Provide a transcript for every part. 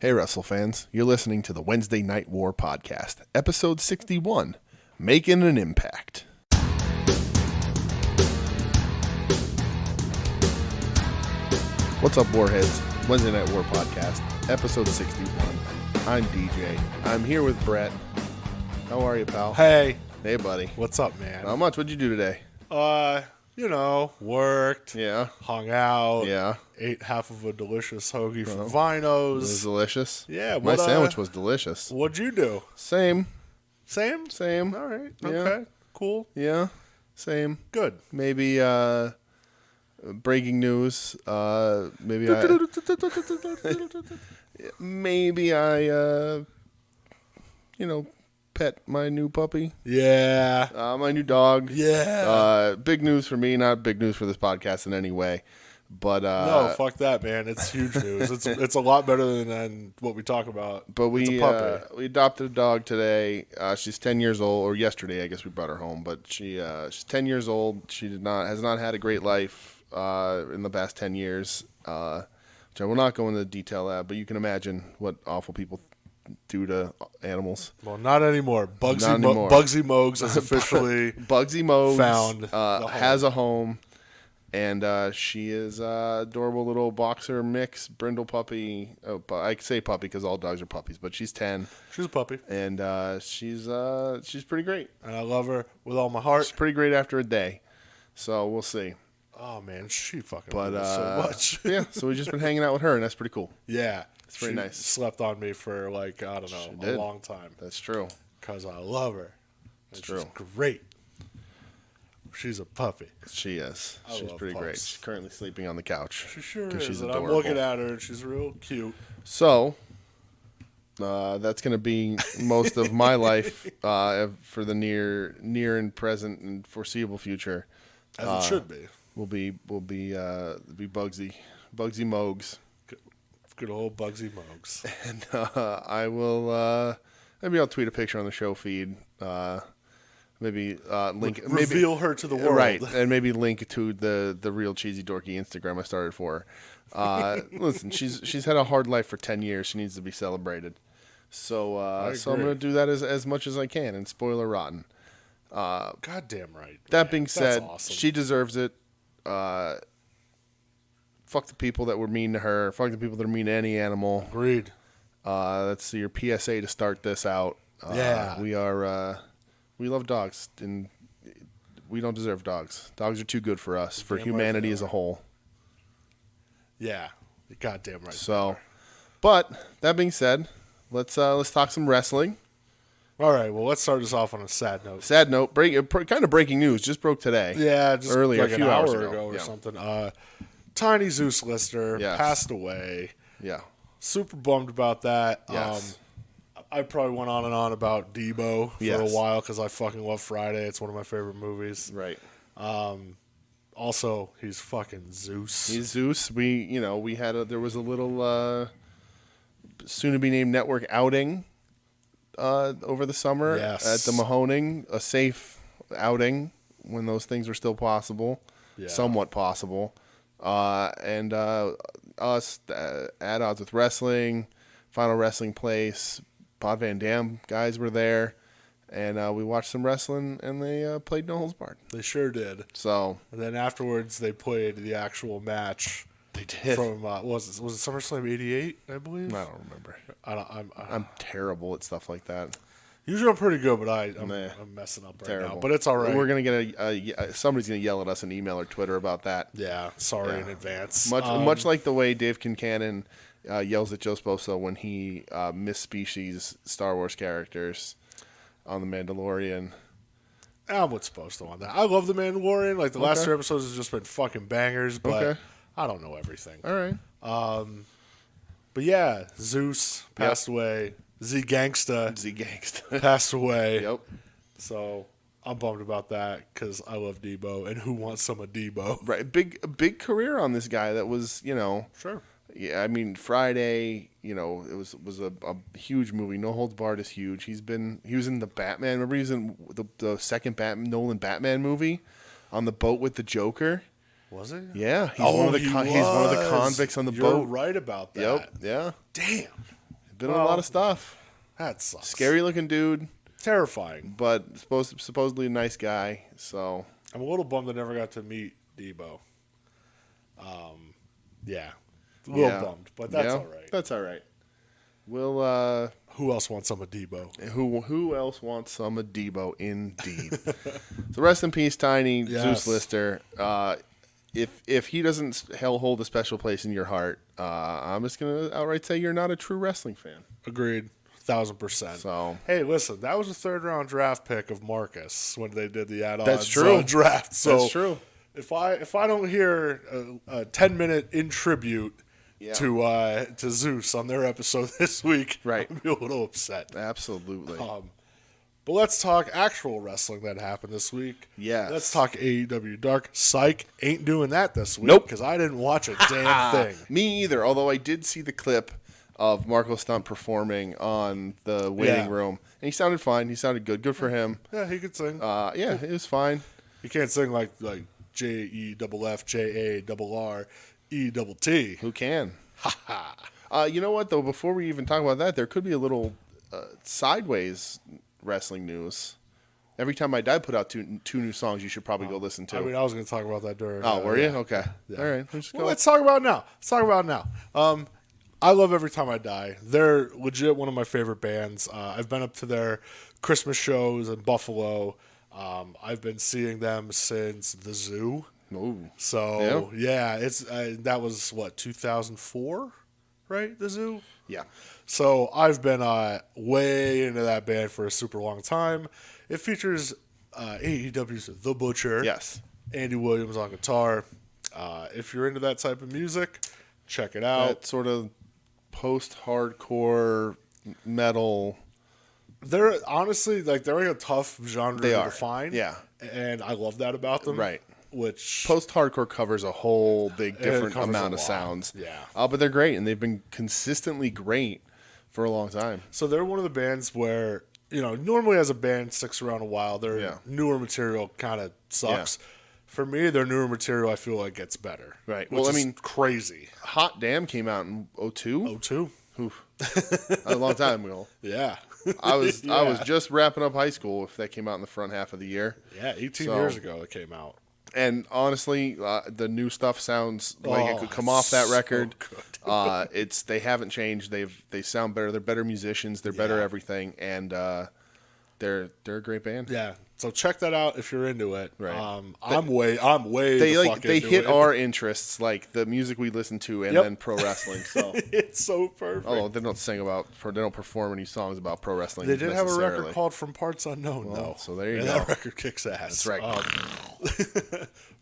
Hey, Wrestle fans. You're listening to the Wednesday Night War podcast, episode 61, Making an Impact. What's up, Warheads? Wednesday Night War podcast, episode 61. I'm DJ. I'm here with Brett. How are you, pal? Hey. Hey, buddy. What's up, man? How much? What'd you do today? Worked. Yeah. Hung out. Yeah. Ate half of a delicious hoagie from It was Vinos. delicious. Yeah. My sandwich was delicious. What'd you do? Same. Same? All right. Yeah. Okay. Cool. Yeah. Same. Good. Maybe, breaking news. Maybe I pet my new puppy. Yeah. My new dog. Yeah. Big news for me, not big news for this podcast in any way. But no, fuck that, man. It's huge news. It's a lot better than what we talk about. But it's a puppy. We adopted a dog today. She's 10 years old, or yesterday, I guess we brought her home. But she's 10 years old. She has not had a great life in the past 10 years. Which I will not go into detail at, but you can imagine what awful people do to animals. Well, not anymore. Bugsy Mogs is officially Bugsy Mogs found has a home, and she is adorable little boxer mix brindle puppy. Oh, I say puppy because all dogs are puppies, but she's 10. She's a puppy, and she's pretty great, and I love her with all my heart. She's pretty great after a day, so we'll see. Oh man, she fucking loves so much. Yeah, so we've just been hanging out with her, and that's pretty cool. Yeah. It's pretty nice. Slept on me for a long time. That's true. Because I love her. It's true. She's great. She's a puppy. She is. She's pretty pups. great. She's currently sleeping on the couch. She sure is. She's and adorable. I'm looking at her, and she's real cute. So, that's going to be most of my life for the near and present and foreseeable future. As it should be. Will be Bugsy Mogs. Good old Bugsy Mogs. And I will maybe I'll tweet a picture on the show feed. Maybe link reveal her to the world. Right, and maybe link to the real cheesy dorky Instagram I started for her. Listen, she's had a hard life for 10 years. She needs to be celebrated. So I'm going to do that as much as I can and spoil her rotten. Goddamn right. That being said, awesome. She deserves it. Fuck the people that were mean to her. Fuck the people that are mean to any animal. Agreed. That's your PSA to start this out. Yeah. We love dogs, and we don't deserve dogs. Dogs are too good for us, for humanity as a whole. Yeah. You're goddamn right. So, but that being said, let's talk some wrestling. All right, well, let's start this off on a sad note. Sad note, kind of breaking news, just broke today. Yeah, just earlier, like a few an hours hour ago or something. Tiny Zeus Lister passed away. Yeah. Super bummed about that. Yes. I probably went on and on about Debo for a while because I fucking love Friday. It's one of my favorite movies. Right. Also, he's fucking Zeus. He's Zeus. There was a little soon-to-be-named network outing over the summer at the Mahoning, a safe outing when those things were still possible, somewhat possible. And us at odds with wrestling, Final Wrestling Place, Pod Van Dam guys were there, and we watched some wrestling, and they played No Holds Barred. They sure did. So, and then afterwards, they played the actual match. They did. From was it SummerSlam '88? I believe. I don't remember. I'm terrible at stuff like that. Usually I'm pretty good, but I'm messing up right now. But it's all right. We're gonna get somebody's gonna yell at us in email or Twitter about that. Yeah, sorry in advance. Much like the way Dave Kincannon yells at Joe Sposo when he misspecies Star Wars characters on The Mandalorian. I'm with Sposo on that. I love The Mandalorian. Like the last 2 episodes has just been fucking bangers, but I don't know everything. All right. But yeah, Zeus passed away. Z Gangsta passed away. Yep. So I'm bummed about that because I love Debo, and who wants some of Debo? Right, big career on this guy. That was Sure. Yeah, I mean Friday. It was a huge movie. No Holds Barred is huge. He was in the Batman. Remember he was in the second Nolan Batman movie on the boat with the Joker. Was it? Yeah, he's one of the convicts on the boat. You're right about that. Yep. Yeah. Damn. been in a lot of stuff. That sucks. Scary looking dude. Terrifying. But supposedly a nice guy. So I'm a little bummed I never got to meet Debo. Yeah. A little bummed, but that's all right. That's all right. We'll who else wants some of Debo? Who else wants some of Debo indeed. So rest in peace, Tiny. Zeus Lister. If he doesn't hold a special place in your heart, I'm just gonna outright say you're not a true wrestling fan. Agreed. 1,000%. So hey, listen, that was a 3rd round draft pick of Marcus when they did the add-on draft. So that's true. If I don't hear a 10-minute in tribute to Zeus on their episode this week, right, I'll be a little upset. Absolutely. But let's talk actual wrestling that happened this week. Yes. Let's talk AEW Dark. Psych ain't doing that this week. Nope. Because I didn't watch a damn thing. Me either, although I did see the clip of Marco Stunt performing on the waiting room. And he sounded fine. He sounded good. Good for him. Yeah, he could sing. Yeah, it was fine. He can't sing like JEFFJARRETT. Who can? You know what, though? Before we even talk about that, there could be a little sideways wrestling news. Every Time I Die put out two new songs you should probably go listen to. I mean, I was going to talk about that during... Oh, were you? Okay. Yeah. All right. Let's talk about it now. I love Every Time I Die. They're legit one of my favorite bands. I've been up to their Christmas shows in Buffalo. I've been seeing them since the Zoo. Ooh. So, it's that was, 2004, right, the Zoo? Yeah. So I've been way into that band for a super long time. It features AEW's The Butcher. Yes. Andy Williams on guitar. If you're into that type of music, check it out. That sort of post-hardcore metal. They're honestly they're like a tough genre to define. Yeah. And I love that about them. Right. Which post-hardcore covers a whole big different amount of sounds. Yeah. But they're great, and they've been consistently great for a long time. So they're one of the bands where, normally as a band sticks around a while, their newer material kind of sucks. Yeah. For me, their newer material I feel like gets better. Right. Which is crazy. Hot Damn came out in 2002. 2002. A long time ago. Yeah. I was just wrapping up high school if that came out in the front half of the year. Yeah, 18 years ago it came out. And honestly, the new stuff sounds like it could come off that record. So good. They haven't changed. They sound better. They're better musicians. They're better everything, and they're a great band. Yeah. So check that out if you're into it. Right. I'm way. They hit our interests, like the music we listen to, and then pro wrestling. So it's so perfect. Oh, they don't they don't perform any songs about pro wrestling. They did have a record called From Parts Unknown, though. So there you go. That record kicks ass. That's right.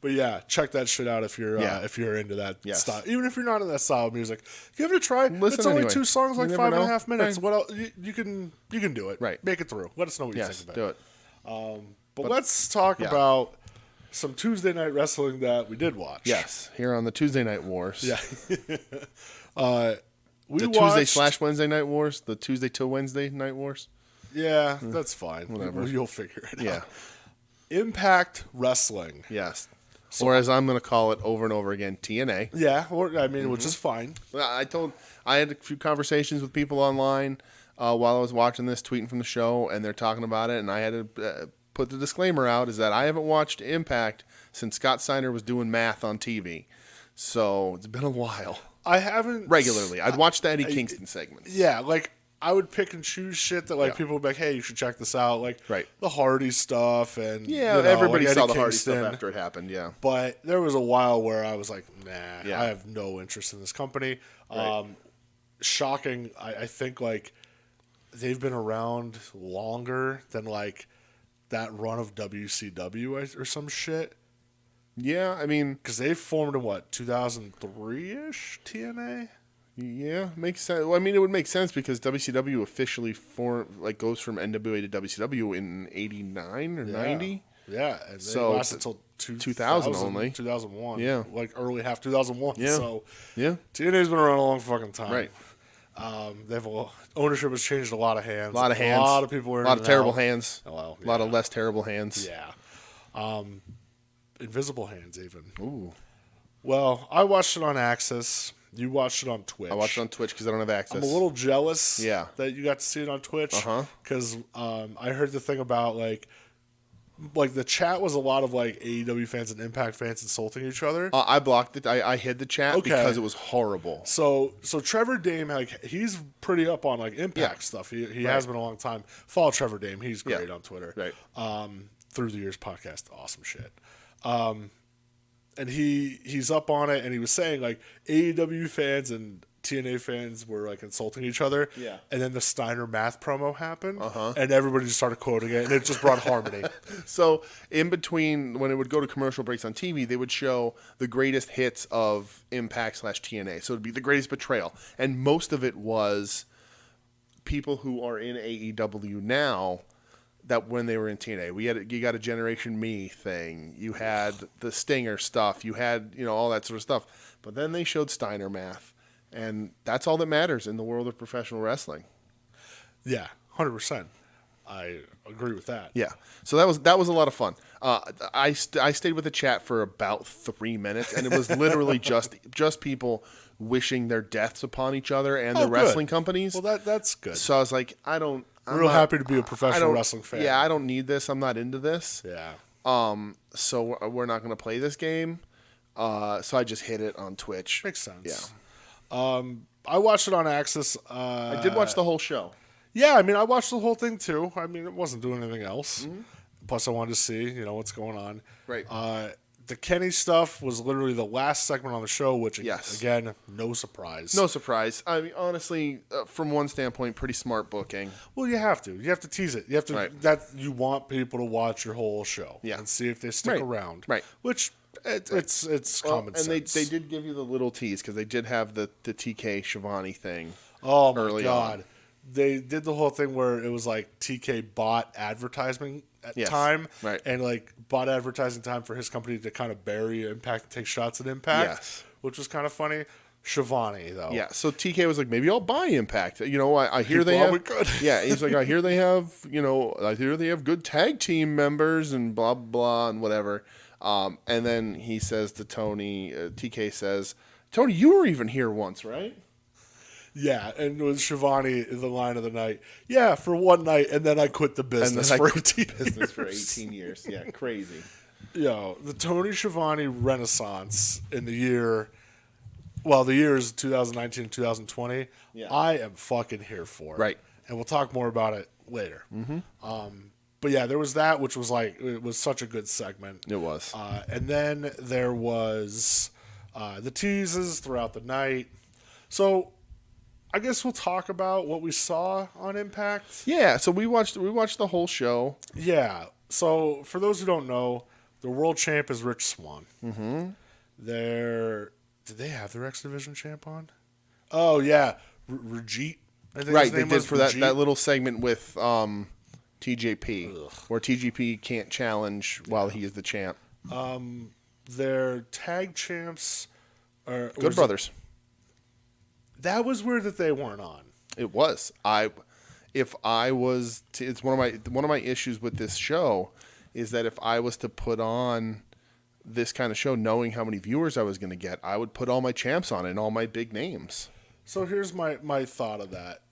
But yeah, check that shit out if you're into that style. Even if you're not in that style of music, give it a try. It's only 2 songs, like 5.5 minutes. Right. What else? You can do it. Right. Make it through. Let us know what you think about it. Do it. But let's talk about some Tuesday night wrestling that we did watch. Yes, here on the Tuesday Night Wars. Yeah. Tuesday/Wednesday Night Wars. The Tuesday till Wednesday Night Wars. Yeah, that's fine. Whatever. You'll figure it out. Yeah. Impact Wrestling. Yes. Or as I'm going to call it over and over again, TNA. Yeah, which is fine. I had a few conversations with people online while I was watching this, tweeting from the show, and they're talking about it, and I had to put the disclaimer out is that I haven't watched Impact since Scott Steiner was doing math on TV. So it's been a while. I haven't... Regularly. I'd watch the Eddie Kingston segments. Yeah, I would pick and choose shit that people would be like, hey, you should check this out. The Hardy stuff and... Yeah, everybody saw the Hardy stuff after it happened, yeah. But there was a while where I was like, nah, I have no interest in this company. Right. Shocking, I think, they've been around longer than, that run of WCW or some shit. Yeah, I mean... Because they formed in, 2003-ish, TNA? Yeah, makes sense. Well, I mean, it would make sense because WCW officially goes from NWA to WCW in 89 or 90. Yeah, and they lasted until 2000 only. 2001. Yeah. Early half 2001. Yeah. So, yeah. TNA's been around a long fucking time. Right. Ownership has changed a lot of hands. A lot of hands. A lot of people are in a lot of terrible hands. Oh, well, a lot of less terrible hands. Yeah. Invisible hands, even. Ooh. Well, I watched it on Access. You watched it on Twitch. I watched it on Twitch because I don't have access. I'm a little jealous that you got to see it on Twitch. Because I heard the thing about, like the chat was a lot of, like, AEW fans and Impact fans insulting each other. I blocked it. I hid the chat because it was horrible. So Trevor Dame, like, he's pretty up on, like, Impact stuff. He has been a long time. Follow Trevor Dame. He's great on Twitter. Right. Through the Years podcast. Awesome shit. And he's up on it, and he was saying, like, AEW fans and TNA fans were, like, insulting each other. Yeah. And then the Steiner Math promo happened, and everybody just started quoting it, and it just brought harmony. So in between, when it would go to commercial breaks on TV, they would show the greatest hits of Impact/TNA. So it would be the greatest betrayal. And most of it was people who are in AEW now that when they were in TNA. You got a Generation Me thing. You had the Stinger stuff. You had, all that sort of stuff. But then they showed Steiner Math. And that's all that matters in the world of professional wrestling. Yeah, 100%. I agree with that. Yeah. So that was a lot of fun. I stayed with the chat for about 3 minutes, and it was literally just people wishing their deaths upon each other and the wrestling companies. Well, that's good. So I was like, I'm real happy to be a professional wrestling fan. Yeah, I don't need this. I'm not into this. Yeah. So we're not going to play this game. So I just hit it on Twitch. Makes sense. Yeah. I watched it on Access. I did watch the whole show. Yeah, I mean, I watched the whole thing too. I mean, it wasn't doing anything else. Mm-hmm. Plus, I wanted to see, what's going on. Right. The Kenny stuff was literally the last segment on the show, which, again, no surprise. No surprise. I mean, honestly, from one standpoint, pretty smart booking. Well, you have to. You have to tease it. You have to. That you want people to watch your whole show and see if they stick around. Right. Which it's common sense. And they did give you the little tease because they did have the TK Schiavone thing. Oh my God. They did the whole thing where it was like TK bought advertising time and like bought advertising time for his company to kind of bury Impact and take shots at Impact, which was kind of funny. Schiavone, though. Yeah, so TK was like, maybe I'll buy Impact. I hear they have. Yeah, he's like, I hear they have, I hear they have good tag team members and blah, blah, and whatever. And then he says to Tony, TK says, Tony, you were even here once, right? Yeah, and it was Schiavone in the line of the night. Yeah, for one night, and then I quit the business for 18 years. Yeah, crazy. The Tony Schiavone renaissance in the year, the years 2019 and 2020, I am fucking here for. Right. And we'll talk more about it later. Mm-hmm. But yeah, there was that, which was like, it was such a good segment. It was. And then there was the teases throughout the night. So I guess we'll talk about what we saw on Impact. Yeah, so we watched the whole show. Yeah. So for those who don't know, the world champ is Rich Swann. Mm-hmm. Did they have their X Division champ on? Oh yeah, Rajit. I think right, they did for that little segment with TJP, where TJP can't challenge while he is the champ. Their tag champs are Good Brothers. That was weird that they weren't on. It was. It's one of my issues with this show is that if I was to put on this kind of show, knowing how many viewers I was going to get, I would put all my champs on and all my big names. So here's my thought of that.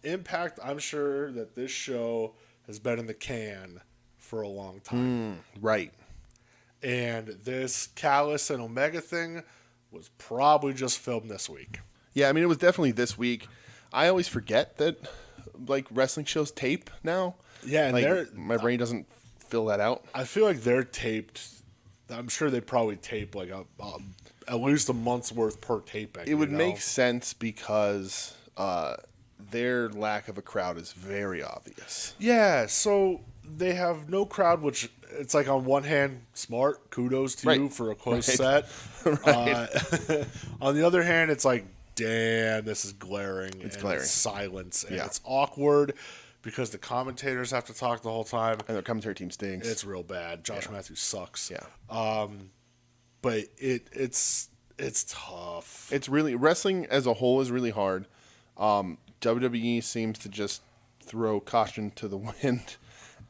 Impact, I'm sure that this show has been in the can for a long time. Right. And this Callis and Omega thing was probably just filmed this week. Yeah, I mean, it was definitely this week. I always forget that, like, wrestling shows tape now. Yeah, and my brain doesn't fill that out. I feel like they're taped. I'm sure they probably tape, like, at least a month's worth per taping. It would make sense because their lack of a crowd is very obvious. Yeah, so they have no crowd, which it's like on one hand, smart. Kudos to you for a close set. On the other hand, it's like, damn, this is glaring. It's glaring. It's silence. And it's awkward because the commentators have to talk the whole time. And their commentary team stinks. It's real bad. Josh Matthews sucks. Yeah. But it's tough. It's really, wrestling as a whole is really hard. WWE seems to just throw caution to the wind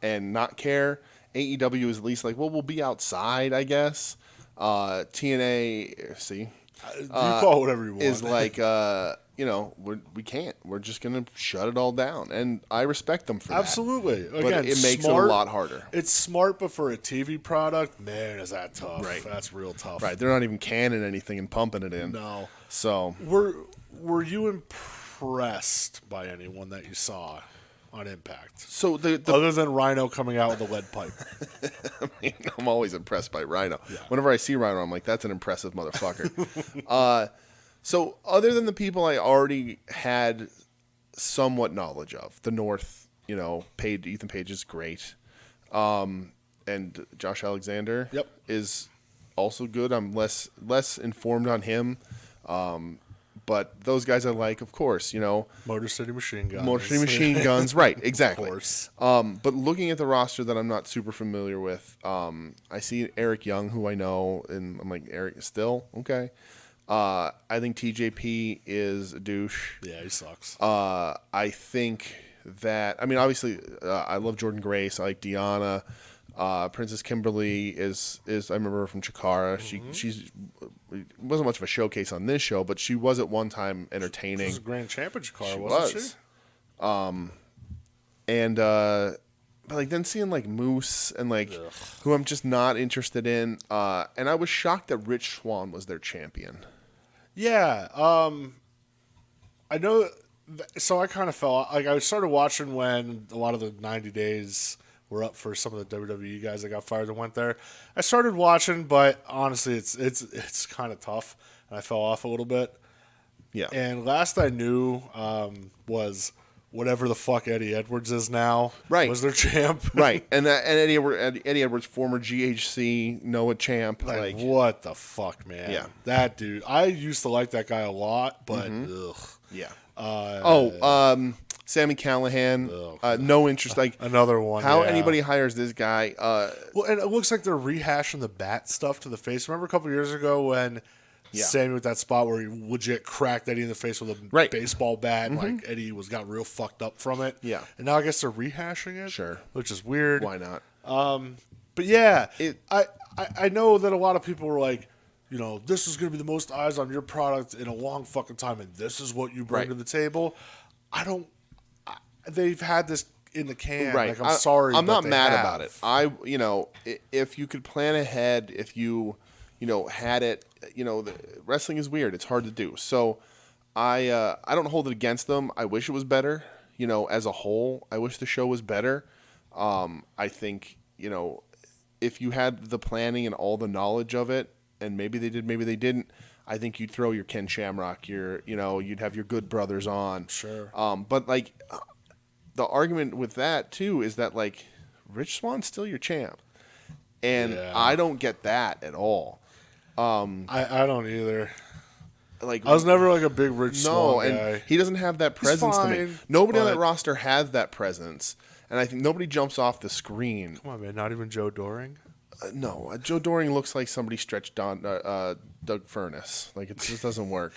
and not care. AEW is at least like, well, we'll be outside, I guess. TNA, You call it whatever you want. Is like, we can't. We're just going to shut it all down. And I respect them for Absolutely. that. But it makes it a lot harder. It's smart, but for a TV product, man, is that tough. Right. That's real tough. Right. They're not even canning anything and pumping it in. No. So. Were you impressed by anyone that you saw on Impact? So other than Rhino coming out with a lead pipe. I mean, I'm always impressed by Rhino. Yeah. Whenever I see Rhino, I'm like, that's an impressive motherfucker. So other than the people I already had somewhat knowledge of, the North, Ethan Page is great. And Josh Alexander is also good. I'm less informed on him. But those guys I like, of course, Motor City Machine Guns. Motor City Machine Guns, right, exactly. Of course. But looking at the roster that I'm not super familiar with, I see Eric Young, who I know, and I'm like, Eric, still? Okay. I think TJP is a douche. Yeah, he sucks. I think that, obviously, I love Jordan Grace. I like Deanna. Princess Kimberly is I remember her from Chikara. She's it wasn't much of a showcase on this show, but she was at one time entertaining. She was a grand champion Chikara, wasn't she? But then seeing Moose and who I'm just not interested in, and I was shocked that Rich Swann was their champion. Yeah, I know. So I kind of fell I started watching when a lot of the 90 days were up for some of the WWE guys that got fired and went there. I started watching, but honestly, it's kind of tough, and I fell off a little bit. Yeah. And last I knew was whatever the fuck Eddie Edwards is now. Right. Was their champ. Right. And Eddie Edwards, former GHC Noah champ. What the fuck, man? Yeah. That dude. I used to like that guy a lot, but ugh. Yeah. Sammy Callahan, no interest. Another one. How anybody hires this guy? Well, and it looks like they're rehashing the bat stuff to the face. Remember a couple years ago when Sammy with that spot where he legit cracked Eddie in the face with a baseball bat, and Eddie got real fucked up from it. Yeah, and now I guess they're rehashing it. Sure, which is weird. Why not? But yeah, I know that a lot of people were like, this is going to be the most eyes on your product in a long fucking time, and this is what you bring to the table. They've had this in the can. Right. I'm sorry. I'm not mad about it. If you could plan ahead, if you, had it, wrestling is weird. It's hard to do. So I don't hold it against them. I wish it was better. As a whole, I wish the show was better. I think, if you had the planning and all the knowledge of it, and maybe they did, maybe they didn't, I think you'd throw your Ken Shamrock, you'd have your Good Brothers on. Sure. But the argument with that too is that Rich Swann's still your champ, and I don't get that at all. I don't either. I was never a big Rich Swann guy. And he doesn't have that presence to me. Nobody on that roster has that presence, and I think nobody jumps off the screen. Come on, man! Not even Joe Doring. No, Joe Doring looks like somebody stretched Doug Furness. It just doesn't work.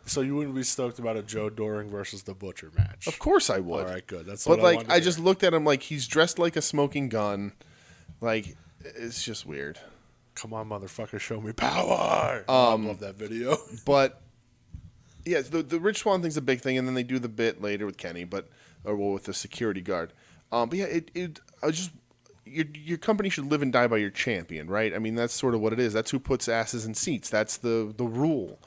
So you wouldn't be stoked about a Joe Doring versus the Butcher match? Of course I would. All right, good. That's but what I just looked at him he's dressed like a smoking gun. It's just weird. Come on, motherfucker, show me power. I love that video. But yeah, the Rich Swann thing's a big thing, and then they do the bit later with Kenny, with the security guard. But yeah, your company should live and die by your champion, right? That's sort of what it is. That's who puts asses in seats. That's the rule.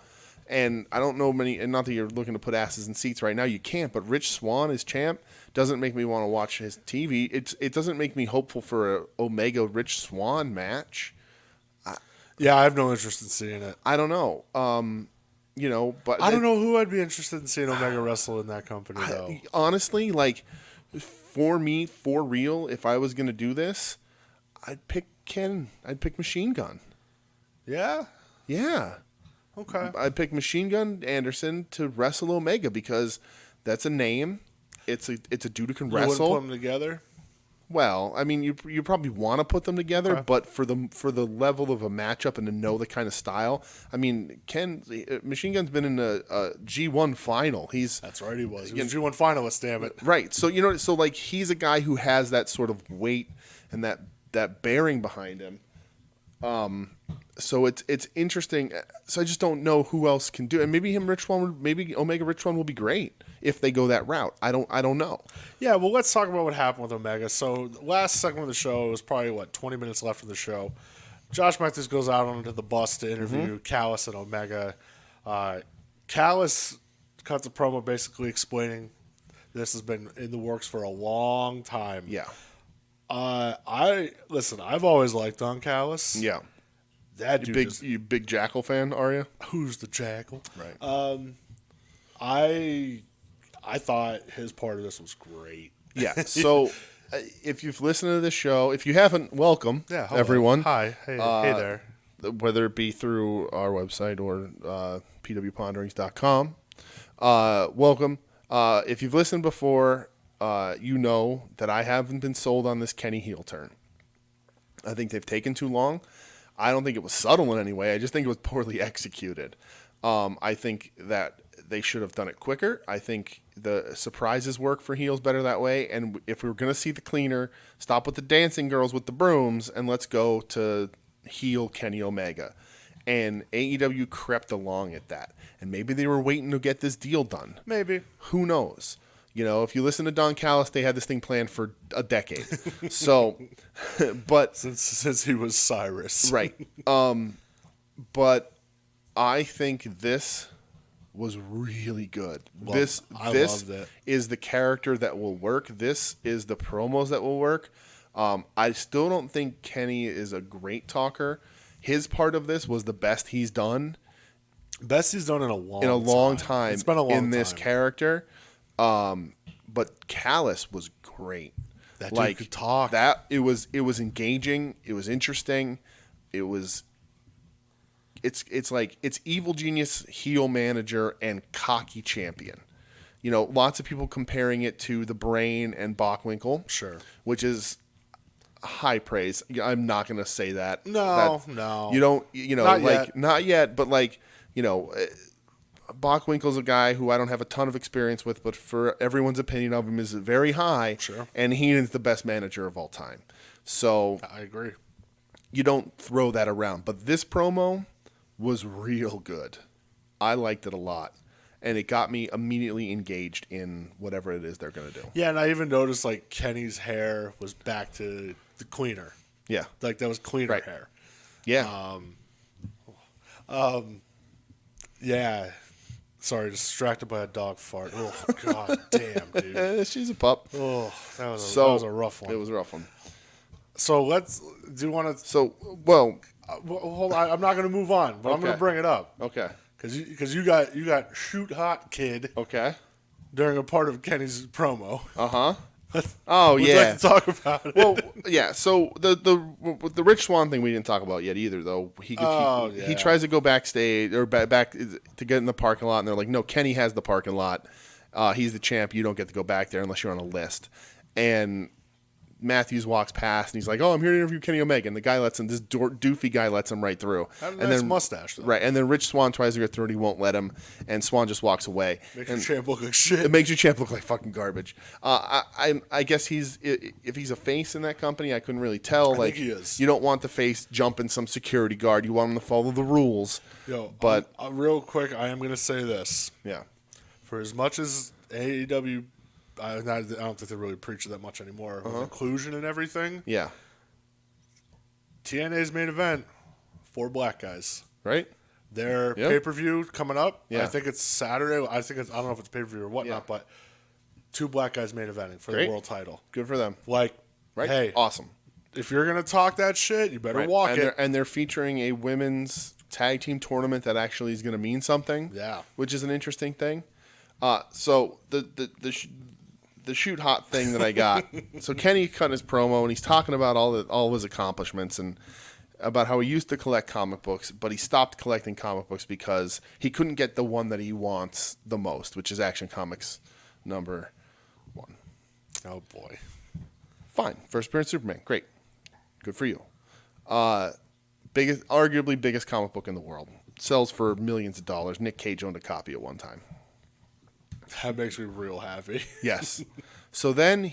And I don't know many, and not that you're looking to put asses in seats right now, you can't, but Rich Swann as champ doesn't make me want to watch his TV. It doesn't make me hopeful for a Omega Rich Swann match. I have no interest in seeing it. I don't know. But I don't know who I'd be interested in seeing Omega wrestle in that company, though. Honestly, for me, for real, if I was going to do this, I'd pick Ken. I'd pick Machine Gun. Yeah? Yeah. Okay. I'd pick Machine Gun Anderson to wrestle Omega because that's a name. It's a dude who can wrestle. You wouldn't put them together? Well, you probably want to put them together, but for the level of a matchup and to know the kind of style, Machine Gun's been in a G1 final. That's right, he was. He was a G1 finalist, damn it. Right. So he's a guy who has that sort of weight and that bearing behind him. So it's interesting. So I just don't know who else can do it. And maybe Omega Rich One will be great if they go that route. I don't know. Yeah, well, let's talk about what happened with Omega. So the last segment of the show was probably 20 minutes left of the show. Josh Matthews goes out onto the bus to interview Callis and Omega. Callis cuts a promo basically explaining this has been in the works for a long time. Yeah. I've always liked Don Callis. Yeah. That dude you big Jackal fan, are you? Who's the Jackal? Right. I thought his part of this was great. Yeah. So if you've listened to this show, if you haven't, welcome, everyone. Hi. Hey there. Whether it be through our website or pwponderings.com, welcome. If you've listened before, you know that I haven't been sold on this Kenny heel turn. I think they've taken too long. I don't think it was subtle in any way. I just think it was poorly executed. I think that they should have done it quicker. I think the surprises work for heels better that way. And if we were going to see the cleaner, stop with the dancing girls with the brooms and let's go to heel Kenny Omega. And AEW crept along at that. And maybe they were waiting to get this deal done. Maybe. Who knows? You know, if you listen to Don Callis, they had this thing planned for a decade. So, but since he was Cyrus, right? But I think this was really good. This loved it. Is the character that will work. This is the promos that will work. I still don't think Kenny is a great talker. His part of this was the best he's done. Best he's done in a long time. It's been a long time in this character. But Callis was great. That dude could talk. It was engaging. It was interesting. It's like it's evil genius, heel manager, and cocky champion. You know, lots of people comparing it to the Brain and Bockwinkel. Sure. Which is high praise. I'm not going to say that. No. You don't, not yet, but Bockwinkel's a guy who I don't have a ton of experience with, but for everyone's opinion of him is very high. Sure. And he is the best manager of all time. So I agree. You don't throw that around. But this promo was real good. I liked it a lot. And it got me immediately engaged in whatever it is they're going to do. Yeah, and I even noticed Kenny's hair was back to the cleaner. Yeah. That was cleaner hair. Yeah. Yeah. Sorry, distracted by a dog fart. Oh, god damn, dude. She's a pup. Oh, that was a rough one. It was a rough one. So do you want to... So, well... hold on, I'm not going to move on, but I'm going to bring it up. Okay. Because you got Shoot Hot Kid. Okay. During a part of Kenny's promo. Uh-huh. Oh, Would yeah. you like to talk about it? Well, yeah. So the Rich Swann thing we didn't talk about yet either, though. He tries to go backstage or back to get in the parking lot, and they're like, "No, Kenny has the parking lot. He's the champ. You don't get to go back there unless you're on a list." And Matthews walks past, and he's like, "Oh, I'm here to interview Kenny Omega." And the guy lets him. This doofy guy lets him right through. And then mustache, though. Right, and then Rich Swann tries to get through, and he won't let him. And Swann just walks away. Makes your champ look like shit. It makes your champ look like fucking garbage. I guess if he's a face in that company, I couldn't really tell. I think he is. You don't want the face jumping some security guard. You want him to follow the rules. But real quick, I am going to say this. Yeah. For as much as AEW, I don't think they really preach it that much anymore. With inclusion and everything. Yeah. TNA's main event, 4 black guys. Right. Their pay-per-view coming up. Yeah. I think it's Saturday. I don't know if it's pay-per-view or whatnot, but 2 black guys main eventing for the world title. Good for them. Hey, awesome. If you're going to talk that shit, you better walk it. And they're featuring a women's tag team tournament that actually is going to mean something. Yeah. Which is an interesting thing. So the Shoot Hot thing that I got. So Kenny cut his promo and he's talking about all of his accomplishments and about how he used to collect comic books, but he stopped collecting comic books because he couldn't get the one that he wants the most, which is Action Comics #1. Oh boy. Fine. First appearance Superman. Great. Good for you. Arguably biggest comic book in the world. Sells for millions of dollars. Nick Cage owned a copy at one time. That makes me real happy. Yes. So then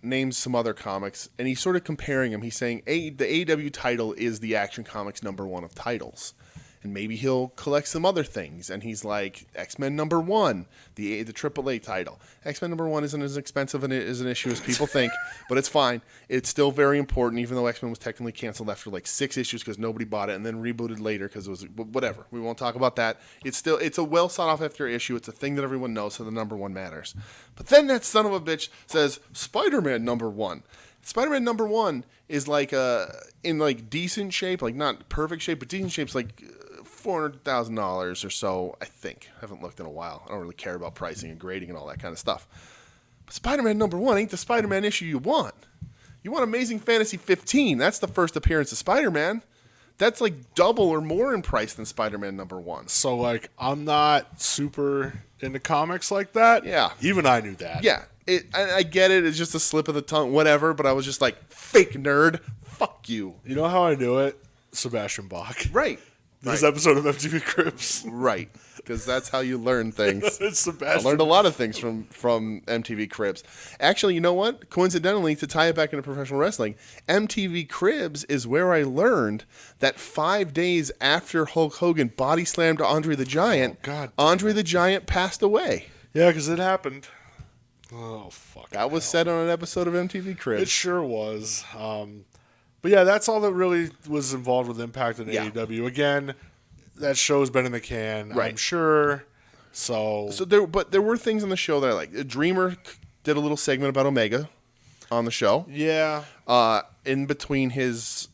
names some other comics, and he's sort of comparing them. He's saying the AEW title is the Action Comics #1 of titles. And maybe he'll collect some other things. And he's like, X-Men #1, the AAA title. X-Men #1 isn't as expensive as an issue as people think, but it's fine. It's still very important, even though X-Men was technically canceled after like 6 issues because nobody bought it, and then rebooted later because it was whatever. We won't talk about that. It's a well sought off after issue. It's a thing that everyone knows, so the #1 matters. But then that son of a bitch says Spider-Man #1. Spider-Man #1 is like in like decent shape, like not perfect shape, but decent shape's like $400,000 or so, I think. I haven't looked in a while. I don't really care about pricing and grading and all that kind of stuff. But Spider-Man #1 ain't the Spider-Man issue you want. You want Amazing Fantasy 15. That's the first appearance of Spider-Man. That's like double or more in price than Spider-Man #1. So, like, I'm not super into comics like that. Yeah. Even I knew that. Yeah. I get it. It's just a slip of the tongue, whatever. But I was just like, fake nerd. Fuck you. You know how I knew it? Sebastian Bach. Right. This episode of MTV Cribs. Right. Because that's how you learn things. It's Sebastian. I learned a lot of things from MTV Cribs. Actually, you know what? Coincidentally, to tie it back into professional wrestling, MTV Cribs is where I learned that 5 days after Hulk Hogan body slammed Andre the Giant, Andre the Giant passed away. Yeah, because it happened. Oh, fuck. That was said on an episode of MTV Cribs. It sure was. But yeah, that's all that really was involved with Impact and AEW. Again, that show's been in the can, right. I'm sure. So there were things on the show that I like. Dreamer did a little segment about Omega on the show. Yeah. In between his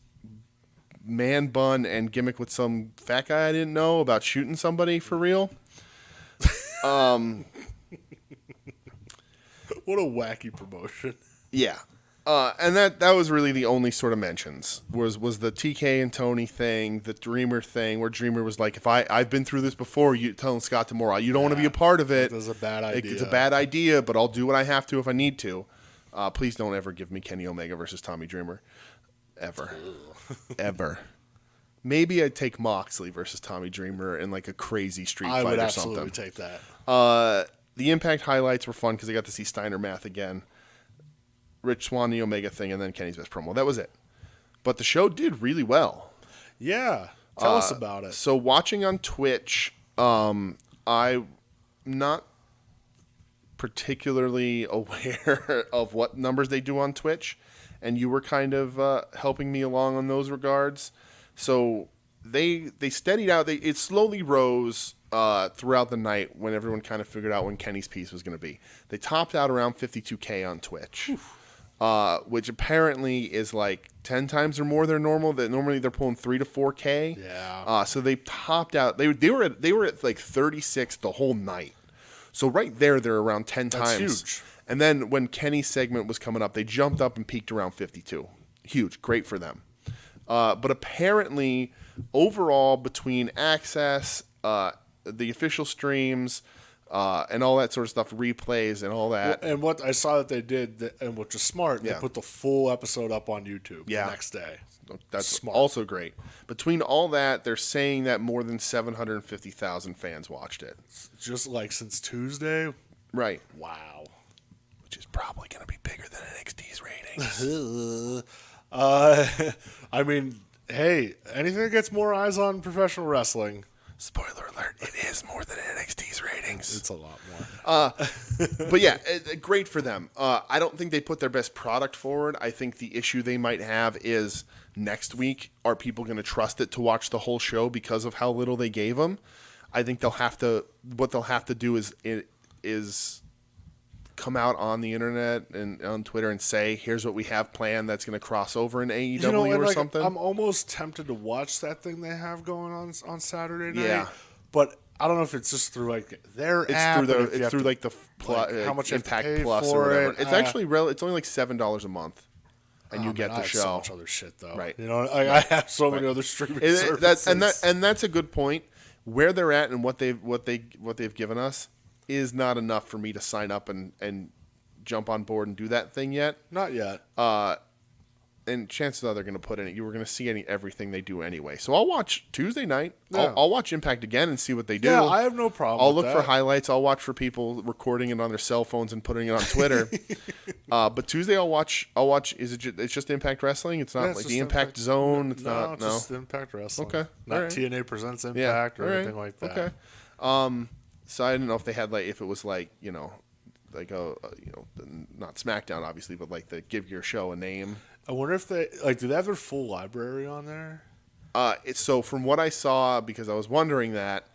man bun and gimmick with some fat guy I didn't know about shooting somebody for real. What a wacky promotion. Yeah. And that was really the only sort of mentions was the TK and Tony thing, the Dreamer thing, where Dreamer was like, if I've been through this before, you telling Scott D'Amore, you don't want to be a part of it. That's a bad idea. It's a bad idea, but I'll do what I have to if I need to. Please don't ever give me Kenny Omega versus Tommy Dreamer. Ever. Ever. Maybe I'd take Moxley versus Tommy Dreamer in like a crazy street fight or something. I would absolutely take that. The Impact highlights were fun because I got to see Steiner Math again. Rich Swann, the Omega thing, and then Kenny's best promo. That was it. But the show did really well. Yeah. Tell us about it. So watching on Twitch, I'm not particularly aware of what numbers they do on Twitch, and you were kind of helping me along on those regards. So they steadied out. It slowly rose throughout the night when everyone kind of figured out when Kenny's piece was going to be. They topped out around 52K on Twitch. Which apparently is like 10 times or more than normal. That normally they're pulling 3 to 4K. Yeah. So they topped out. They were at like 36 the whole night. So right there, they're around 10 times. That's huge. And then when Kenny's segment was coming up, they jumped up and peaked around 52. Huge, great for them. But apparently, overall, between Access, the official streams, and all that sort of stuff, replays and all that. Well, and what I saw that they did, and which is smart, they put the full episode up on YouTube the next day. That's smart. Also great. Between all that, they're saying that more than 750,000 fans watched it. Just like since Tuesday? Right. Wow. Which is probably going to be bigger than NXT's ratings. I mean, hey, anything that gets more eyes on professional wrestling. Spoiler alert, it is more than NXT's ratings. It's a lot more. But yeah, great for them. I don't think they put their best product forward. I think the issue they might have is next week, are people going to trust it to watch the whole show because of how little they gave them? I think what they'll have to do is come out on the internet and on Twitter and say, here's what we have planned that's going to cross over in AEW or something. I'm almost tempted to watch that thing they have going on Saturday night. Yeah. But I don't know if it's just through like their app. It's through like the how much Impact you have to pay Plus for or whatever. it. It's actually it's only like $7 a month, and you get the I have show. so much other shit though. Right. You know, I have so many other streaming services. That's a good point. Where they're at and what they've given us is not enough for me to sign up and jump on board and do that thing yet. Not yet. and chances are they're going to put in it. You were going to see everything they do anyway. So I'll watch Tuesday night. Yeah. I'll watch Impact again and see what they do. Yeah, I have no problem. I'll with look that. for highlights. I'll watch for people recording it on their cell phones and putting it on Twitter. But Tuesday I'll watch. Is it? It's just Impact Wrestling. It's not like the Impact Zone. It's not. No, just Impact Wrestling. Okay, not right. TNA Presents Impact or anything like that. Okay. So I didn't know if they had if it was like not SmackDown obviously, but like the give your show a name. I wonder if they do they have their full library on there? So from what I saw, because I was wondering that,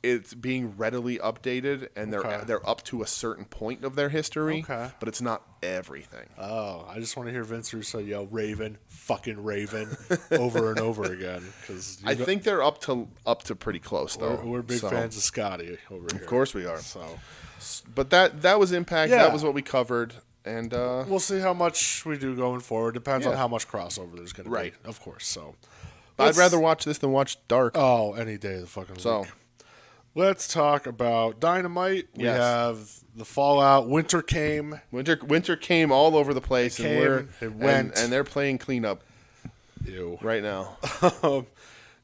it's being readily updated, and they're up to a certain point of their history, but it's not everything. Oh, I just want to hear Vince Russo yell "Raven, fucking Raven" over and over again. Because I think they're up to pretty close though. We're big fans of Scotty over here. Of course we are. So, but that was Impact. Yeah. That was what we covered, and we'll see how much we do going forward. Depends on how much crossover there's going to be, of course. So, I'd rather watch this than watch Dark. Oh, any day of the fucking week. Let's talk about Dynamite. We have the Fallout. Winter came. Winter came all over the place, It went, and they're playing cleanup. Ew. Right now.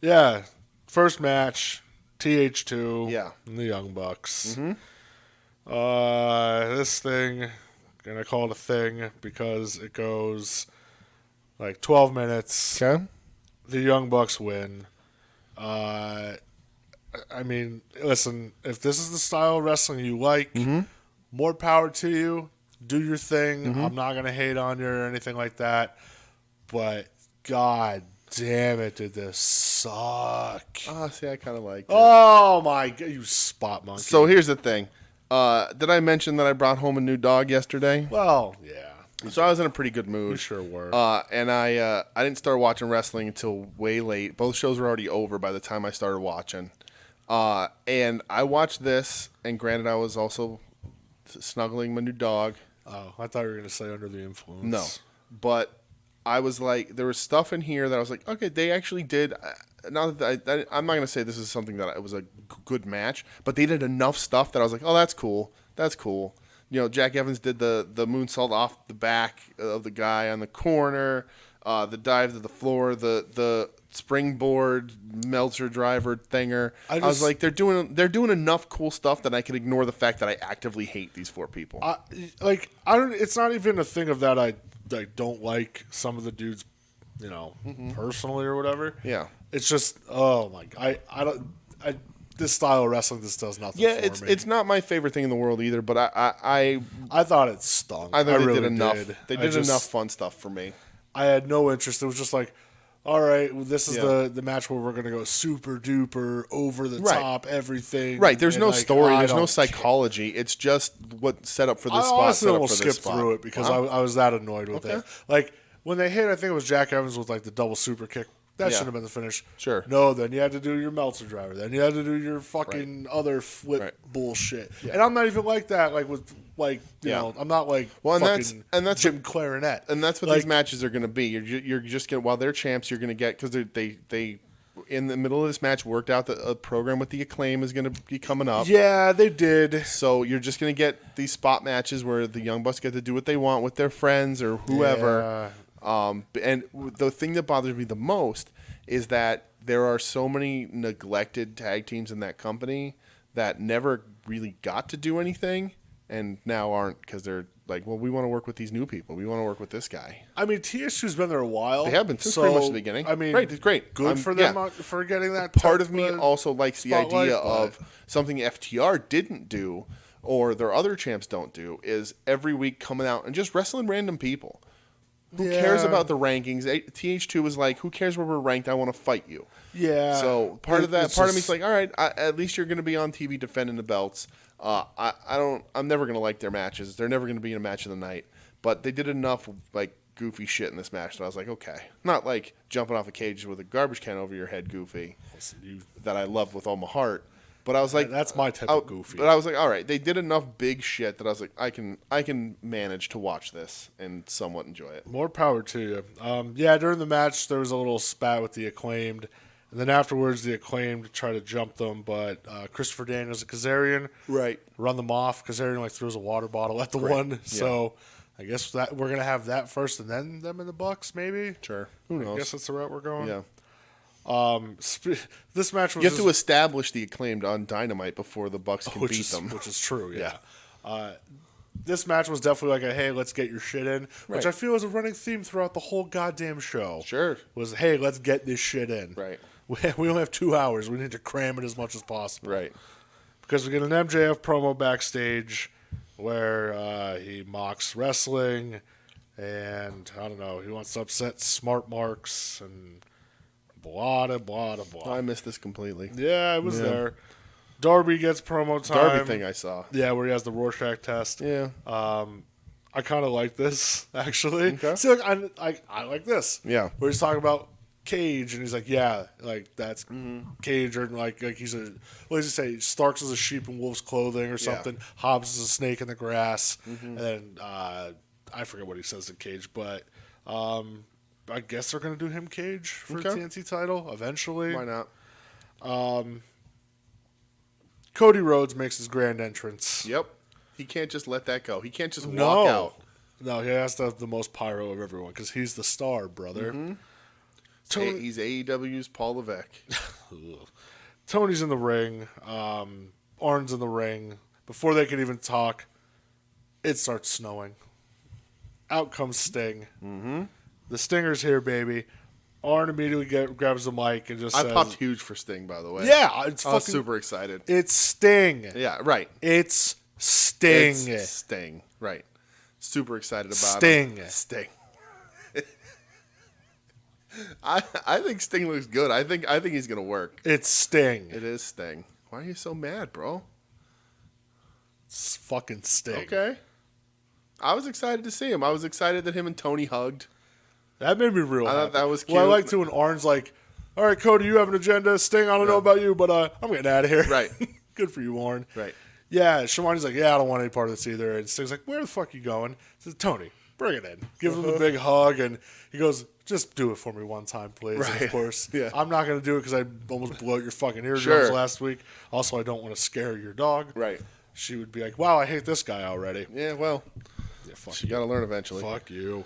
Yeah. First match, TH2. Yeah. And the Young Bucks. Mm-hmm. This thing, gonna call it a thing because it goes like 12 minutes. Okay. The Young Bucks win. I mean, listen, if this is the style of wrestling you like, more power to you. Do your thing. I'm not going to hate on you or anything like that. But, god damn it, did this suck. Oh, see, I kind of like it. Oh, my God, you spot monkey. So here's the thing. Did I mention that I brought home a new dog yesterday? Well, yeah. So I was in a pretty good mood. You sure were. And I didn't start watching wrestling until way late. Both shows were already over by the time I started watching. And I watched this, and granted, I was also snuggling my new dog. Oh, I thought you were going to say under the influence. No, but I was like, there was stuff in here that I was like, okay, they actually did. Not that I'm not going to say this is something that it was a good match, but they did enough stuff that I was like, oh, that's cool. That's cool. You know, Jack Evans did the moonsault off the back of the guy on the corner, the dive to the floor, the springboard Meltzer driver thinger. I was like, they're doing enough cool stuff that I can ignore the fact that I actively hate these four people. I don't. It's not even a thing of that I don't like some of the dudes, personally or whatever. Yeah, it's just this style of wrestling just does nothing. Yeah, for me. It's not my favorite thing in the world either, but I thought it stunk. I thought they really did enough. did. They did enough fun stuff for me. I had no interest. It was just like, all right, well, this is the match where we're going to go super duper over the top everything. Right. There's no story. There's no psychology. It's just what set up for this spot. I honestly almost skipped through it because I was that annoyed with it. Like when they hit, I think it was Jack Evans with like the double super kick. That should have been the finish. Sure. No, then you had to do your Meltzer driver. Then you had to do your fucking other flip bullshit. Yeah. And I'm not even like that. Like with I'm not like that's Jim Clarinet. And that's what these matches are going to be. You're just going while they're champs, you're going to get because they in the middle of this match worked out that a program with the Acclaim is going to be coming up. Yeah, they did. So you're just going to get these spot matches where the Young Bucks get to do what they want with their friends or whoever. Yeah. And the thing that bothers me the most is that there are so many neglected tag teams in that company that never really got to do anything and now aren't because they're like, well, we want to work with these new people. We want to work with this guy. I mean, TSU's been there a while. They have been since pretty much the beginning. I mean, right, it's great. Good for them for getting that. Part of me also likes the idea of something FTR didn't do or their other champs don't do is every week coming out and just wrestling random people. Who cares about the rankings? TH2 was like, who cares where we're ranked? I want to fight you. Yeah. So part of me's like, all right, at least you're going to be on TV defending the belts. I'm never going to like their matches. They're never going to be in a match of the night. But they did enough like goofy shit in this match that I was like, okay. Not like jumping off a cage with a garbage can over your head goofy that I love with all my heart. But I was like, that's my type of goofy. But I was like, all right, they did enough big shit that I was like, I can manage to watch this and somewhat enjoy it. More power to you. During the match there was a little spat with the Acclaimed, and then afterwards the Acclaimed tried to jump them, but Christopher Daniels and Kazarian run them off. Kazarian throws a water bottle at the one, so I guess that we're gonna have that first, and then them in the Bucks, maybe. Sure. Who knows? I guess that's the route we're going. Yeah. This match was. You have to establish the Acclaimed on Dynamite before the Bucks can beat them, which is true. Yeah. This match was definitely like a hey, let's get your shit in, which I feel is a running theme throughout the whole goddamn show. Sure. Was hey, let's get this shit in. Right. We only have 2 hours. We need to cram it as much as possible. Right. Because we get an MJF promo backstage where he mocks wrestling, and I don't know, he wants to upset Smart Marks and blah blah blah blah. I missed this completely. Yeah, I was there. Darby gets promo time. Darby thing I saw. Yeah, where he has the Rorschach test. Yeah. I kind of like this actually. Okay. See, like I like this. Yeah. Where he's talking about Cage, and he's like, yeah, like that's Cage, or like he's a, what does he say? Starks is a sheep in wolf's clothing or something. Yeah. Hobbs is a snake in the grass, and then I forget what he says to Cage, but I guess they're gonna do him Cage for the TNT title eventually. Why not? Cody Rhodes makes his grand entrance. Yep. He can't just let that go. He can't just walk out. No, he has to have the most pyro of everyone because he's the star, brother. Mm-hmm. He's AEW's Paul Levesque. Tony's in the ring. Arn's in the ring. Before they can even talk, it starts snowing. Out comes Sting. Mm-hmm. The Stinger's here, baby. Arn immediately grabs the mic and just says... I popped huge for Sting, by the way. Yeah. I was super excited. It's Sting. Yeah, right. It's Sting. It's Sting. Right. Super excited about Sting. Sting. I think Sting looks good. I think he's gonna work. It's Sting. It is Sting. Why are you so mad, bro? It's fucking Sting. Okay. I was excited to see him. I was excited that him and Tony hugged. That made me real happy. Thought that was cute. Well, I like to when Arn's like, all right, Cody, you have an agenda. Sting, I don't know about you, but I'm getting out of here. Right. Good for you, Arn. Right. Yeah, Shivani's like, yeah, I don't want any part of this either. And Sting's like, where the fuck are you going? He says, Tony, bring it in. Give him a big hug, and he goes, just do it for me one time, please. Right. And of course, Yeah. I'm not going to do it because I almost blew out your fucking eardrums last week. Also, I don't want to scare your dog. Right. She would be like, wow, I hate this guy already. Yeah, well, fuck you got to learn eventually. Fuck you.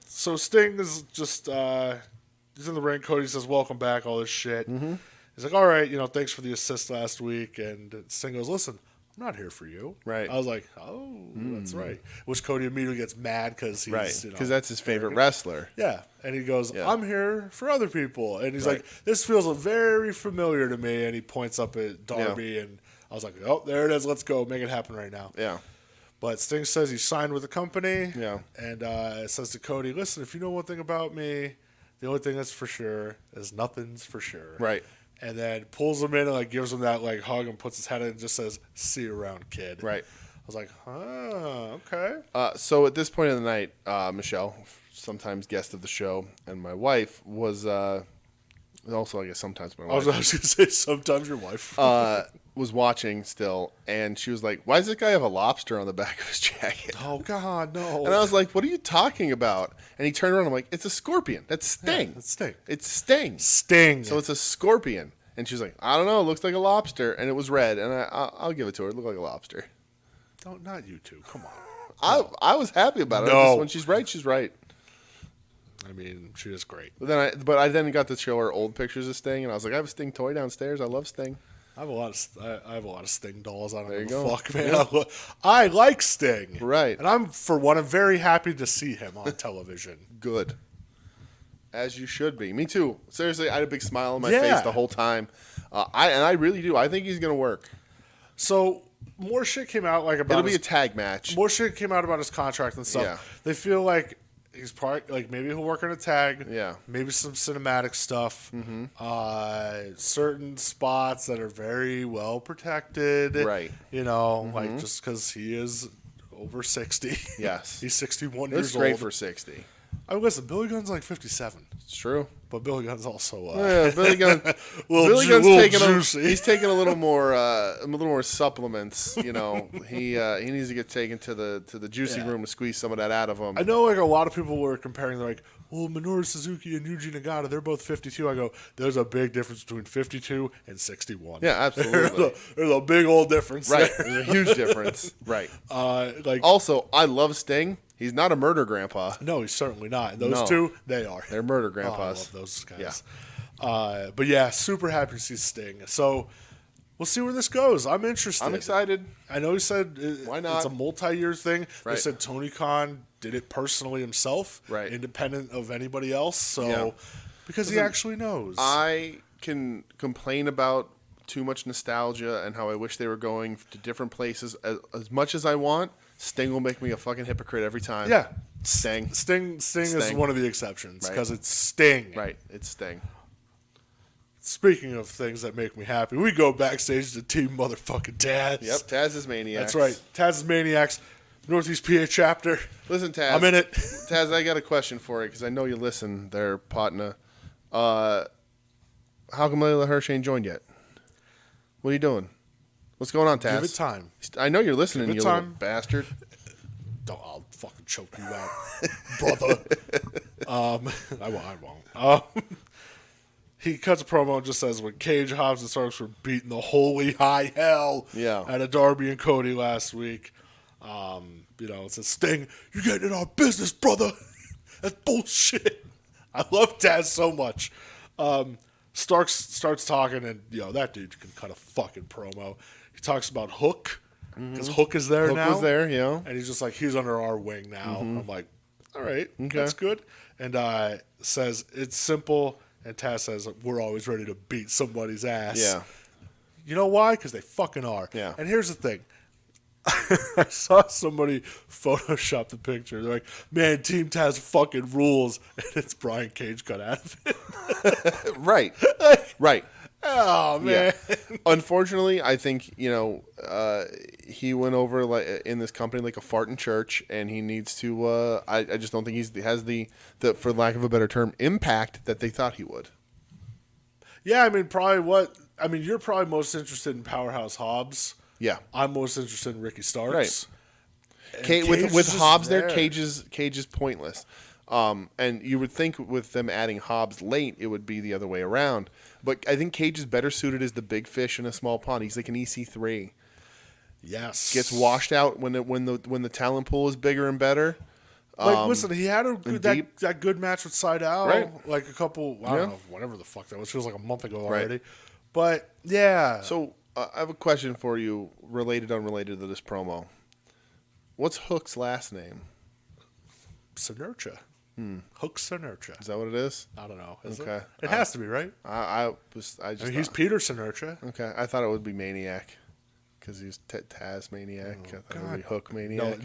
So Sting is just he's in the ring. Cody says, welcome back, all this shit. Mm-hmm. He's like, all right, thanks for the assist last week. And Sting goes, listen, I'm not here for you. Right. I was like, oh, that's right. Which Cody immediately gets mad because he's, right, because that's his favorite wrestler. Yeah. And he goes, I'm here for other people. And he's like, this feels very familiar to me. And he points up at Darby, and I was like, oh, there it is. Let's go. Make it happen right now. Yeah. But Sting says he signed with the company. Yeah. And it says to Cody, listen, if you know one thing about me, the only thing that's for sure is nothing's for sure. Right. And then pulls him in and gives him that hug and puts his head in and just says, see you around, kid. Right. I was like, okay. So at this point in the night, Michelle, sometimes guest of the show, and my wife was also, I guess, sometimes my wife. I was going to say, sometimes your wife. Was watching still, and she was like, why does this guy have a lobster on the back of his jacket? Oh, God, no. And I was like, what are you talking about? And he turned around, I'm like, it's a scorpion. That's Sting. Yeah, it's Sting. It's Sting. Sting. So it's a scorpion. And she was like, I don't know, it looks like a lobster. And it was red, and I'll give it to her. It looked like a lobster. Not you two. Come on. I was happy about it. No. When she's right, she's right. I mean, she is great. But I then got to show her old pictures of Sting, and I was like, I have a Sting toy downstairs. I love Sting. I have a lot of Sting dolls. I don't There give you a go. fuck, man. Yeah. I like Sting. Right. And I'm very happy to see him on television. Good. As you should be. Me too. Seriously, I had a big smile on my face the whole time. I really do. I think he's going to work. So more shit came out about it'll be a tag match. More shit came out about his contract and stuff. Yeah. They feel like he's probably maybe he'll work on a tag. Yeah. Maybe some cinematic stuff. Mm-hmm. Certain spots that are very well protected. Right. Just because he is over 60. Yes. He's 61 That's years old. great for 60. Listen, Billy Gunn's 57. It's true. But Billy Gunn's also Billy Gunn. Billy Gunn's he's taking a little more supplements. You know, he needs to get taken to the juicing room to squeeze some of that out of him. I know, like, a lot of people were comparing, like, well, Minoru Suzuki and Yuji Nagata, they're both 52. I go, there's a big difference between 52 and 61. Yeah, absolutely. There's a big old difference. Right, there. there's a huge difference. Right. Also, I love Sting. He's not a murder grandpa. No, he's certainly not. And those two, they are. They're murder grandpas. I love those guys. Yeah. But yeah, super happy to see Sting. So we'll see where this goes. I'm interested. I'm excited. I know he said why not? It's a multi-year thing. Right. They said Tony Khan did it personally himself, right, independent of anybody else. So because he actually knows. I can complain about too much nostalgia and how I wish they were going to different places as much as I want. Sting will make me a fucking hypocrite every time. Yeah. Sting is one of the exceptions because it's Sting. Right, it's Sting. Speaking of things that make me happy, we go backstage to Team Motherfucking Taz. Yep, Taz's Maniacs. That's right. Taz's Maniacs, Northeast PA chapter. Listen, Taz. I'm in it. Taz, I got a question for you because I know you listen there, partner. How come Layla Hirsch ain't joined yet? What are you doing? What's going on, Taz? Give it time. I know you're listening, you time. little bastard. I'll fucking choke you out, brother. I won't. He cuts a promo and just says, when Cage, Hobbs, and Starks were beating the holy high hell out of Darby and Cody last week, it says, Sting, you're getting in our business, brother. That's bullshit. I love Taz so much. Starks starts talking, and that dude can cut a fucking promo. He talks about Hook, because Hook is there now. Hook was there, and he's just like, he's under our wing now. I'm like, all right, that's good. And says it's simple, and Taz says we're always ready to beat somebody's ass. Yeah. You know why? Because they fucking are. Yeah. And here's the thing. I saw somebody Photoshop the picture. They're like, man, Team Taz fucking rules. And it's Brian Cage cut out of it. Right. Right. Oh, man. Yeah. Unfortunately, I think, he went over like in this company like a fart in church, and he needs to, I just don't think he has the, for lack of a better term, impact that they thought he would. Yeah, you're probably most interested in Powerhouse Hobbs. Yeah, I'm most interested in Ricky Starks. Right. With Hobbs there, Cage is pointless. And you would think with them adding Hobbs late, it would be the other way around. But I think Cage is better suited as the big fish in a small pond. He's like an EC3. Yes, gets washed out when the talent pool is bigger and better. Listen, he had that good match with Seidel, right? Like a couple, I don't know, whatever the fuck that was. Feels like a month ago already. Right. But yeah. So I have a question for you, unrelated to this promo. What's Hook's last name? Sinercha. Hook Sinercha. Is that what it is? I don't know. Okay. It has to be, right? He's Peter Sinercha. Okay. I thought it would be Maniac because he's Taz Maniac. Oh, I thought it would be Hook Maniac.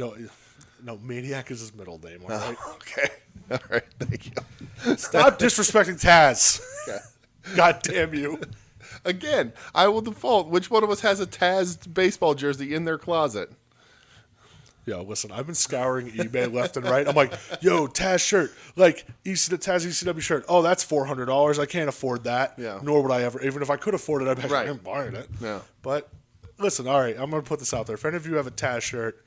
No, Maniac is his middle name, all right? Okay. All right. Thank you. Stop disrespecting Taz. Okay. God damn you. Again, I will default. Which one of us has a Taz baseball jersey in their closet? Yo, listen, I've been scouring eBay left and right. I'm like, yo, Taz shirt. Like, Taz ECW shirt. Oh, that's $400. I can't afford that. Yeah. Nor would I ever. Even if I could afford it, I'd be like, I'm buying it. Yeah. But, listen, all right, I'm going to put this out there. If any of you have a Taz shirt,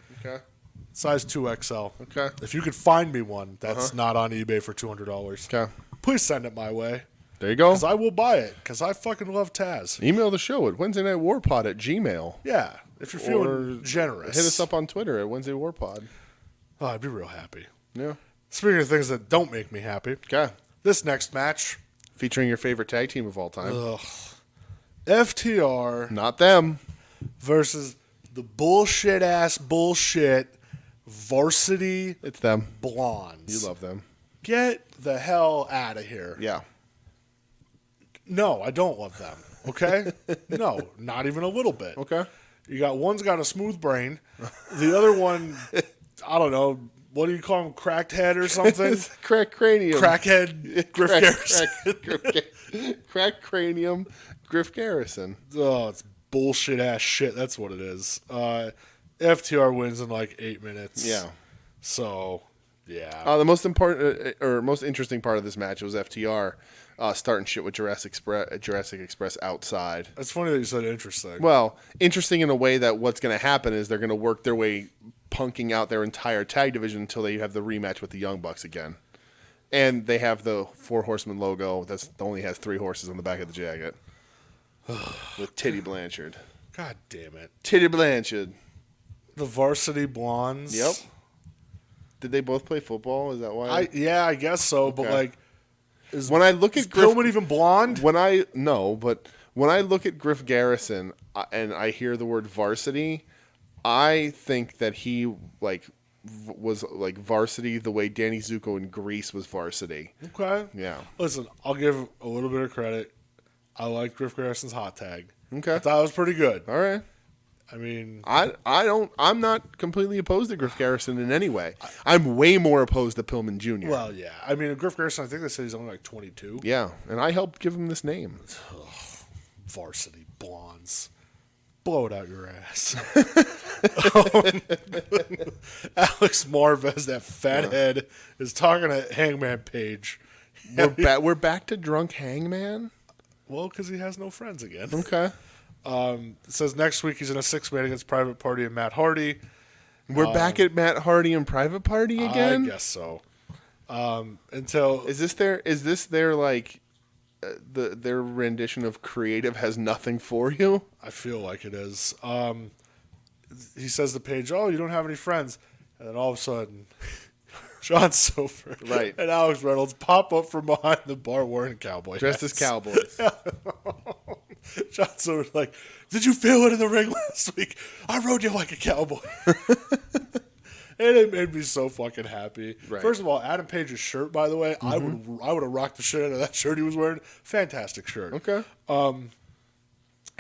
size 2XL. Okay. If you could find me one that's not on eBay for $200, please send it my way. There you go. Because I will buy it. Because I fucking love Taz. Email the show at WednesdayNightWarPod@gmail. Yeah. If you're feeling generous. Hit us up on Twitter at WednesdayWarPod. Oh, I'd be real happy. Yeah. Speaking of things that don't make me happy. Okay. This next match. Featuring your favorite tag team of all time. FTR. Not them. Versus the bullshit Varsity. It's them. Blondes. You love them. Get the hell out of here. Yeah. No, I don't love them. Okay? No, not even a little bit. Okay. You got one's got a smooth brain. The other one, I don't know, what do you call him? Cracked head or something? Cracked cranium. Crackhead Griff Garrison. Cracked cranium Griff Garrison. Oh, it's bullshit ass shit. That's what it is. FTR wins in like 8 minutes. Yeah. So Yeah. The most important or most interesting part of this match was FTR starting shit with Jurassic Express outside. It's funny that you said interesting. Well, interesting in a way that what's going to happen is they're going to work their way punking out their entire tag division until they have the rematch with the Young Bucks again. And they have the Four Horsemen logo that only has 3 horses on the back of the jacket. With Titty Blanchard. God damn it. Titty Blanchard. The Varsity Blondes. Yep. Did they both play football? Is that why? I guess so. Okay. But like, when I look at Griff, Pillman even blonde? But when I look at Griff Garrison and I hear the word varsity, I think that he was like varsity the way Danny Zuko in Grease was varsity. Okay. Yeah. Listen, I'll give a little bit of credit. I like Griff Garrison's hot tag. Okay. I thought it was pretty good. All right. I mean, I'm not completely opposed to Griff Garrison in any way. I'm way more opposed to Pillman Jr. Well, yeah. I mean, Griff Garrison, I think they said he's only like 22. Yeah, and I helped give him this name. Varsity Blondes. Blow it out your ass. Alex Marvez, that fathead, is talking to Hangman Page. We're back to drunk Hangman? Well, because he has no friends again. Okay. It says next week he's in a 6-man against Private Party and Matt Hardy. We're back at Matt Hardy and Private Party again? I guess so. Until is this their like their rendition of Creative Has Nothing For You? I feel like it is. He says to Paige, "Oh, you don't have any friends," and then all of a sudden, John Silver and Alex Reynolds pop up from behind the bar wearing cowboy dressed hats. as cowboys. John Silver's like, "Did you feel it in the ring last week? I rode you like a cowboy." And it made me so fucking happy. Right. First of all, Adam Page's shirt, by the way, I would have rocked the shit out of that shirt he was wearing. Fantastic shirt. Okay.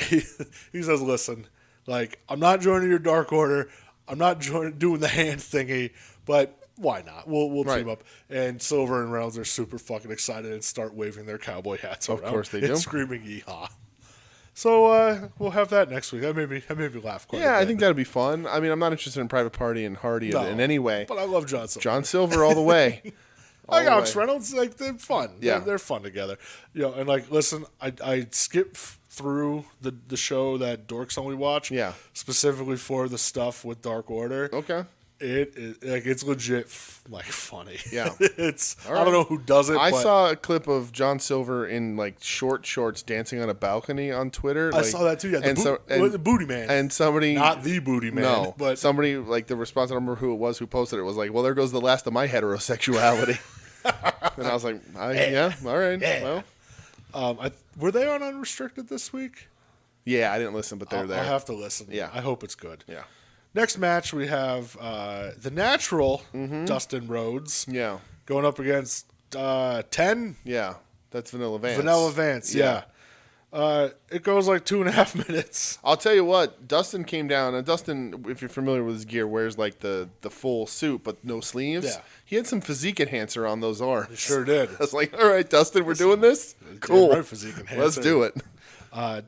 He says, "Listen, like, I'm not joining your Dark Order. I'm not doing the hand thingy, but why not? We'll team up." And Silver and Reynolds are super fucking excited and start waving their cowboy hats around. Of course they do. And screaming yeehaw. So we'll have that next week. That made me laugh quite a bit. Yeah, I think that'd be fun. I mean, I'm not interested in Private Party and Hardy in any way. But I love John Silver. John Silver all the way. Like Alex Reynolds, like, they're fun. Yeah. They're fun together. You know, and like, listen, I skipped through the show that Dorks Only watch. Yeah. Specifically for the stuff with Dark Order. Okay. It's legit like funny. Yeah. It's right. I don't know who does it. I saw a clip of John Silver in like short shorts dancing on a balcony on Twitter. I saw that too. Yeah, the booty man. And somebody, not the booty man. No, but somebody like the response. I don't remember who it was who posted it. Was like, "Well, there goes the last of my heterosexuality." And I was like, "Yeah, all right, yeah. Well." Were they on Unrestricted this week? Yeah, I didn't listen, but they're there. I'll have to listen. Yeah, I hope it's good. Yeah. Next match, we have the Natural, Dustin Rhodes. Yeah. Going up against 10. Yeah. That's Vanilla Vance. Vanilla Vance, yeah. It goes like 2.5 minutes. I'll tell you what, Dustin came down, and Dustin, if you're familiar with his gear, wears like the full suit but no sleeves. Yeah. He had some physique enhancer on those arms. He sure did. I was like, all right, Dustin, we're doing this? Cool. Right, physique enhancer. Let's do it.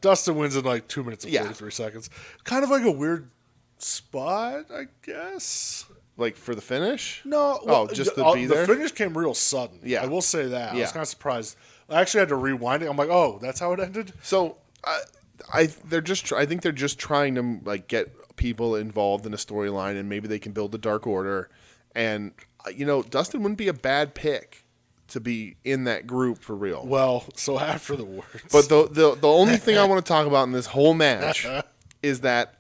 Dustin wins in like 2 minutes and 43 seconds. Kind of like a weird spot, I guess. Like for the finish? No. Well, just to be there? The finish came real sudden. Yeah. I will say that. Yeah. I was kind of surprised. I actually had to rewind it. I'm like, oh, that's how it ended? So I think they're just trying to like get people involved in a storyline, and maybe they can build the Dark Order. And, Dustin wouldn't be a bad pick to be in that group for real. Well, so after the words. But the only thing I want to talk about in this whole match is that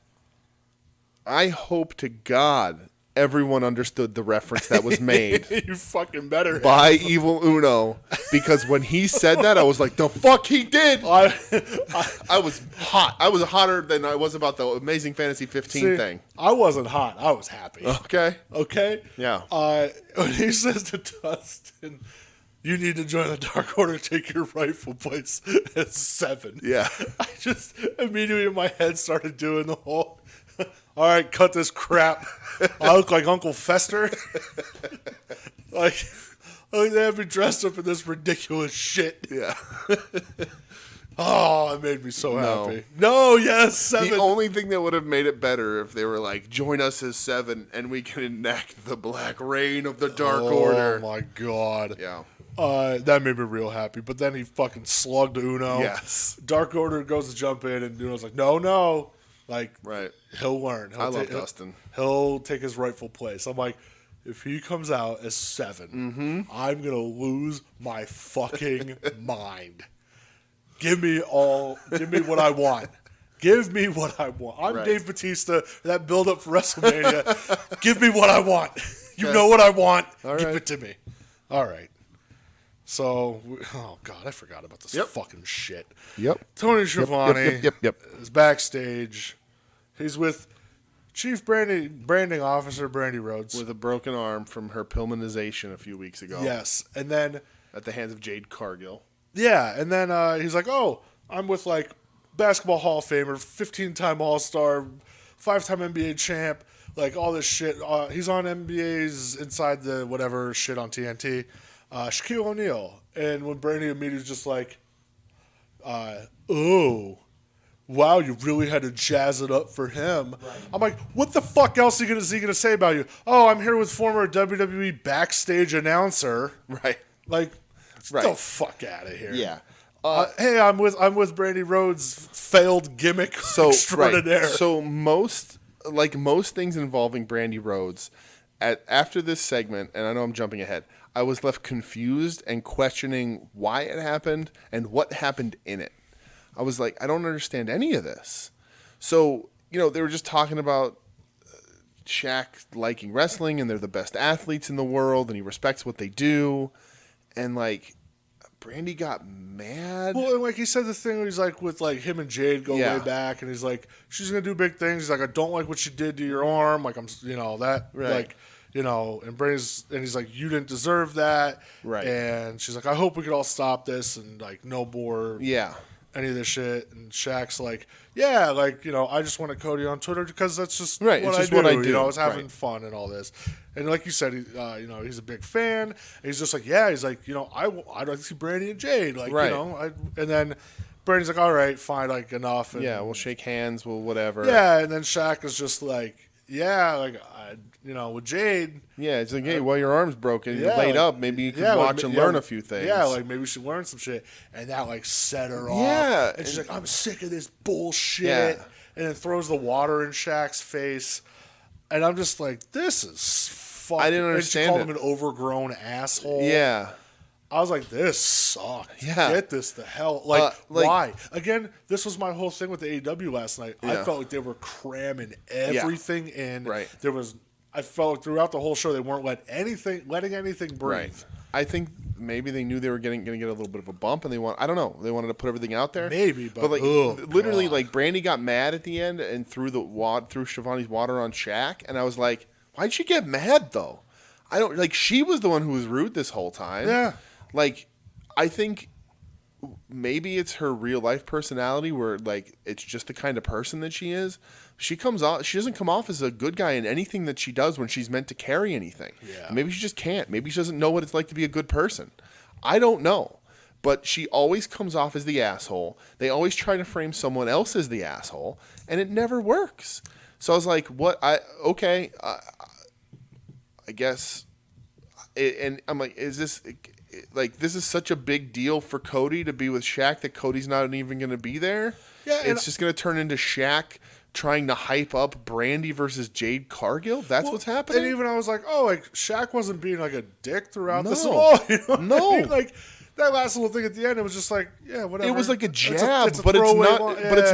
I hope to God everyone understood the reference that was made. You fucking better by Evil Uno, because when he said that, I was like, the fuck he did. I was hot. I was hotter than I was about the Amazing Fantasy 15 thing. I wasn't hot. I was happy. Okay? Yeah. When he says to Dustin, "You need to join the Dark Order, take your rightful place at 7. Yeah. I just immediately in my head started doing the whole, all right, cut this crap. I look like Uncle Fester. like they have me dressed up in this ridiculous shit. Yeah. Oh, it made me so happy. No, yes, 7. The only thing that would have made it better if they were like, join us as 7 and we can enact the black reign of the Dark Order. Oh, my God. Yeah. That made me real happy. But then he fucking slugged Uno. Yes. Dark Order goes to jump in, and Uno's like, no. Like, right. He'll learn. I love Dustin. He'll take his rightful place. I'm like, if he comes out as 7, I'm going to lose my fucking mind. Give me what I want. Give me what I want. I'm Dave Bautista. That build up for WrestleMania. Give me what I want. You know what I want. Give it to me. All right. So, oh God, I forgot about this fucking shit. Yep. Tony Schiavone Yep. is backstage. He's with Chief Branding Officer Brandi Rhodes. With a broken arm from her Pillmanization a few weeks ago. Yes. And then at the hands of Jade Cargill. Yeah, and then he's like, oh, I'm with, like, basketball Hall of Famer, 15-time All-Star, 5-time NBA champ, like, all this shit. He's on NBA's Inside the Whatever shit on TNT. Shaquille O'Neal. And when Brandi immediately was just like, oh, wow, you really had to jazz it up for him. Right. I'm like, what the fuck else is he gonna say about you? Oh, I'm here with former WWE backstage announcer. Right. Like, get the fuck out of here. Yeah. Hey, I'm with Brandi Rhodes' failed gimmick extraordinaire. Right. So most things involving Brandi Rhodes, after this segment, and I know I'm jumping ahead, I was left confused and questioning why it happened and what happened in it. I was like, I don't understand any of this. So, they were just talking about Shaq liking wrestling and they're the best athletes in the world and he respects what they do. And, like, Brandi got mad. Well, and, like, he said the thing where he's, like, with, like, him and Jade go way back. And he's like, she's going to do big things. He's like, I don't like what she did to your arm. Like, I'm, that. Right. Like, and he's like, you didn't deserve that. Right. And she's like, I hope we could all stop this and, like, no more. Yeah. Any of this shit. And Shaq's like, yeah, like, I just wanted Cody on Twitter because that's just what I do. I was having fun and all this. And like you said, he's a big fan. And he's just like, yeah, he's like, I'd like to see Brandi and Jade. Like, and then Brandi's like, all right, fine, like, enough. And, we'll shake hands, we'll whatever. Yeah, and then Shaq is just like, yeah, like, with Jade. Yeah, it's like, hey, well, your arm's broken, you're laid up, maybe you can watch and learn a few things. Yeah, like, maybe we should learn some shit. And that, like, set her off. Yeah. And she's like, I'm sick of this bullshit. Yeah. And then throws the water in Shaq's face. And I'm just like, this is fucking... I didn't understand and she called him an overgrown asshole. Yeah. I was like, this sucked. Yeah. Get this the hell. Like, why? Again, this was my whole thing with the AEW last night. Yeah. I felt like they were cramming everything in. Right. I felt like throughout the whole show they weren't letting anything breathe. Right. I think maybe they knew they were going to get a little bit of a bump, and they wanted to put everything out there. Maybe, but like literally, like Brandi got mad at the end and threw Schiavone's water on Shaq, and I was like, why'd she get mad though? I don't like. She was the one who was rude this whole time. Yeah. Like, I think maybe it's her real life personality where like it's just the kind of person that she is. She doesn't come off as a good guy in anything that she does when she's meant to carry anything. Yeah. Maybe she just can't. Maybe she doesn't know what it's like to be a good person. I don't know. But she always comes off as the asshole. They always try to frame someone else as the asshole, and it never works. So I was like, I guess, and I'm like, is this like this is such a big deal for Cody to be with Shaq that Cody's not even going to be there? Yeah, it's just going to turn into Shaq trying to hype up Brandi versus Jade Cargill. That's what's happening. And even I was like, oh, like Shaq wasn't being like a dick throughout this. No. No, I mean? Like that last little thing at the end, it was just like, yeah, whatever. It was like a jab, but it's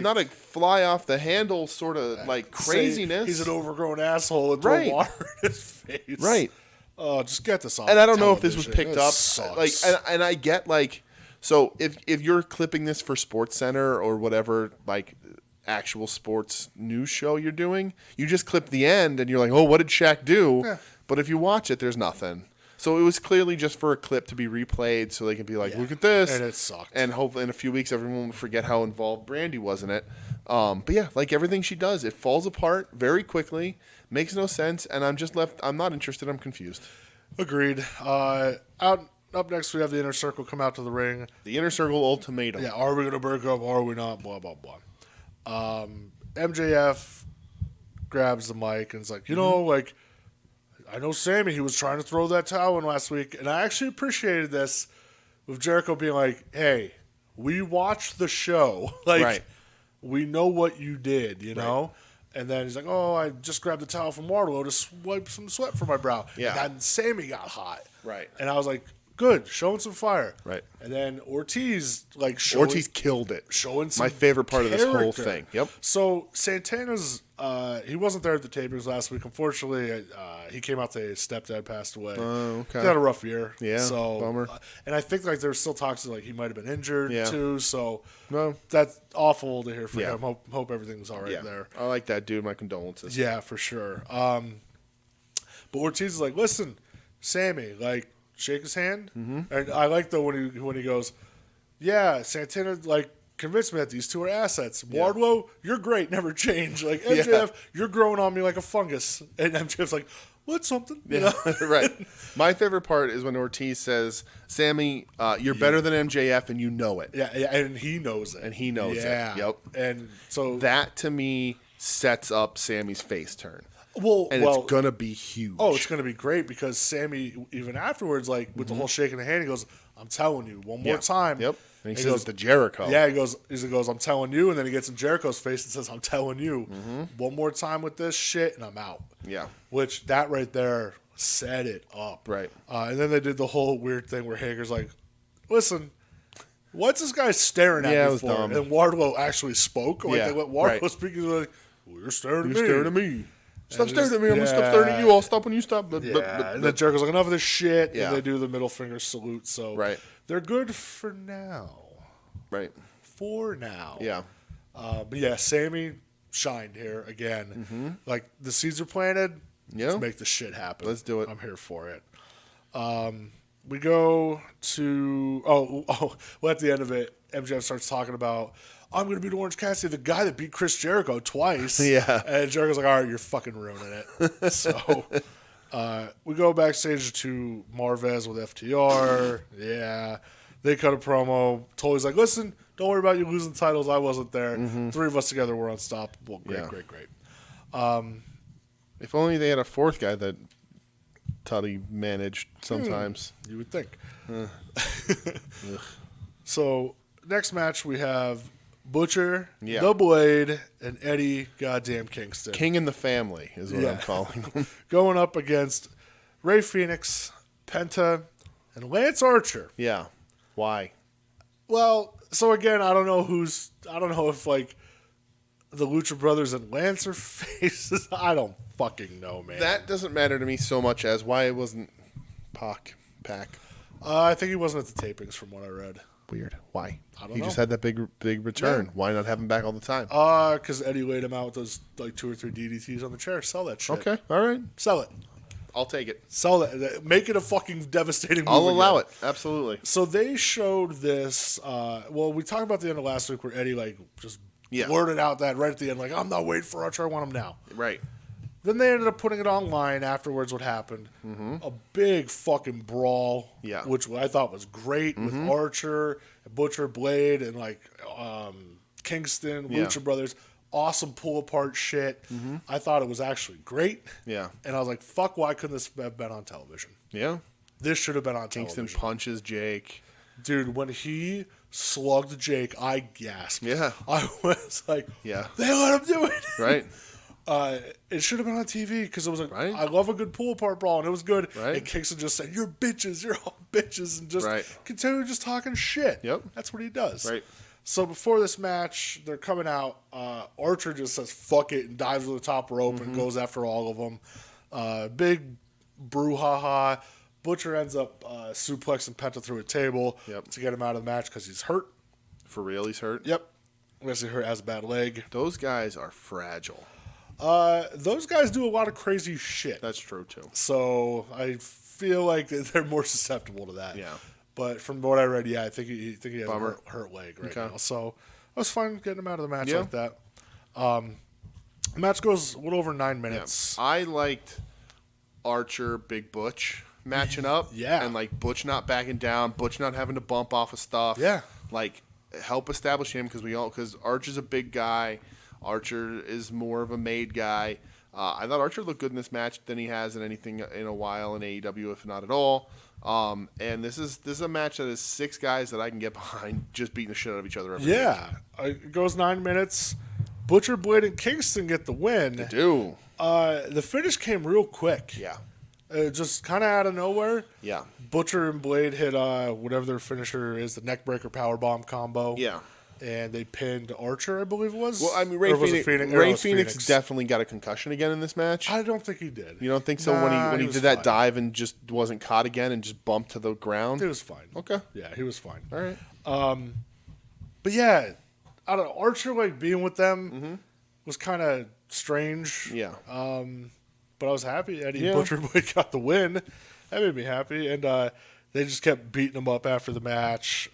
not a fly off the handle sort of like craziness. He's an overgrown asshole and throw water in his face. Right. Oh, just get this off. And I don't know if this was picked up. Sucks. Like, and I get like, so if you're clipping this for SportsCenter or whatever, like actual sports news show you're doing, you just clip the end and you're like, oh, what did Shaq do? Yeah. But if you watch it, there's nothing. So it was clearly just for a clip to be replayed so they can be like, look at this. And it sucked. And hopefully in a few weeks everyone will forget how involved Brandi was in it. But yeah, like everything she does, it falls apart very quickly, makes no sense, and I'm not interested, I'm confused. Agreed. Out up next, we have the Inner Circle come out to the ring. The Inner Circle ultimatum. Yeah, are we going to break up? Are we not? Blah, blah, blah. MJF grabs the mic and is like, you know, like, I know Sammy, he was trying to throw that towel in last week, and I actually appreciated this with Jericho being like, hey, we watched the show. Like, we know what you did, you know? And then he's like, oh, I just grabbed the towel from Wardlow to wipe some sweat from my brow. Yeah. And then Sammy got hot. Right. And I was like, good, showing some fire. Right. And then Ortiz, like, Ortiz killed it. Showing some my favorite part of this whole thing. Yep. So Santana's, he wasn't there at the tapings last week. Unfortunately, he came out to his stepdad passed away. Oh, okay. He had a rough year. Yeah, so, bummer. And I think like there was still talks of like he might have been injured too. So no, that's awful to hear for him. Hope everything's all right there. I like that dude. My condolences. Yeah, for sure. But Ortiz is like, listen, Sammy, like, shake his hand. Mm-hmm. And I like though when he goes, yeah, Santana like convinced me that these two are assets. Wardlow, you're great, never change. Like MJF, you're growing on me like a fungus. And MJF's like, what's something? You know? Right. My favorite part is when Ortiz says, Sammy, you're better than MJF and you know it. Yeah, and he knows it. And he knows it. Yep. And so that to me sets up Sammy's face turn. Well, it's going to be huge. Oh, it's going to be great because Sammy, even afterwards, like with the whole shaking the hand, he goes, I'm telling you, one more time. Yep. And he says to Jericho. Yeah, he goes, I'm telling you. And then he gets in Jericho's face and says, I'm telling you, one more time with this shit and I'm out. Yeah. Which that right there set it up. Right. And then they did the whole weird thing where Hager's like, listen, what's this guy staring at me for? Dumb. And Wardlow actually spoke. Like they let Wardlow speak. He's like, well, you're staring at me. Stop staring at me. I'm going to stop staring at you. I'll stop when you stop. And then Jericho's like, enough of this shit. Yeah. And they do the middle finger salute. So they're good for now. Right. For now. Yeah. But yeah, Sammy shined here again. Like, the seeds are planted. Yeah. Let's make the shit happen. Let's do it. I'm here for it. We go to... Well, at the end of it, MJF starts talking about... I'm going to beat Orange Cassidy, the guy that beat Chris Jericho twice. Yeah. And Jericho's like, all right, you're fucking ruining it. So we go backstage to Marvez with FTR. Yeah. They cut a promo. Tully's like, listen, don't worry about you losing titles. I wasn't there. Three of us together were unstoppable. Great. If only they had a fourth guy that Tully managed sometimes. You would think. So next match we have Butcher, The Blade, and Eddie goddamn Kingston. King in the family is what I'm calling him. Going up against Rey Fenix, Penta, and Lance Archer. Yeah. Why? Well, so again, I don't know if like the Lucha Brothers and Lance are faces. I don't fucking know, man. That doesn't matter to me so much as why it wasn't Pac. I think he wasn't at the tapings from what I read. Weird. Why? I don't know. He just had that big return. Yeah. Why not have him back all the time? Because Eddie laid him out with those like 2 or 3 DDTs on the chair. Sell that shit. Okay. All right. Sell it. I'll take it. Sell it. Make it a fucking devastating move. I'll allow it. Absolutely. So they showed this. Well, we talked about the end of last week where Eddie like just blurted out that right at the end, like, I'm not waiting for Archer. I want him now. Right. Then they ended up putting it online afterwards. What happened? A big fucking brawl, which I thought was great with Archer, Butcher, Blade, and like Kingston, Lucha Brothers. Awesome pull apart shit. I thought it was actually great. Yeah. And I was like, fuck, why couldn't this have been on television? Yeah. This should have been on television. Kingston punches Jake. Dude, when he slugged Jake, I gasped. Yeah. I was like, they let him do it. Right. It should have been on TV because it was like, right. I love a good pull apart brawl, and it was good. Right. And Kingston just said, you're bitches, you're all bitches, and just continue just talking shit. Yep. That's what he does. Right. So before this match, they're coming out. Archer just says, fuck it, and dives to the top rope and goes after all of them. Big brouhaha. Butcher ends up suplexing Penta through a table to get him out of the match because he's hurt. For real, he's hurt? Yep. Unless he has a bad leg. Those guys are fragile. Those guys do a lot of crazy shit. That's true, too. So I feel like they're more susceptible to that. Yeah. But from what I read, I think he has a hurt leg right now. So I was fine getting him out of the match like that. The match goes a little over 9 minutes. Yeah. I liked Archer, Big Butch matching up. Yeah. And, like, Butch not backing down, Butch not having to bump off of stuff. Yeah. Like, help establish him because Archer's a big guy. Archer is more of a made guy. I thought Archer looked good in this match than he has in anything in a while in AEW, if not at all. And this is a match that is 6 guys that I can get behind just beating the shit out of each other every week. It goes 9 minutes. Butcher, Blade, and Kingston get the win. They do. The finish came real quick. Yeah. Just kind of out of nowhere. Yeah. Butcher and Blade hit whatever their finisher is, the neckbreaker powerbomb combo. Yeah. And they pinned Archer, I believe it was. Well, I mean, Ray Phoenix definitely got a concussion again in this match. I don't think he did. You don't think so? When he did that dive and just wasn't caught again and just bumped to the ground? He was fine. Okay. Yeah, he was fine. All right. But yeah, I don't know. Archer, like, being with them was kind of strange. Yeah. But I was happy Eddie Butcher and Blade got the win. That made me happy. And they just kept beating him up after the match.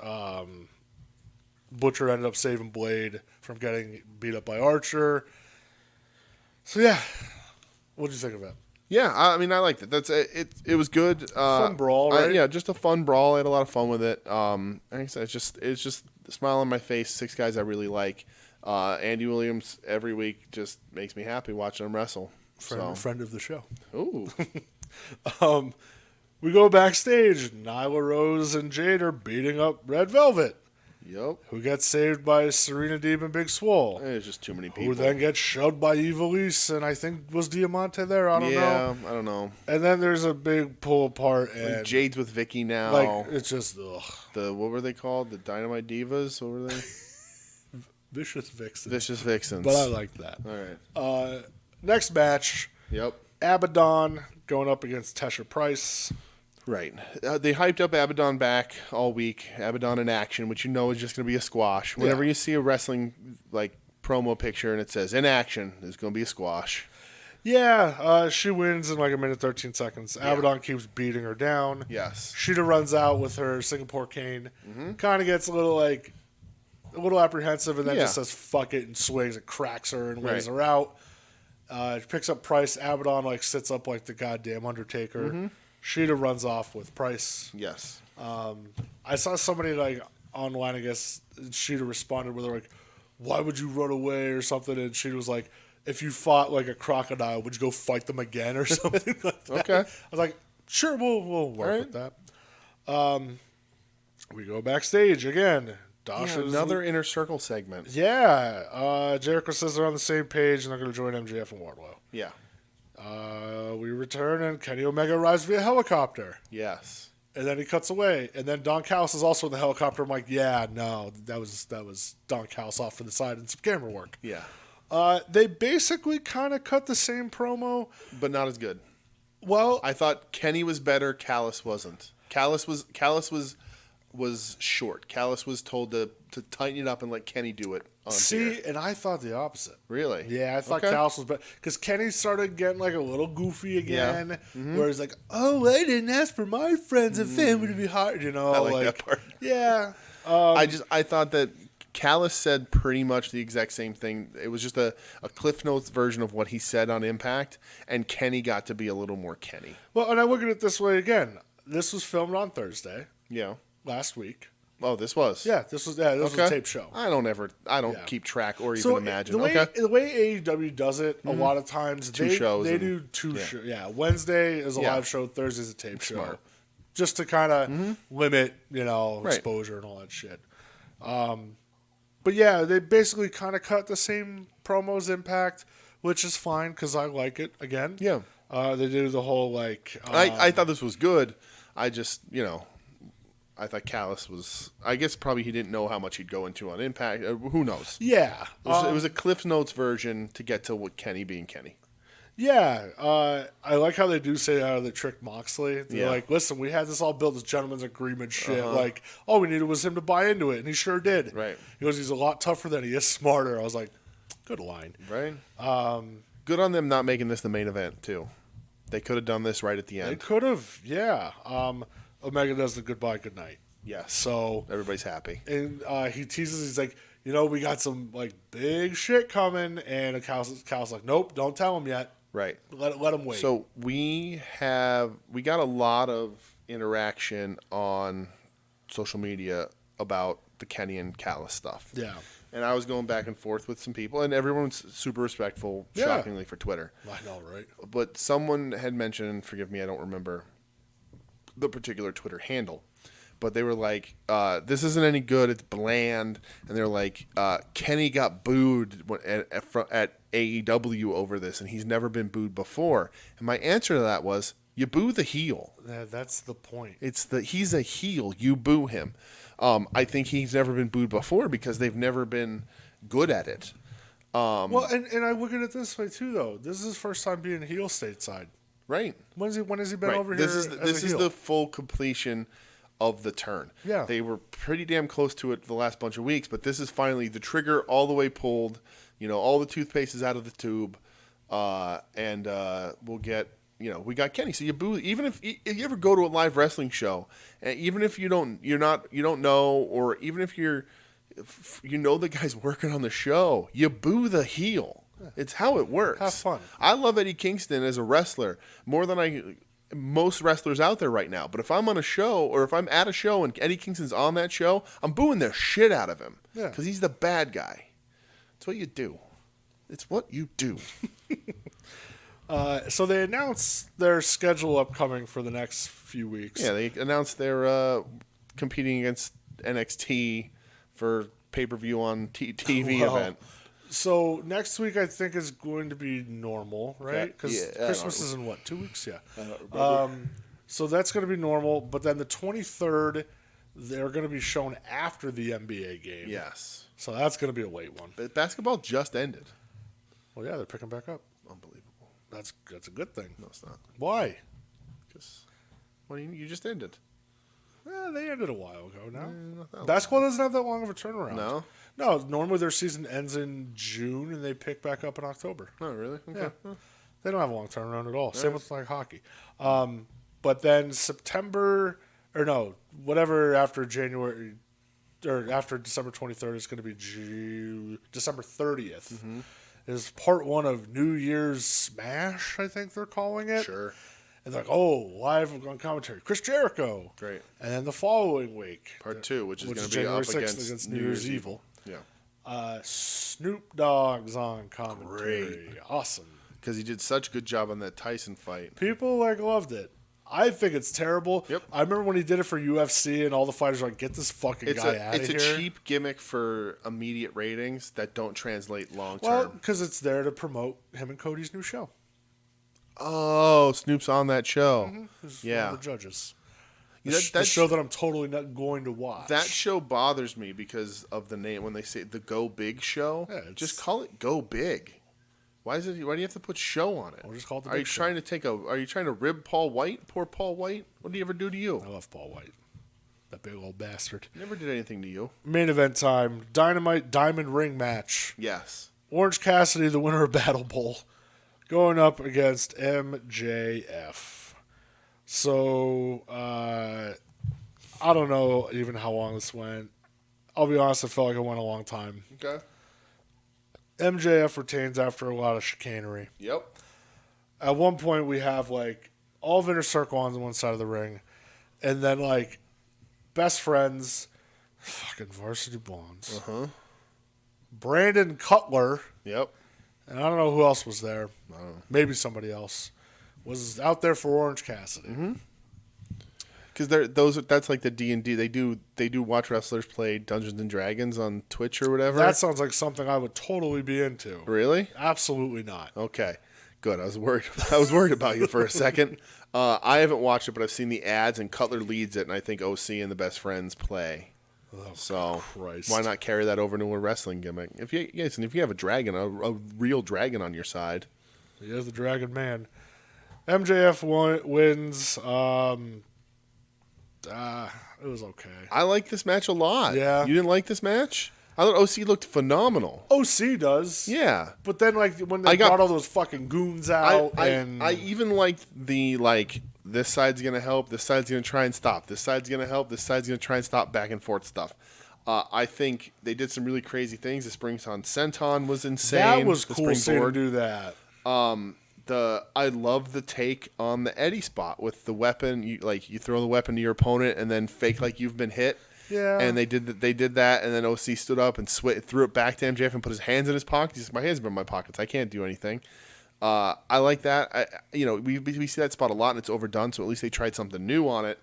Butcher ended up saving Blade from getting beat up by Archer. So, yeah. What did you think of that? Yeah, I mean, I liked it. It was good. Fun brawl, right? Yeah, just a fun brawl. I had a lot of fun with it. Like I said, it's just a smile on my face. 6 guys I really like. Andy Williams every week just makes me happy watching him wrestle. Friend of the show. Ooh. We go backstage. Nyla Rose and Jade are beating up Red Velvet. Yep. Who gets saved by Serena Deeb and Big Swole. There's just too many people. Who then gets shoved by Ivelisse, and I think was Diamante there. I don't know. Yeah, I don't know. And then there's a big pull apart, and like Jade's with Vicky now. Like, it's just what were they called? The Dynamite Divas? What were they? Vicious Vixens. Vicious Vixens. But I like that. All right. Next match. Yep. Abaddon going up against Tesha Price. Right. They hyped up Abaddon back all week. Abaddon in action, which you know is just going to be a squash. Whenever you see a wrestling like promo picture and it says in action, there's going to be a squash. Yeah. She wins in like a minute 13 seconds. Yeah. Abaddon keeps beating her down. Yes. Sheeta runs out with her Singapore cane. Kind of gets a little apprehensive and then just says fuck it and swings and cracks her and lays her out. Picks up Price. Abaddon sits up like the goddamn Undertaker. Sheeta runs off with Price. Yes. I saw somebody online, I guess, Sheeta responded with like, why would you run away or something? And Sheeta was like, if you fought like a crocodile, would you go fight them again or something like that? Okay. I was like, sure, we'll work with that. We go backstage again. Another Inner Circle segment. Yeah. Jericho says they're on the same page and they're going to join MJF and Wardlow. Yeah. We return and Kenny Omega arrives via helicopter. Yes. And then he cuts away. And then Don Callis is also in the helicopter. I'm like, yeah, no, that was Don Callis off to the side and some camera work. Yeah. They basically kind of cut the same promo. But not as good. Well, I thought Kenny was better. Callis wasn't. Callis was short. Callis was told to tighten it up and let Kenny do it. And I thought the opposite. Really? Yeah, I thought Callis was better. Because Kenny started getting a little goofy again. Yeah. Where he's like, oh, I didn't ask for my friends and family to be hired. You know, I like that part. Yeah. I thought that Callis said pretty much the exact same thing. It was just a Cliff Notes version of what he said on Impact. And Kenny got to be a little more Kenny. Well, and I look at it this way again. This was filmed on Thursday. Yeah. Last week. Oh, this was? Yeah, this was a tape show. I don't keep track or even imagine. The way AEW does it, a lot of times they do two shows. Yeah, Wednesday is a live show, Thursday's a tape show. Just to kind of limit, exposure and all that shit. But yeah, they basically kind of cut the same promos Impact, which is fine because I like it again. Yeah. They do the whole I thought this was good. I just, I thought Callis was. I guess probably he didn't know how much he'd go into on Impact. Who knows? Yeah, it was a Cliff Notes version to get to what Kenny being Kenny. Yeah, I like how they do say how they tricked Moxley. They're like, listen, we had this all built as gentleman's agreement shit. Like, all we needed was him to buy into it, and he sure did. Right. He goes, he's a lot tougher than he is smarter. I was like, good line. Right. Good on them not making this the main event too. They could have done this right at the end. They could have, yeah. Omega does the goodbye, good night. Yeah. So everybody's happy. And he teases, he's like, we got some big shit coming, and Cal's like, nope, don't tell him yet. Right. Let them wait. So we got a lot of interaction on social media about the Kenny and Callis stuff. Yeah. And I was going back and forth with some people, and everyone's super respectful, shockingly, for Twitter. I know, right? But someone had mentioned, forgive me, I don't remember the particular Twitter handle, but they were like, this isn't any good, it's bland. And they're like, Kenny got booed at AEW over this, and he's never been booed before. And my answer to that was, you boo the heel. Yeah, that's the point. He's a heel, you boo him. I think he's never been booed before because they've never been good at it. Well, and I look at it this way too, though. This is his first time being heel stateside. Right. When has he been Right. over here? This is the full completion of the turn. Yeah. They were pretty damn close to it the last bunch of weeks, but this is finally the trigger all the way pulled. All the toothpaste is out of the tube, and we'll get. We got Kenny. So you boo. Even if you ever go to a live wrestling show, and even if you don't know, or even if you know the guy's working on the show, you boo the heel. Yeah. It's how it works. Have fun. I love Eddie Kingston as a wrestler more than most wrestlers out there right now. But if I'm on a show, or if I'm at a show and Eddie Kingston's on that show, I'm booing the shit out of him because he's the bad guy. It's what you do. It's what you do. So they announced their schedule upcoming for the next few weeks. Yeah, they announced they're competing against NXT for pay-per-view on TV event. So next week I think is going to be normal, right? Because Christmas is in 2 weeks? Yeah. So that's going to be normal. But then the 23rd, they're going to be shown after the NBA game. Yes. So that's going to be a late one. But basketball just ended. Well, yeah, they're picking back up. Unbelievable. That's a good thing. No, it's not. Why? Because you just ended. They ended a while ago now. Basketball doesn't have that long of a turnaround. No, normally their season ends in June and they pick back up in October. Oh, really? Okay. Yeah. They don't have a long turnaround at all. Same with hockey. But then September, or no, whatever after January, or after December 23rd is going to be December 30th. Mm-hmm. Is part one of New Year's Smash, I think they're calling it. Sure. And they're like, live on commentary, Chris Jericho. Great. And then the following week. Part two, which is going to be January up 6th against New Year's Evil. Yeah. Snoop Dogg's on commentary. Great. Awesome. Because he did such a good job on that Tyson fight. People loved it. I think it's terrible. Yep. I remember when he did it for UFC and all the fighters were like, get this fucking guy out of here. It's a cheap gimmick for immediate ratings that don't translate long term. Well, because it's there to promote him and Cody's new show. Oh, Snoop's on that show. Mm-hmm. Yeah. One of the judges. That's the show that I'm totally not going to watch. That show bothers me because of the name. When they say the Go Big Show, just call it Go Big. Why do you have to put show on it? Or just call it the Are you trying to rib Paul White? Poor Paul White. What did he ever do to you? I love Paul White. That big old bastard. Never did anything to you. Main event time. Dynamite Diamond Ring match. Yes. Orange Cassidy, the winner of Battle Bowl, going up against MJF. So, I don't know even how long this went. I'll be honest, it felt like it went a long time. Okay. MJF retains after a lot of chicanery. Yep. At one point, we have, all of Inner Circle on one side of the ring. And then, best friends, fucking Varsity Blondes. Uh-huh. Brandon Cutler. Yep. And I don't know who else was there. I don't know. Maybe somebody else was out there for Orange Cassidy. Mm-hmm. Because that's like the D&D. They do watch wrestlers play Dungeons and Dragons on Twitch or whatever. That sounds like something I would totally be into. Really? Absolutely not. Okay, good. I was worried about you for a second. I haven't watched it, but I've seen the ads, and Cutler leads it, and I think OC and the Best Friends play. Oh, so Christ. Why not carry that over to a wrestling gimmick? If you have a dragon, a real dragon on your side, he is the Dragon Man. MJF wins. It was okay. I like this match a lot. Yeah. You didn't like this match? I thought OC looked phenomenal. OC does. Yeah. But then, when they brought all those fucking goons out, I even liked the, this side's going to help, this side's going to try and stop, this side's going to help, this side's going to try and stop, back and forth stuff. I think they did some really crazy things. The Springs on Senton was insane. That was cool seeing them do that. I love the take on the Eddie spot with the weapon. You throw the weapon to your opponent and then fake like you've been hit. Yeah. And they did that, and then OC stood up and threw it back to MJF and put his hands in his pockets. He said, "My hands have been in my pockets. I can't do anything." I like that. We see that spot a lot, and it's overdone. So at least they tried something new on it.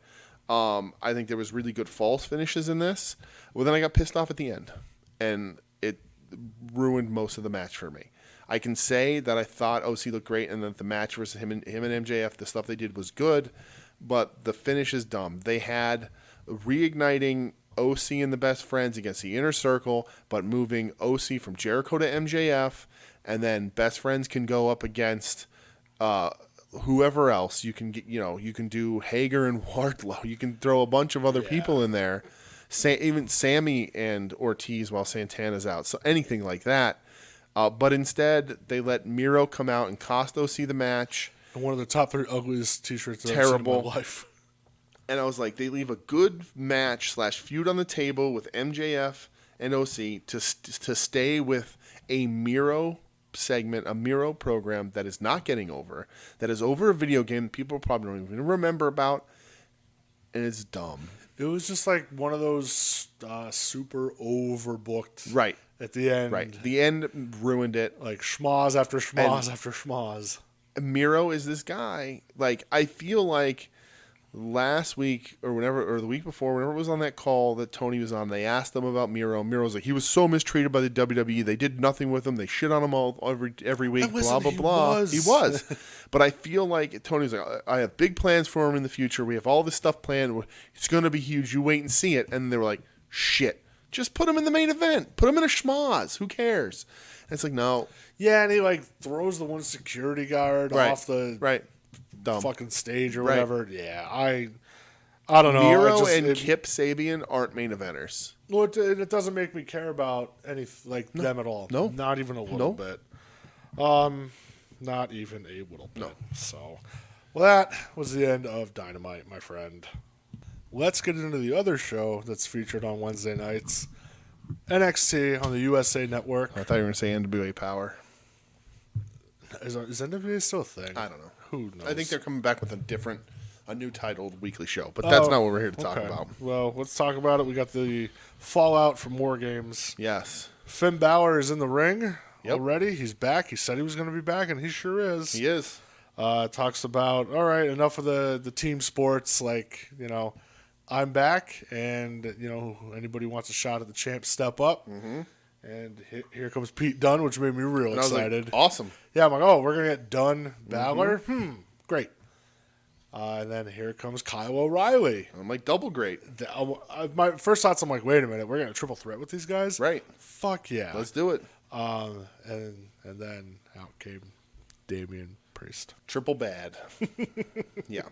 I think there was really good false finishes in this. Well, then I got pissed off at the end, and it ruined most of the match for me. I can say that I thought OC looked great, and that the match versus him and MJF, the stuff they did was good, but the finish is dumb. They had reigniting OC and the Best Friends against the Inner Circle, but moving OC from Jericho to MJF, and then Best Friends can go up against whoever else. You can you can do Hager and Wardlow. You can throw a bunch of other people in there, even Sammy and Ortiz while Santana's out. So anything like that. But instead, they let Miro come out and cost OC the match. And one of the top 3 ugliest T-shirts I've Terrible. ever seen in my life. And I was like, they leave a good match / feud on the table with MJF and OC to stay with a Miro segment, a Miro program that is not getting over, that is over a video game that people probably don't even remember about, and it's dumb. It was just like one of those super overbooked. Right. At the end. Right. The end ruined it. Like schmoz after schmoz after schmoz. Miro is this guy. Like, I feel like last week or the week before, whenever it was on that call that Tony was on, they asked him about Miro. Miro's like, he was so mistreated by the WWE. They did nothing with him. They shit on him all every week, blah, blah, blah. He was. But I feel like Tony's like, I have big plans for him in the future. We have all this stuff planned. It's going to be huge. You wait and see it. And they were like, shit. Just put him in the main event. Put him in a schmoz. Who cares? And it's like, no. Yeah, and he like throws the one security guard off the dumb fucking stage or whatever. Yeah, I don't know. Miro and Kip Sabian aren't main eventers. Well, it doesn't make me care about them at all. No, not even a little bit. Not even a little bit. No. So, well, that was the end of Dynamite, my friend. Let's get into the other show that's featured on Wednesday nights. NXT on the USA Network. I thought you were going to say NWA Power. Is NWA still a thing? I don't know. Who knows? I think they're coming back with a new titled weekly show, but that's not what we're here to talk about. Well, let's talk about it. We got the fallout from WARGAMES. Yes. Finn Balor is in the ring already. He's back. He said he was going to be back, and he sure is. He is. Talks about, all right, enough of the team sports. I'm back, and, anybody wants a shot at the champ, step up. Mm-hmm. And here comes Pete Dunne, which made me real excited. Like, awesome. Yeah, I'm like, oh, we're going to get Dunne, Balor? Mm-hmm. Great. And then here comes Kyle O'Reilly. I'm like, double great. My first thoughts, I'm like, wait a minute, we're going to triple threat with these guys? Right. Fuck yeah. Let's do it. And then out came Damian Priest. Triple bad. Yeah.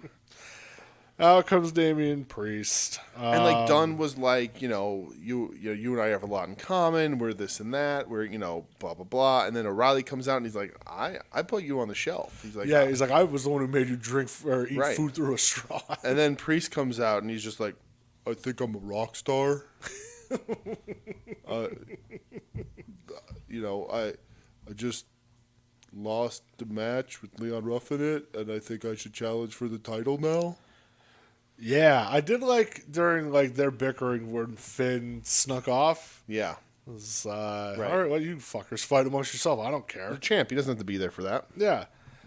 Out comes Damian Priest. And Dunn was like, you and I have a lot in common. We're this and that. We're, blah, blah, blah. And then O'Reilly comes out and he's like, I put you on the shelf. He's like, he's like, I was the one who made you drink or eat food through a straw. And then Priest comes out and he's just like, I think I'm a rock star. I just lost the match with Leon Ruff in it, and I think I should challenge for the title now. Yeah, I did like during their bickering when Finn snuck off. Yeah. It was, all right, well, you fuckers fight amongst yourself. I don't care. The champ, he doesn't have to be there for that. Yeah.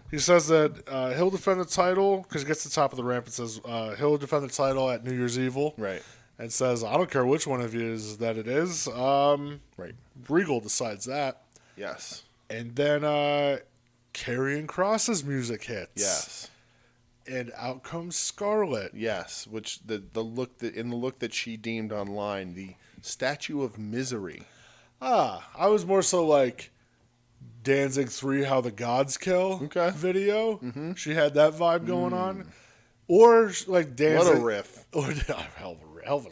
He says that he'll defend the title because he gets to the top of the ramp and says he'll defend the title at New Year's Evil. Right. And says, I don't care which one of you is that it is. Right. Regal decides that. Yes. And then Karrion Kross's music hits. Yes. And out comes Scarlett. Yes, which the look that she deemed online the Statue of Misery. I was more so like Danzig 3 How the Gods Kill video. Mm-hmm. She had that vibe going on. Or like Danzig. What a riff. Hell of a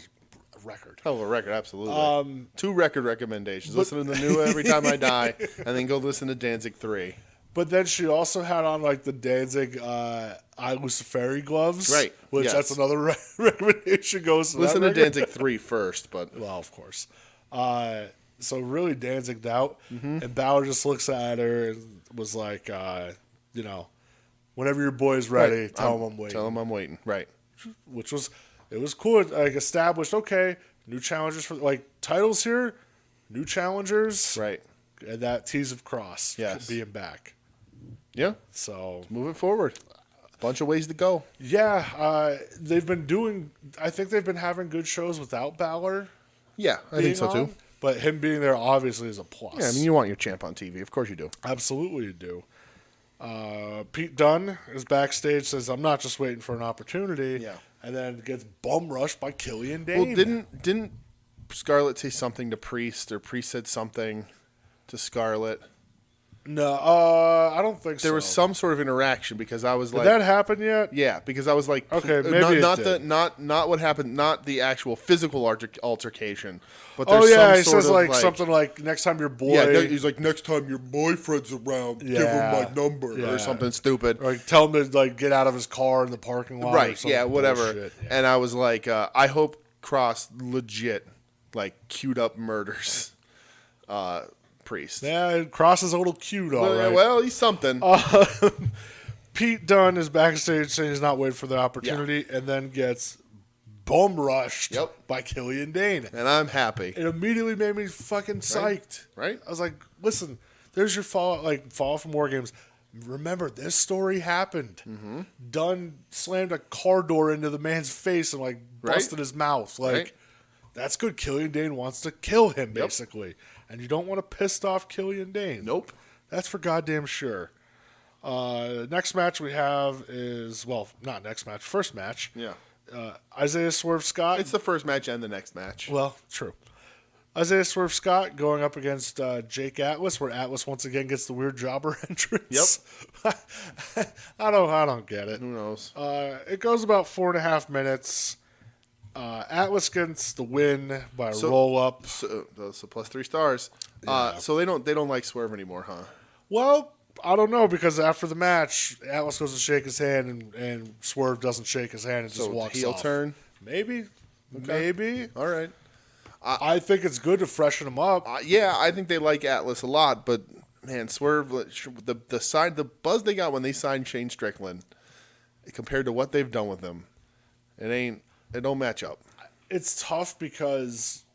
record. Hell of a record, absolutely. 2 record recommendations. Listen to the new Every Time I Die, and then go listen to Danzig 3. But then she also had on the Danzig I Luciferi gloves. Right. Which that's another recommendation goes to listen that to Danzig 3 first, but. Well, of course. So really Danzigged out. Mm-hmm. And Balor just looks at her and was like, whenever your boy's ready, Right. tell him I'm waiting. Tell him I'm waiting. Right. Which was cool. Like established, okay, new challengers for titles here, new challengers. Right. And that tease of Cross being back. Yeah. So Move it forward. Bunch of ways to go. Yeah, they've been doing. I think they've been having good shows without Balor. Yeah, I think so too. But him being there obviously is a plus. Yeah, I mean, you want your champ on TV. Of course you do. Absolutely you do. Pete Dunne is backstage, says, I'm not just waiting for an opportunity. Yeah. And then gets bum rushed by Killian Dane. Well, didn't Scarlett say something to Priest, or Priest said something to Scarlett? No, I don't think so. There was some sort of interaction because I was Did like, that happen yet? yeah, because I was like, okay, maybe not what happened, not the actual physical altercation, but Oh there's yeah, some he sort says of something like next time your boy. Yeah, he's like, next time your boyfriend's around, give him my number or something stupid. Or tell him to get out of his car in the parking lot. Right? Or Yeah, whatever. Bullshit. Yeah. And I was like, I hope Cross legit queued up murders. Priest. Yeah, Cross is a little cute, all right. Well, he's something. Pete Dunne is backstage saying he's not waiting for the opportunity, and then gets bum rushed by Killian Dane. And I'm happy. It immediately made me fucking psyched. Right? I was like, listen, there's your fall from War Games. Remember, this story happened. Mm-hmm. Dunne slammed a car door into the man's face and busted his mouth. That's good. Killian Dane wants to kill him, basically. And you don't want to piss off Killian Dane. Nope. That's for goddamn sure. Next match we have is, not next match, first match. Yeah. Isaiah Swerve Scott. It's the first match and the next match. Well, true. Isaiah Swerve Scott going up against Jake Atlas, where Atlas once again gets the weird jobber entrance. Yep. I don't get it. Who knows? It goes about 4.5 minutes. Atlas gets the win by a roll up. So plus 3 stars. So they don't like Swerve anymore, huh? Well, I don't know, because after the match, Atlas goes to shake his hand and Swerve doesn't shake his hand and just walks heel off. turn? Maybe. Okay. Maybe. All right. I think it's good to freshen him up. Yeah, I think they like Atlas a lot, but man, Swerve, the buzz they got when they signed Shane Strickland, compared to what they've done with him, it don't match up. It's tough because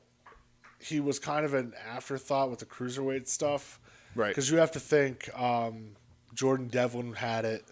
he was kind of an afterthought with the cruiserweight stuff. Right. Because you have to think Jordan Devlin had it.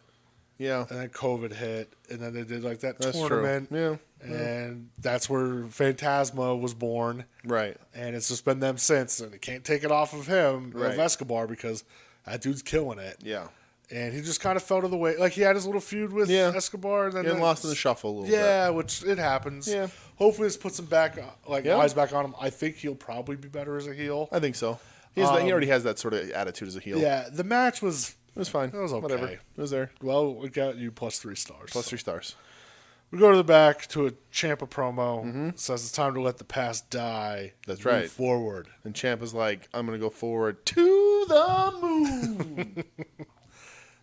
Yeah. And then COVID hit. And then they did that That's tournament. True. Yeah. And that's where Phantasma was born. Right. And it's just been them since. And they can't take it off of him, right. of Escobar, because that dude's killing it. Yeah. And he just kind of fell to the way. He had his little feud with Escobar. And then lost in the shuffle a little bit. Yeah, which it happens. Yeah. Hopefully this puts him back, eyes back on him. I think he'll probably be better as a heel. I think so. He already has that sort of attitude as a heel. Yeah, the match was... It was fine. It was okay. Whatever. It was there. Well, we got you plus 3 stars. Plus 3 stars. We go to the back to a Ciampa promo. Mm-hmm. Says it's time to let the past die. That's Move right. forward. And Ciampa's like, I'm going to go forward to the moon.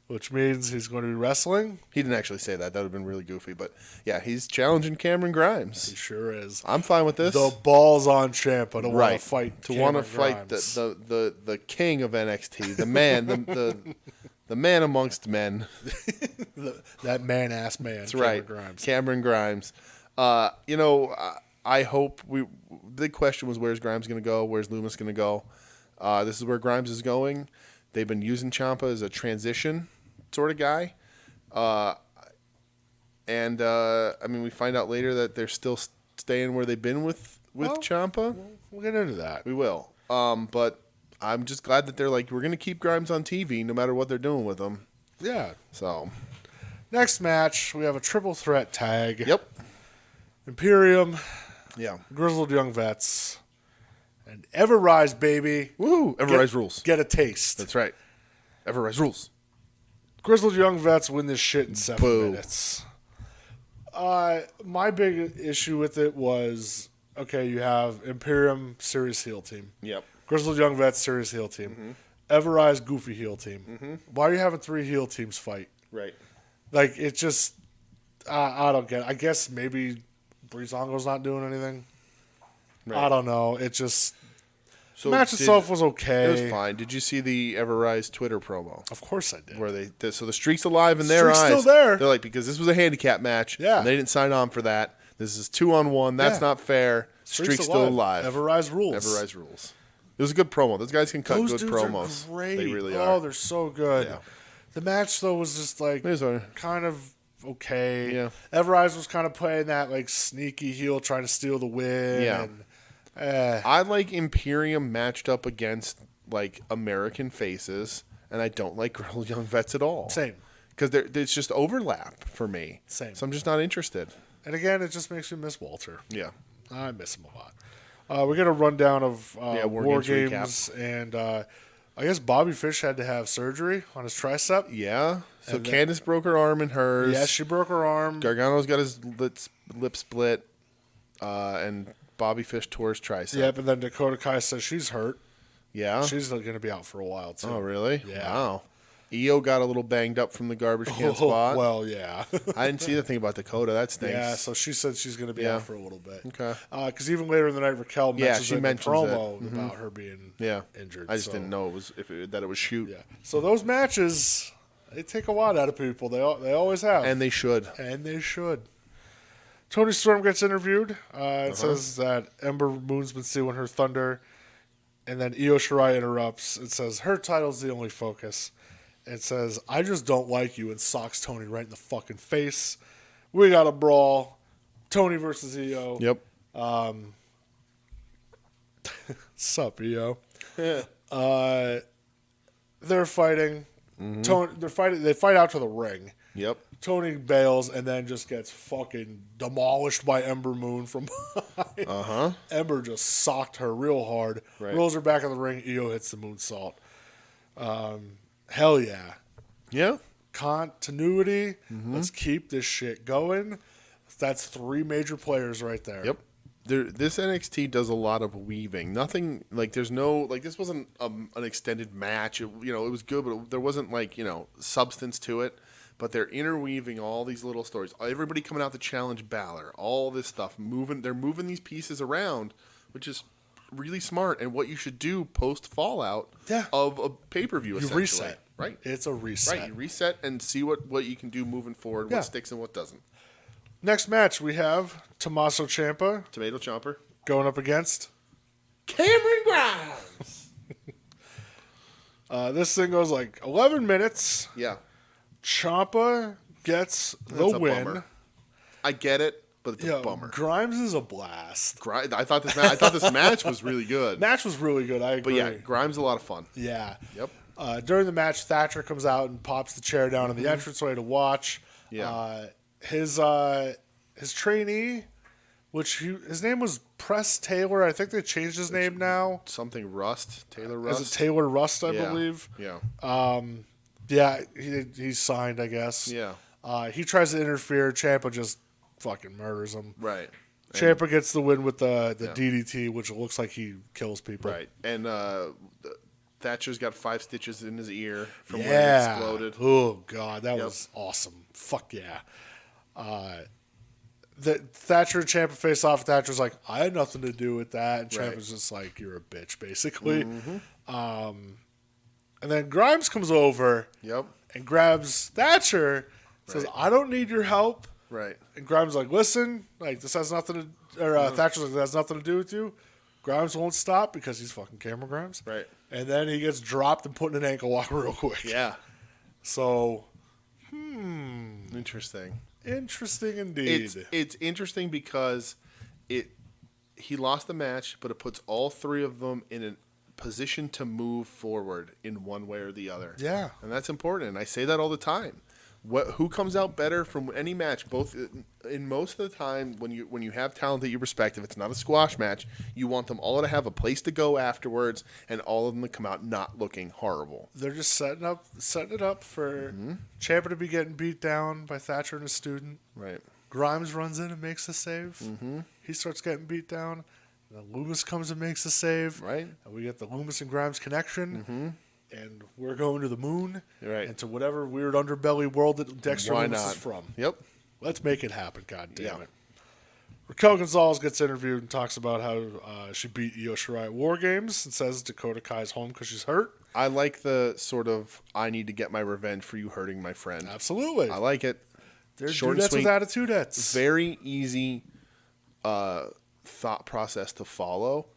Which means he's going to be wrestling. He didn't actually say that. That would have been really goofy. But yeah, he's challenging Cameron Grimes. He sure is. I'm fine with this. The ball's on Ciampa to want to fight. To want to fight the king of NXT, the man, the man amongst men. that man-ass man. That's Cameron right. Grimes. Cameron Grimes. I hope big question was, where's Grimes going to go? Where's Loomis going to go? This is where Grimes is going. They've been using Ciampa as a transition sort of guy. We find out later that they're still staying where they've been with Ciampa. We'll get into that. We will. But I'm just glad that they're like, we're going to keep Grimes on TV no matter what they're doing with him. Yeah. So, next match, we have a triple threat tag. Yep. Imperium. Yeah. Grizzled Young Vets. And Ever-Rise, baby. Woo! Ever-Rise rules. Get a taste. That's right. Ever-Rise rules. Grizzled Young Vets win this shit in 7 minutes. My big issue with it was, okay, you have Imperium, serious heel team. Yep. Grizzled Young Vets, serious heel team. Mm-hmm. Ever-Rise, goofy heel team. Mm-hmm. Why are you having 3 heel teams fight? Right. It just, I don't get it. I guess maybe Breezango's not doing anything. Right. I don't know. It just... The match itself was okay. It was fine. Did you see the Everrise Twitter promo? Of course I did. Where so the streak's alive in their eyes. Still there. They're like, because this was a handicap match. Yeah. And they didn't sign on for that. This is 2-on-1. That's not fair. Streak's still alive. Everrise rules. Everrise rules. It was a good promo. Those guys can cut Those good dudes promos. Are great. They really are. Oh, they're so good. Yeah. The match though was just like kind of okay. Yeah. Everrise was kind of playing that like sneaky heel, trying to steal the win. Yeah. And, I like Imperium matched up against like American faces, and I don't like Grizzled Young Vets at all. Same. Because there's just overlap for me. Same. So I'm just not interested. And again, it just makes me miss Walter. Yeah. I miss him a lot. We get a rundown of War Games Games, and I guess Bobby Fish had to have surgery on his tricep. Yeah. So Candice broke her arm in hers. Yeah, she broke her arm. Gargano's got his lip split, and Bobby Fish tore his tricep. Yep, and then Dakota Kai says she's hurt. Yeah? She's going to be out for a while, too. Oh, really? Yeah. Wow. Io got a little banged up from the garbage can spot. Well, yeah. I didn't see the thing about Dakota. That stinks. Yeah, so she said she's going to be out for a little bit. Okay. Because even later in the night, Raquel mentions in the promo about her being injured. I just didn't know that it was shoot. Yeah. So those matches, they take a lot out of people. They always have. And they should. Tony Storm gets interviewed. It says that Ember Moon's been stealing her thunder. And then Io Shirai interrupts. It says her title's the only focus. It says, I just don't like you, and socks Tony right in the fucking face. We got a brawl. Tony versus Io. Yep. Sup, Io. They're fighting. Mm-hmm. They fight out to the ring. Yep. Tony bails and then just gets fucking demolished by Ember Moon from behind. Uh-huh. Ember just socked her real hard. Right. Rolls her back in the ring. Io hits the moonsault. Hell yeah. Yeah. Continuity. Mm-hmm. Let's keep this shit going. That's 3 major players right there. Yep. This NXT does a lot of weaving. Nothing like there's no like this wasn't an extended match. It was good, but there wasn't substance to it. But they're interweaving all these little stories. Everybody coming out to challenge Balor. All this stuff they're moving these pieces around, which is really smart. And what you should do post Fallout of a pay-per-view. You essentially. Reset. Right. It's a reset. Right. You reset and see what you can do moving forward. What sticks and what doesn't. Next match we have Tommaso Ciampa. Tomato Chomper. Going up against Cameron Grimes. This thing goes like 11 minutes. Yeah. Ciampa gets the win. Bummer. I get it, but it's a bummer. Grimes is a blast. I thought this match was really good. Match was really good. I agree. But yeah, Grimes is a lot of fun. Yeah. Yep. During the match, Thatcher comes out and pops the chair down in the entranceway to watch. Yeah. His trainee, his name was Press Taylor. I think they changed his name now. Something Rust. Taylor Rust. Is it Taylor Rust, I believe? Yeah. Yeah, he's signed, I guess. Yeah. He tries to interfere. Ciampa just fucking murders him. Right. Ciampa gets the win with the DDT, which looks like he kills people. Right. And Thatcher's got 5 stitches in his ear from when it exploded. Oh, God. That was awesome. Fuck yeah. The Thatcher and Ciampa face off. Thatcher's like, I had nothing to do with that. And Ciampa's just like, you're a bitch, basically. Mm-hmm. And then Grimes comes over and grabs Thatcher, says, I don't need your help. Right. And Grimes is like, listen, this has nothing to, Thatcher's like, that has nothing to do with you. Grimes won't stop because he's fucking Cameron Grimes. Right. And then he gets dropped and put in an ankle lock real quick. Yeah. So, Interesting. Interesting indeed. It's interesting because he lost the match, but it puts all 3 of them in a position to move forward in one way or the other. Yeah. And that's important. And I say that all the time. Who comes out better from any match? Both in most of the time when you have talent that you respect, if it's not a squash match, you want them all to have a place to go afterwards, and all of them to come out not looking horrible. They're just setting it up for Ciampa to be getting beat down by Thatcher and a student. Right. Grimes runs in and makes the save. Mm-hmm. He starts getting beat down. And then Loomis comes and makes the save. Right. And we get the Loomis and Grimes connection. Mm-hmm. And we're going to the moon. Right. And to whatever weird underbelly world that Dexter Why Loomis not? is from. Yep. Let's make it happen, God damn it. Raquel Gonzalez gets interviewed and talks about how she beat Io Shirai at WARGAMES and says Dakota Kai's home because she's hurt. I like the sort of, I need to get my revenge for you hurting my friend. Absolutely. I like it. They're short and dudettes sweet. with attitudettes. Very easy thought process to follow.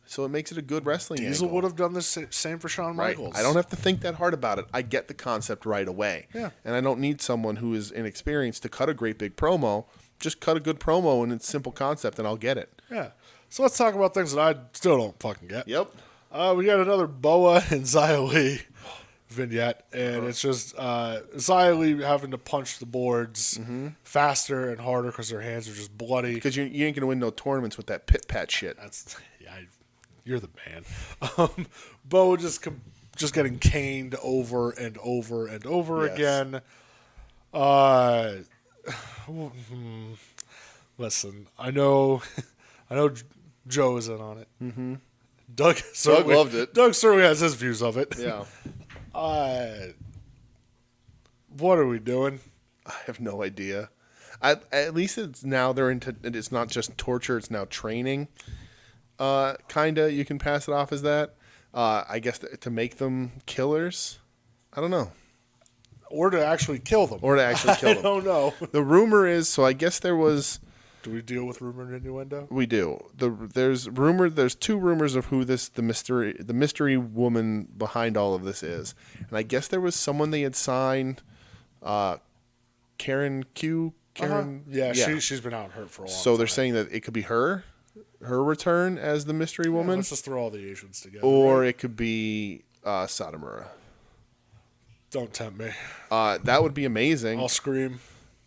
So it makes it a good wrestling Diesel angle. would have done the same for Shawn Michaels. I don't have to think that hard about it. I get the concept right away. Yeah. And I don't need someone who is inexperienced to cut a great big promo. Just cut a good promo and it's simple concept and I'll get it. Yeah. So let's talk about things that I still don't fucking get. Yep. We got another Boa and Xia Li vignette, and it's just Xia Li having to punch the boards faster and harder because their hands are just bloody. Because you ain't going to win no tournaments with that pit-pat shit. You're the man. Boa just getting caned over and over and over again. Listen, I know Joe is in on it. Mm-hmm. Doug loved it. Doug certainly has his views of it. Yeah. What are we doing? I have no idea. At least it's now it's not just torture, it's now training. Kinda, you can pass it off as that. I guess to make them killers. I don't know. Or to actually kill them. I don't know. The rumor is, so I guess there was... Do we deal with rumor and innuendo? We do. There's two rumors of who the mystery woman behind all of this is. And I guess there was someone they had signed, Karen Q. Karen. Yeah, she's been out hurt for a while. So they're saying that it could be her return as the mystery woman. Let's just throw all the Asians together. Or it could be Satomura. Don't tempt me. That would be amazing. I'll scream.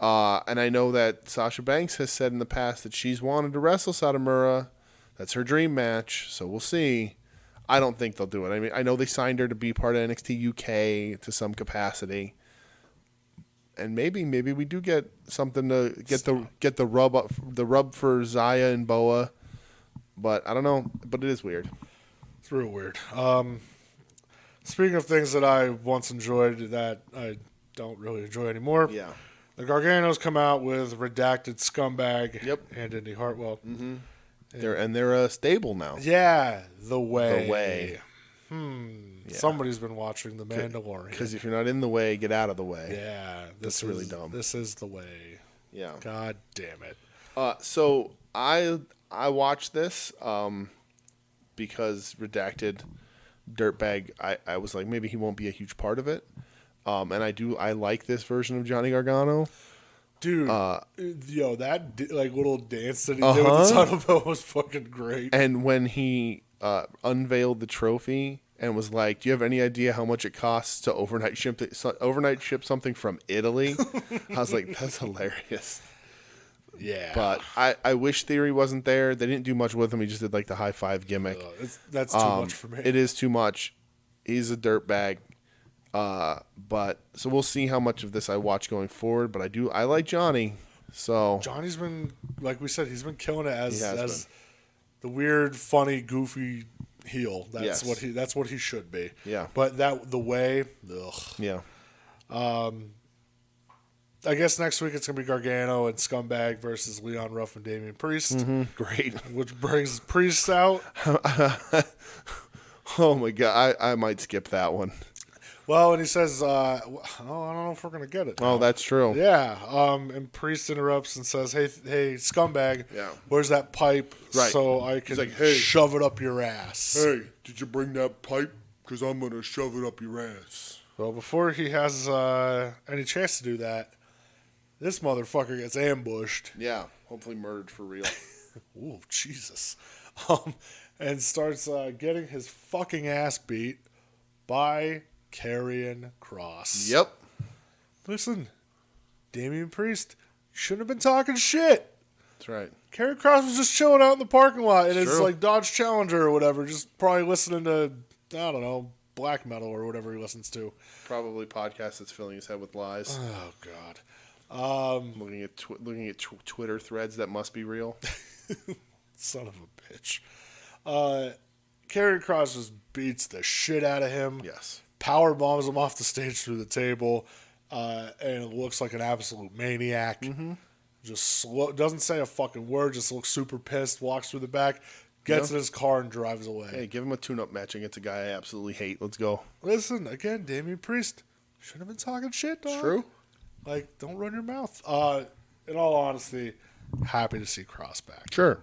And I know that Sasha Banks has said in the past that she's wanted to wrestle Satomura. That's her dream match, so we'll see. I don't think they'll do it. I mean, I know they signed her to be part of NXT UK to some capacity. And maybe we do get something to get the rub for Xia and Boa. But I don't know. But it is weird. It's real weird. Speaking of things that I once enjoyed that I don't really enjoy anymore. Yeah. The Garganos come out with Redacted Scumbag. Yep. And Indy Hartwell. Mm-hmm. They're stable now. Yeah. The Way. Yeah. Somebody's been watching The Mandalorian. Because if you're not in the way, get out of the way. Yeah. That's really dumb. This is The Way. Yeah. God damn it. So I watched this because Redacted Dirtbag, I was like, maybe he won't be a huge part of it. And I like this version of Johnny Gargano. Dude, that little dance that he did with the title belt was fucking great. And when he unveiled the trophy and was like, "Do you have any idea how much it costs to overnight ship something from Italy?" I was like, "That's hilarious." Yeah, but I wish Theory wasn't there. They didn't do much with him. He just did like the high five gimmick. That's too much for me. It is too much. He's a dirtbag. But so we'll see how much of this I watch going forward. But I like Johnny. So Johnny's been, like we said, he's been killing it as the weird, funny, goofy heel. That's what he should be. Yeah. But The Way. Ugh. Yeah. I guess next week it's gonna be Gargano and Scumbag versus Leon Ruff and Damian Priest. Mm-hmm. Great. Which brings Priest out. Oh my god, I might skip that one. Well, and he says, I don't know if we're going to get it now. Oh, that's true. Yeah. And Priest interrupts and says, hey, scumbag, where's that pipe so I can shove it up your ass? Hey, did you bring that pipe? Because I'm going to shove it up your ass. Well, before he has any chance to do that, this motherfucker gets ambushed. Yeah, hopefully murdered for real. Ooh, Jesus. And starts getting his fucking ass beat by Karrion Kross. Yep. Listen, Damian Priest, you shouldn't have been talking shit. That's right. Karrion Kross was just chilling out in the parking lot in his Dodge Challenger or whatever, just probably listening to, I don't know, black metal or whatever he listens to. Probably podcast that's filling his head with lies. Oh God. Looking at Twitter threads that must be real. Son of a bitch. Karrion Kross just beats the shit out of him. Yes. Power bombs him off the stage through the table, and it looks like an absolute maniac. Mm-hmm. Just slow, doesn't say a fucking word, just looks super pissed, walks through the back, gets in his car, and drives away. Hey, give him a tune-up match against a guy I absolutely hate. Let's go. Listen, again, Damian Priest shouldn't have been talking shit, dog. It's true. Like, don't run your mouth. In all honesty, happy to see Cross back. Sure.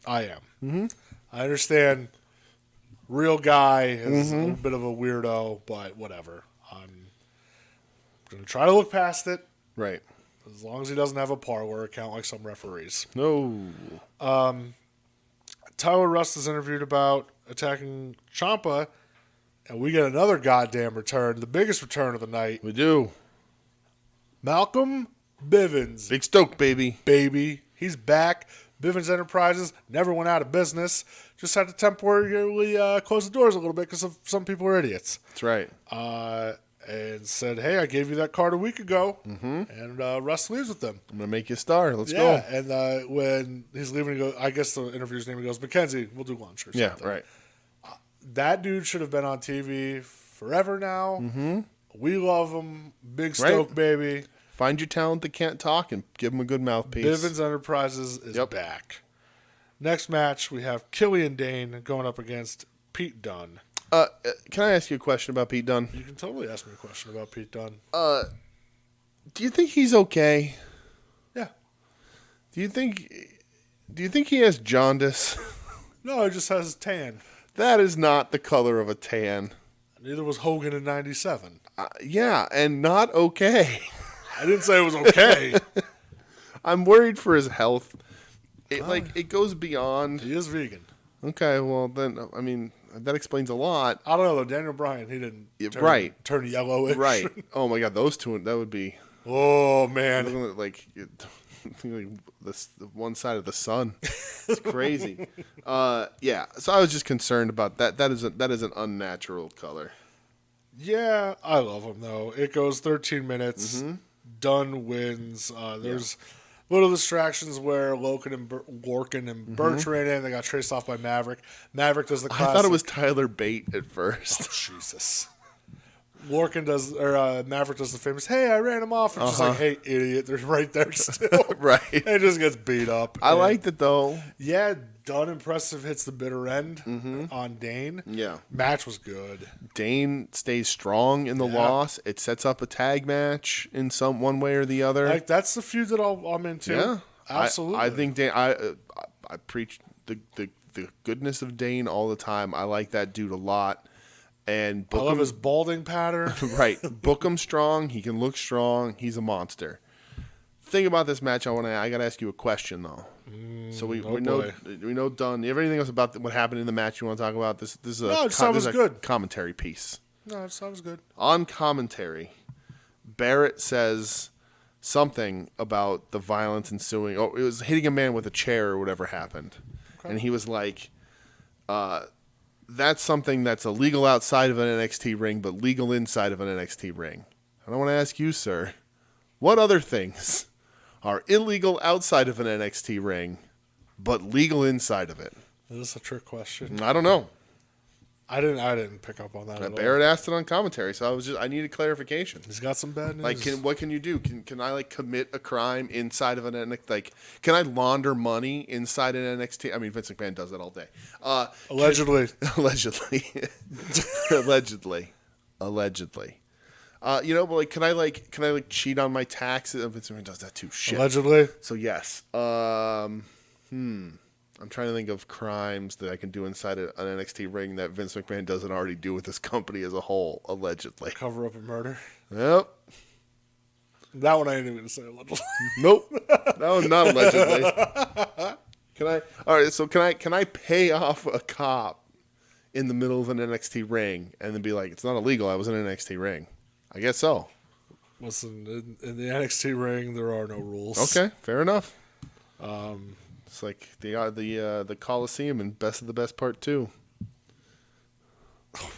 I am. Mm-hmm. I understand. Real guy is a little bit of a weirdo, but whatever. I'm going to try to look past it. Right. As long as he doesn't have a parlor account like some referees. No. Tyler Rust is interviewed about attacking Ciampa, and we get another goddamn return, the biggest return of the night. We do. Malcolm Bivens. Big Stoke, baby. Baby. He's back. Bivens Enterprises never went out of business. Just had to temporarily close the doors a little bit because some people are idiots. That's right. And said, hey, I gave you that card a week ago. Mm-hmm. And Russ leaves with them. I'm going to make you a star. Let's go. Yeah, and when he's leaving, he goes, I guess the interview's name, he goes, Mackenzie, we'll do lunch or something. Yeah, right. That dude should have been on TV forever now. Mm-hmm. We love him. Big Stoke, baby. Find your talent that can't talk and give him a good mouthpiece. Bivens Enterprises is back. Next match, we have Killian Dane going up against Pete Dunne. Can I ask you a question about Pete Dunne? You can totally ask me a question about Pete Dunne. Do you think he's okay? Yeah. Do you think he has jaundice? No, he just has tan. That is not the color of a tan. Neither was Hogan in '97. Yeah, and not okay. I didn't say it was okay. I'm worried for his health. It goes beyond. He is vegan. Okay, well then, I mean, that explains a lot. I don't know though. Daniel Bryan, he didn't turn yellowish. Right. Oh my God, those two, that would be. Oh man. Like the one side of the sun. It's crazy. Yeah. So I was just concerned about that. That is an unnatural color. Yeah, I love him though. It goes 13 minutes. Mm-hmm. Dunne wins. There's little distractions where Lorcan and Birch ran in. They got traced off by Maverick. Maverick does the classic. I thought it was Tyler Bate at first. Oh, Jesus. Maverick does the famous, hey, I ran him off. And just like, hey, idiot, they're right there still. Right. And it just gets beat up. I liked it, though. Yeah, Dunne impressive hits the bitter end on Dane. Yeah. Match was good. Dane stays strong in the loss. It sets up a tag match in one way or the other. Like, that's the feud that I'm into. Yeah. Absolutely. I think Dane, I preach the goodness of Dane all the time. I like that dude a lot. And I love his balding pattern. Right. Book him strong. He can look strong. He's a monster. Thing about this match, I got to ask you a question though. So we know Dunne. You have anything else about what happened in the match you want to talk about? This is a good commentary piece. No, it sounds good. On commentary, Barrett says something about the violence ensuing. Oh, it was hitting a man with a chair or whatever happened, and he was like, that's something that's illegal outside of an NXT ring, but legal inside of an NXT ring. And I want to ask you, sir, what other things are illegal outside of an NXT ring, but legal inside of it? Is this a trick question? I don't know. I didn't pick up on that at all. Barrett asked it on commentary, so I needed clarification. He's got some bad news. Like, what can you do? Can I commit a crime inside of an NXT? Like, can I launder money inside an NXT? I mean, Vince McMahon does that all day. Allegedly. Allegedly. But can I cheat on my taxes? Vince McMahon does that too. Shit. Allegedly. So yes. I'm trying to think of crimes that I can do inside an NXT ring that Vince McMahon doesn't already do with his company as a whole, allegedly. Cover up a murder. Yep. That one I ain't even going to say allegedly. Nope. That was not allegedly. Can I pay off a cop in the middle of an NXT ring and then be like, it's not illegal, I was in an NXT ring? I guess so. Listen, in the NXT ring, there are no rules. Okay, fair enough. It's like the Coliseum in Best of the Best Part 2.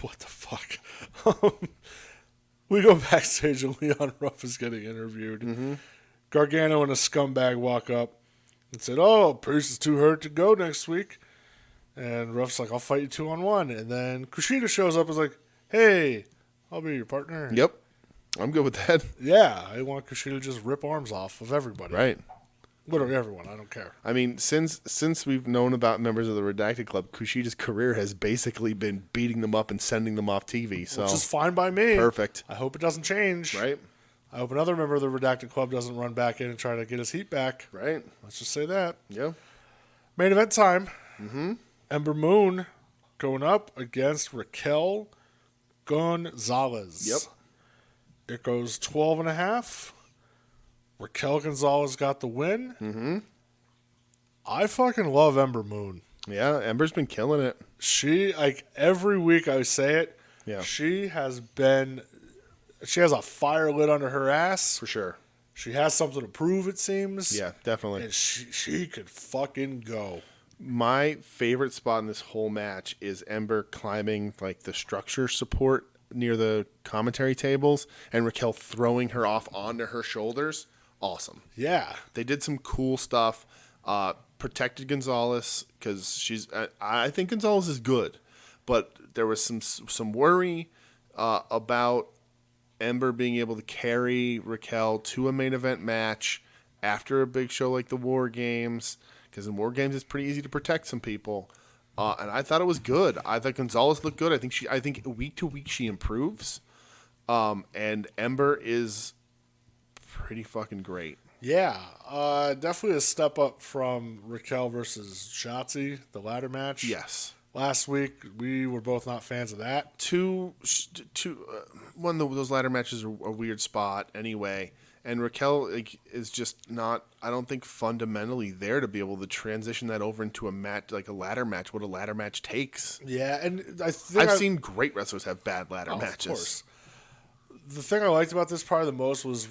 What the fuck? We go backstage and Leon Ruff is getting interviewed. Mm-hmm. Gargano and a scumbag walk up and said, oh, Priest is too hurt to go next week. And Ruff's like, I'll fight you 2-on-1. And then Kushida shows up and is like, hey, I'll be your partner. Yep. I'm good with that. Yeah, I want Kushida to just rip arms off of everybody. Right. Literally everyone. I don't care. I mean, since we've known about members of the Redacted Club, Kushida's career has basically been beating them up and sending them off TV. So which is fine by me. Perfect. I hope it doesn't change. Right? I hope another member of the Redacted Club doesn't run back in and try to get his heat back. Right. Let's just say that. Yeah. Main event time. Ember Moon going up against Raquel Gonzalez. Yep. It goes 12.5. Raquel Gonzalez got the win. I fucking love Ember Moon. Yeah, Ember's been killing it. She, like, every week I say it, Yeah. she has a fire lit under her ass. For sure. She has something to prove, it seems. Yeah, definitely. And she could fucking go. My favorite spot in this whole match is Ember climbing like the structure support near the commentary tables and Raquel throwing her off onto her shoulders. Awesome. Yeah. They did some cool stuff. Protected Gonzalez because I think Gonzalez is good, but there was some worry about Ember being able to carry Raquel to a main event match after a big show like the War Games, because in War Games it's pretty easy to protect some people. And I thought it was good. I thought Gonzalez looked good. I think week to week she improves. And Ember is pretty fucking great. Yeah. Definitely a step up from Raquel versus Shotzi, the ladder match. Yes. Last week, we were both not fans of that. One of those ladder matches are a weird spot anyway. And Raquel is just not, I don't think, fundamentally there to be able to transition that over into a match, like a ladder match, what a ladder match takes. Yeah, and I think I've seen great wrestlers have bad ladder matches. Of course. The thing I liked about this probably the most was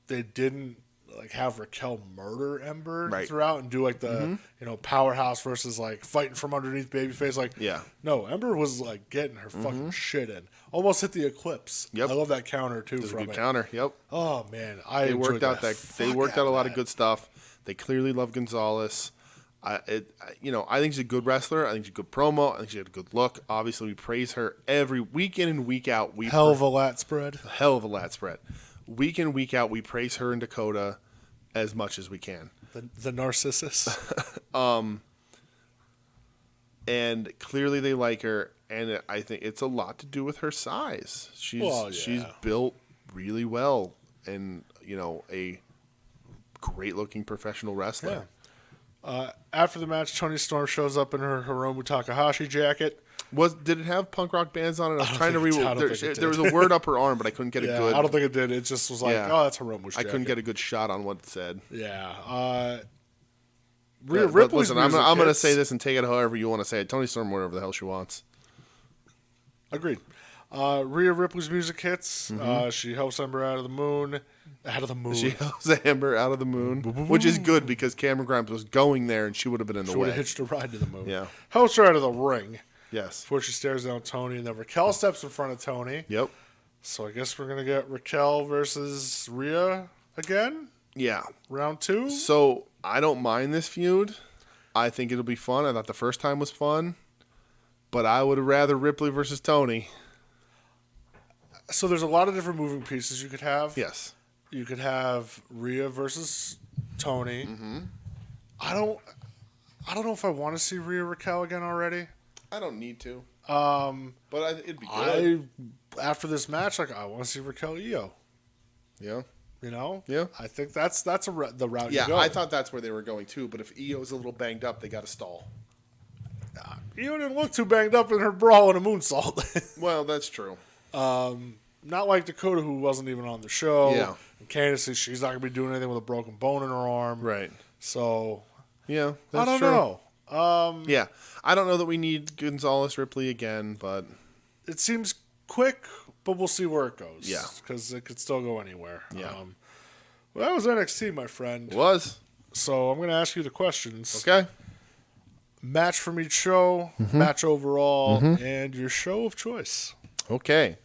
they didn't like have Raquel murder Ember throughout and do like the powerhouse versus like fighting from underneath babyface. Like, no, Ember was like getting her fucking shit in. Almost hit the Eclipse. Yep. I love that counter too. It was from a good it. counter. Yep. Oh man, They worked out a lot of good stuff. They clearly love Gonzalez. I think she's a good wrestler. I think she's a good promo. I think she had a good look. Obviously, we praise her every week in and week out. Hell of a lat spread. Week in, week out, we praise her in Dakota as much as we can. The Narcissus. And clearly they like her, and I think it's a lot to do with her size. She's built really well, and a great looking professional wrestler. Yeah. After the match, Toni Storm shows up in her Hiromu Takahashi jacket. Did it have punk rock bands on it? I was trying to read. There was a word up her arm, but I couldn't get a good. I don't think it did. It just was like, oh, that's Hiromu's jacket. I couldn't get a good shot on what it said. Yeah. Rhea Ripley's listen, I'm going to say this and take it however you want to say it. Toni Storm, whatever the hell she wants. Agreed. Rhea Ripley's music hits. She helps Ember out of the moon. She helps Ember out of the moon, which is good because Cameron Grimes was going there and she would have been in the way. She would have hitched a ride to the moon. Yeah. Helps her out of the ring. Yes. Before she stares down Toni, and then Raquel steps in front of Toni. Yep. So I guess we're going to get Raquel versus Rhea again? Yeah. Round 2? So I don't mind this feud. I think it'll be fun. I thought the first time was fun. But I would have rather Ripley versus Toni. So there's a lot of different moving pieces you could have. Yes. You could have Rhea versus Toni. I don't know if I want to see Rhea Raquel again already. I don't need to. But it'd be good. After this match, I want to see Raquel Io. Yeah. Yeah. I think that's the route you go. Yeah, I thought that's where they were going too. But if Io's a little banged up, they got to stall. Io didn't look too banged up in her brawl and a moonsault. Well, that's true. Not like Dakota, who wasn't even on the show. Yeah. And Candice, she's not going to be doing anything with a broken bone in her arm. Right. So, yeah, I don't know. Yeah, I don't know that we need Gonzalez Ripley again, but it seems quick, but we'll see where it goes. Yeah. Because it could still go anywhere. Yeah. Well, that was NXT, my friend. It was. So I'm going to ask you the questions. Okay. Match from each show, match overall, and your show of choice. Okay.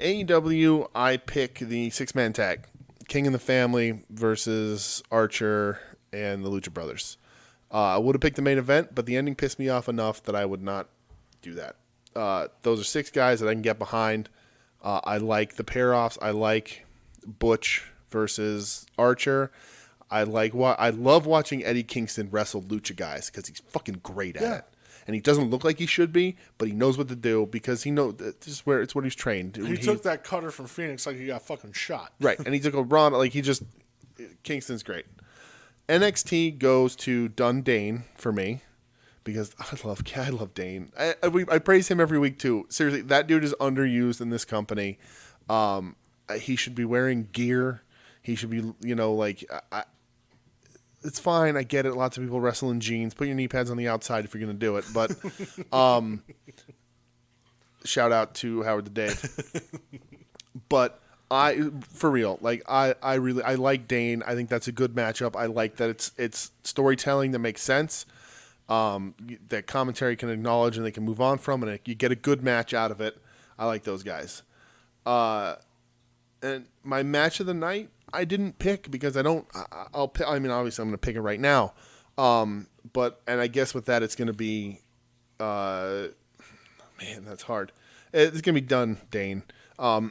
AEW, I pick the six-man tag. King and the Family versus Archer and the Lucha Brothers. I would have picked the main event, but the ending pissed me off enough that I would not do that. Those are 6 guys that I can get behind. I like the pair-offs. I like Butch versus Archer. I love watching Eddie Kingston wrestle lucha guys because he's fucking great at it. And he doesn't look like he should be, but he knows what to do because he knows this is where it's what he's trained. He took that cutter from Phoenix like he got fucking shot. Right, and he took a run like Kingston's great. NXT goes to Dane for me because I love Dane. I praise him every week too. Seriously, that dude is underused in this company. He should be wearing gear. He should be, it's fine. I get it. Lots of people wrestle in jeans. Put your knee pads on the outside if you're going to do it. But shout out to Howard the Dave. But for real, I like Dane. I think that's a good matchup. I like that it's storytelling that makes sense. That commentary can acknowledge and they can move on from, and you get a good match out of it. I like those guys. And my match of the night, I didn't pick because I'll pick. I mean, obviously, I'm going to pick it right now. And I guess with that, it's going to be, man, that's hard. It's going to be Dane. I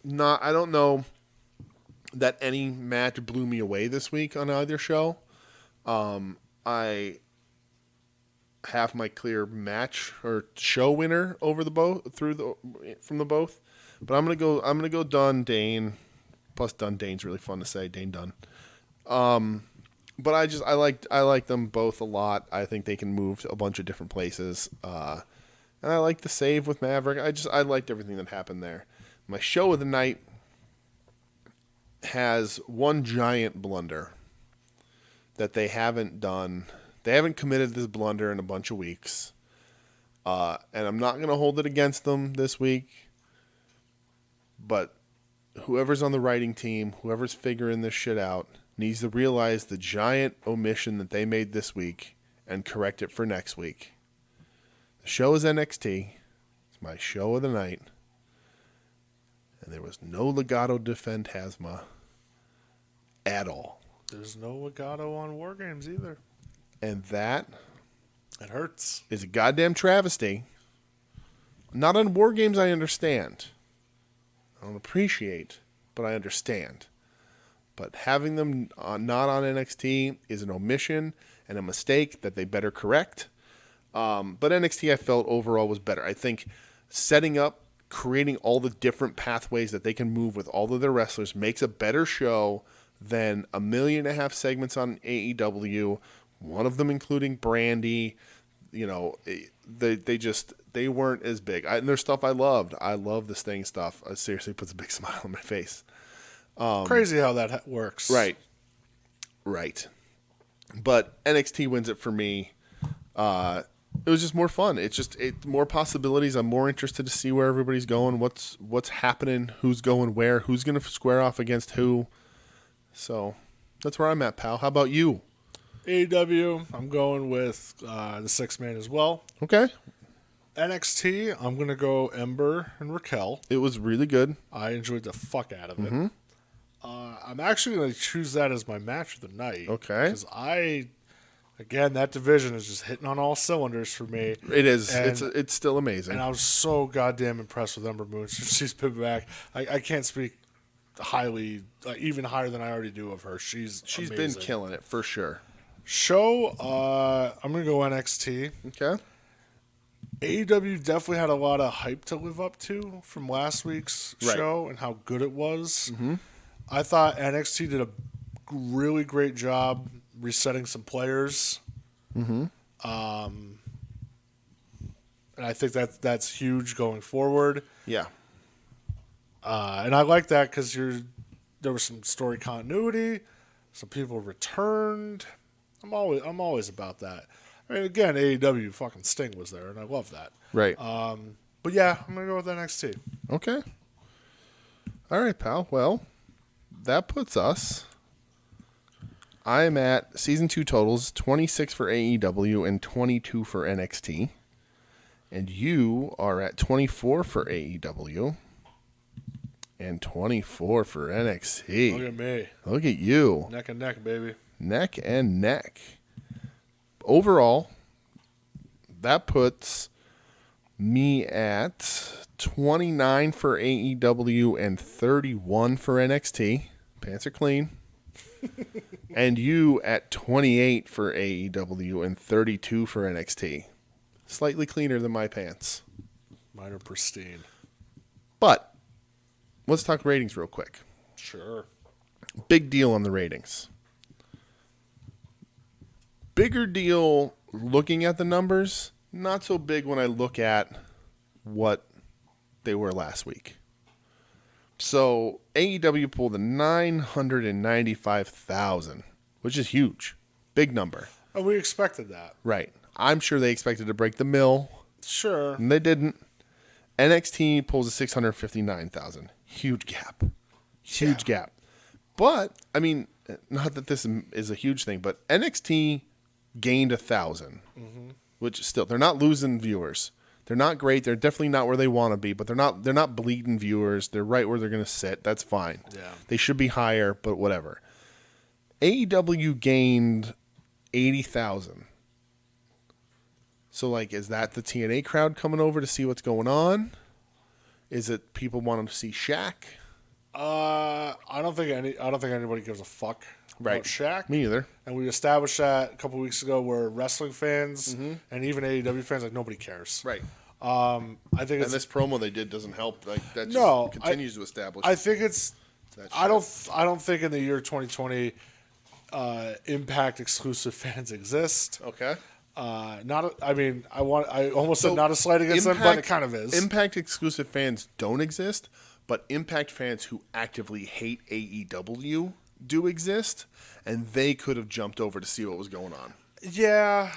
don't know that any match blew me away this week on either show. I have my clear match or show winner over the both from the both, but I'm gonna go Dane. Plus, Dane's really fun to say. Dane Dunn. But I like them both a lot. I think they can move to a bunch of different places. And I like the save with Maverick. I liked everything that happened there. My show of the night has one giant blunder that they haven't done. They haven't committed this blunder in a bunch of weeks. And I'm not going to hold it against them this week. But whoever's on the writing team, whoever's figuring this shit out, needs to realize the giant omission that they made this week and correct it for next week. The show is NXT. It's my show of the night. And there was no Legado de Fantasma at all. There's no Legado on WarGames either. And that... it hurts. ...is a goddamn travesty. Not on WarGames, I understand. I don't appreciate, but I understand. But having them not on NXT is an omission and a mistake that they better correct. But NXT, I felt overall was better. I think setting up, creating all the different pathways that they can move with all of their wrestlers makes a better show than 1.5 million segments on AEW. One of them including Brandi. They weren't as big. And there's stuff I loved. I love the Sting stuff. It seriously puts a big smile on my face. Crazy how that works. Right. But NXT wins it for me. It was just more fun. It's more possibilities. I'm more interested to see where everybody's going, what's happening, who's going where, who's going to square off against who. So that's where I'm at, pal. How about you? AEW, I'm going with the 6-man as well. Okay. NXT, I'm going to go Ember and Raquel. It was really good. I enjoyed the fuck out of it. I'm actually going to choose that as my match of the night. Okay. Because again, that division is just hitting on all cylinders for me. It is. It's still amazing. And I was so goddamn impressed with Ember Moon since she's been back. I can't speak highly, even higher than I already do of her. She's amazing. Been killing it for sure. Show, I'm going to go NXT. Okay. AEW definitely had a lot of hype to live up to from last week's show and how good it was. Mm-hmm. I thought NXT did a really great job resetting some players. Mm-hmm. And I think that's huge going forward. Yeah. And I like that because there was some story continuity. Some people returned. I'm always about that. I mean, again, AEW fucking Sting was there, and I love that. Right. But yeah, I'm gonna go with NXT. Okay. All right, pal. Well, that puts us. I'm at season 2 totals, 26 for AEW and 22 for NXT, and you are at 24 for AEW and 24 for NXT. Look at me. Look at you. Neck and neck, baby. Neck and neck. Overall, that puts me at 29 for AEW and 31 for NXT. Pants are clean. And you at 28 for AEW and 32 for NXT. Slightly cleaner than my pants. Mine are pristine. But let's talk ratings real quick. Sure. Big deal on the ratings. Bigger deal looking at the numbers. Not so big when I look at what they were last week. So AEW pulled a 995,000, which is huge. Big number. And we expected that. Right. I'm sure they expected to break the mill. Sure. And they didn't. NXT pulls a 659,000. Huge gap. Huge gap. But, I mean, not that this is a huge thing, but NXT gained 1,000, which still, they're not losing viewers. They're not great. They're definitely not where they want to be, but they're not bleeding viewers. They're right where they're going to sit. That's fine. Yeah. They should be higher, but whatever. AEW gained 80,000. So, like, is that the TNA crowd coming over to see what's going on? Is it people wanting to see SHAQ? I don't think anybody gives a fuck about SHAQ. Me either. And we established that a couple weeks ago where wrestling fans and even AEW fans, like, nobody cares. Right. I think And this promo they did doesn't help. Like, that just continues to establish. I think it's. I don't think in the year 2020, Impact exclusive fans exist. Okay. I almost said not a slight against them, but it kind of is. Impact exclusive fans don't exist, but Impact fans who actively hate AEW do exist, and they could have jumped over to see what was going on. Yeah.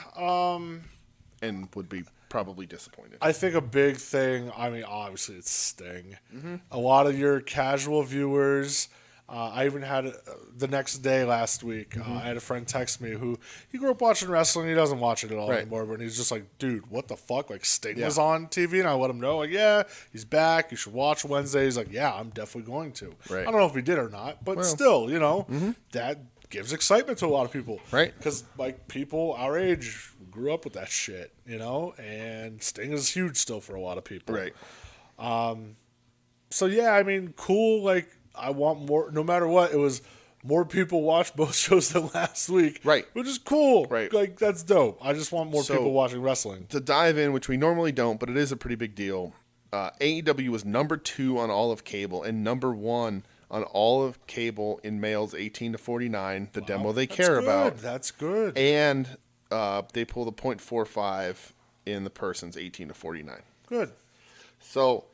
And would be probably disappointed. I think a big thing, I mean, obviously it's Sting. A lot of your casual viewers, I even had the next day last week, I had a friend text me who, he grew up watching wrestling, he doesn't watch it at all anymore, but he's just like, dude, what the fuck? Like, Sting was on TV, and I let him know, like, yeah, he's back, you should watch Wednesday. He's like, yeah, I'm definitely going to. Right. I don't know if he did or not, but still, you know, that gives excitement to a lot of people. Right. Because, like, people our age grew up with that shit, you know, and Sting is huge still for a lot of people. Right. So, yeah, I mean, cool, like, I want more, no matter what, it was more people watched both shows than last week. Right. Which is cool. Right. Like, that's dope. I just want more people watching wrestling. To dive in, which we normally don't, but it is a pretty big deal, AEW was number 2 on all of cable and number 1 on all of cable in males 18 to 49, the demo they care about. That's good. And they pulled a .45 in the persons 18 to 49. Good. So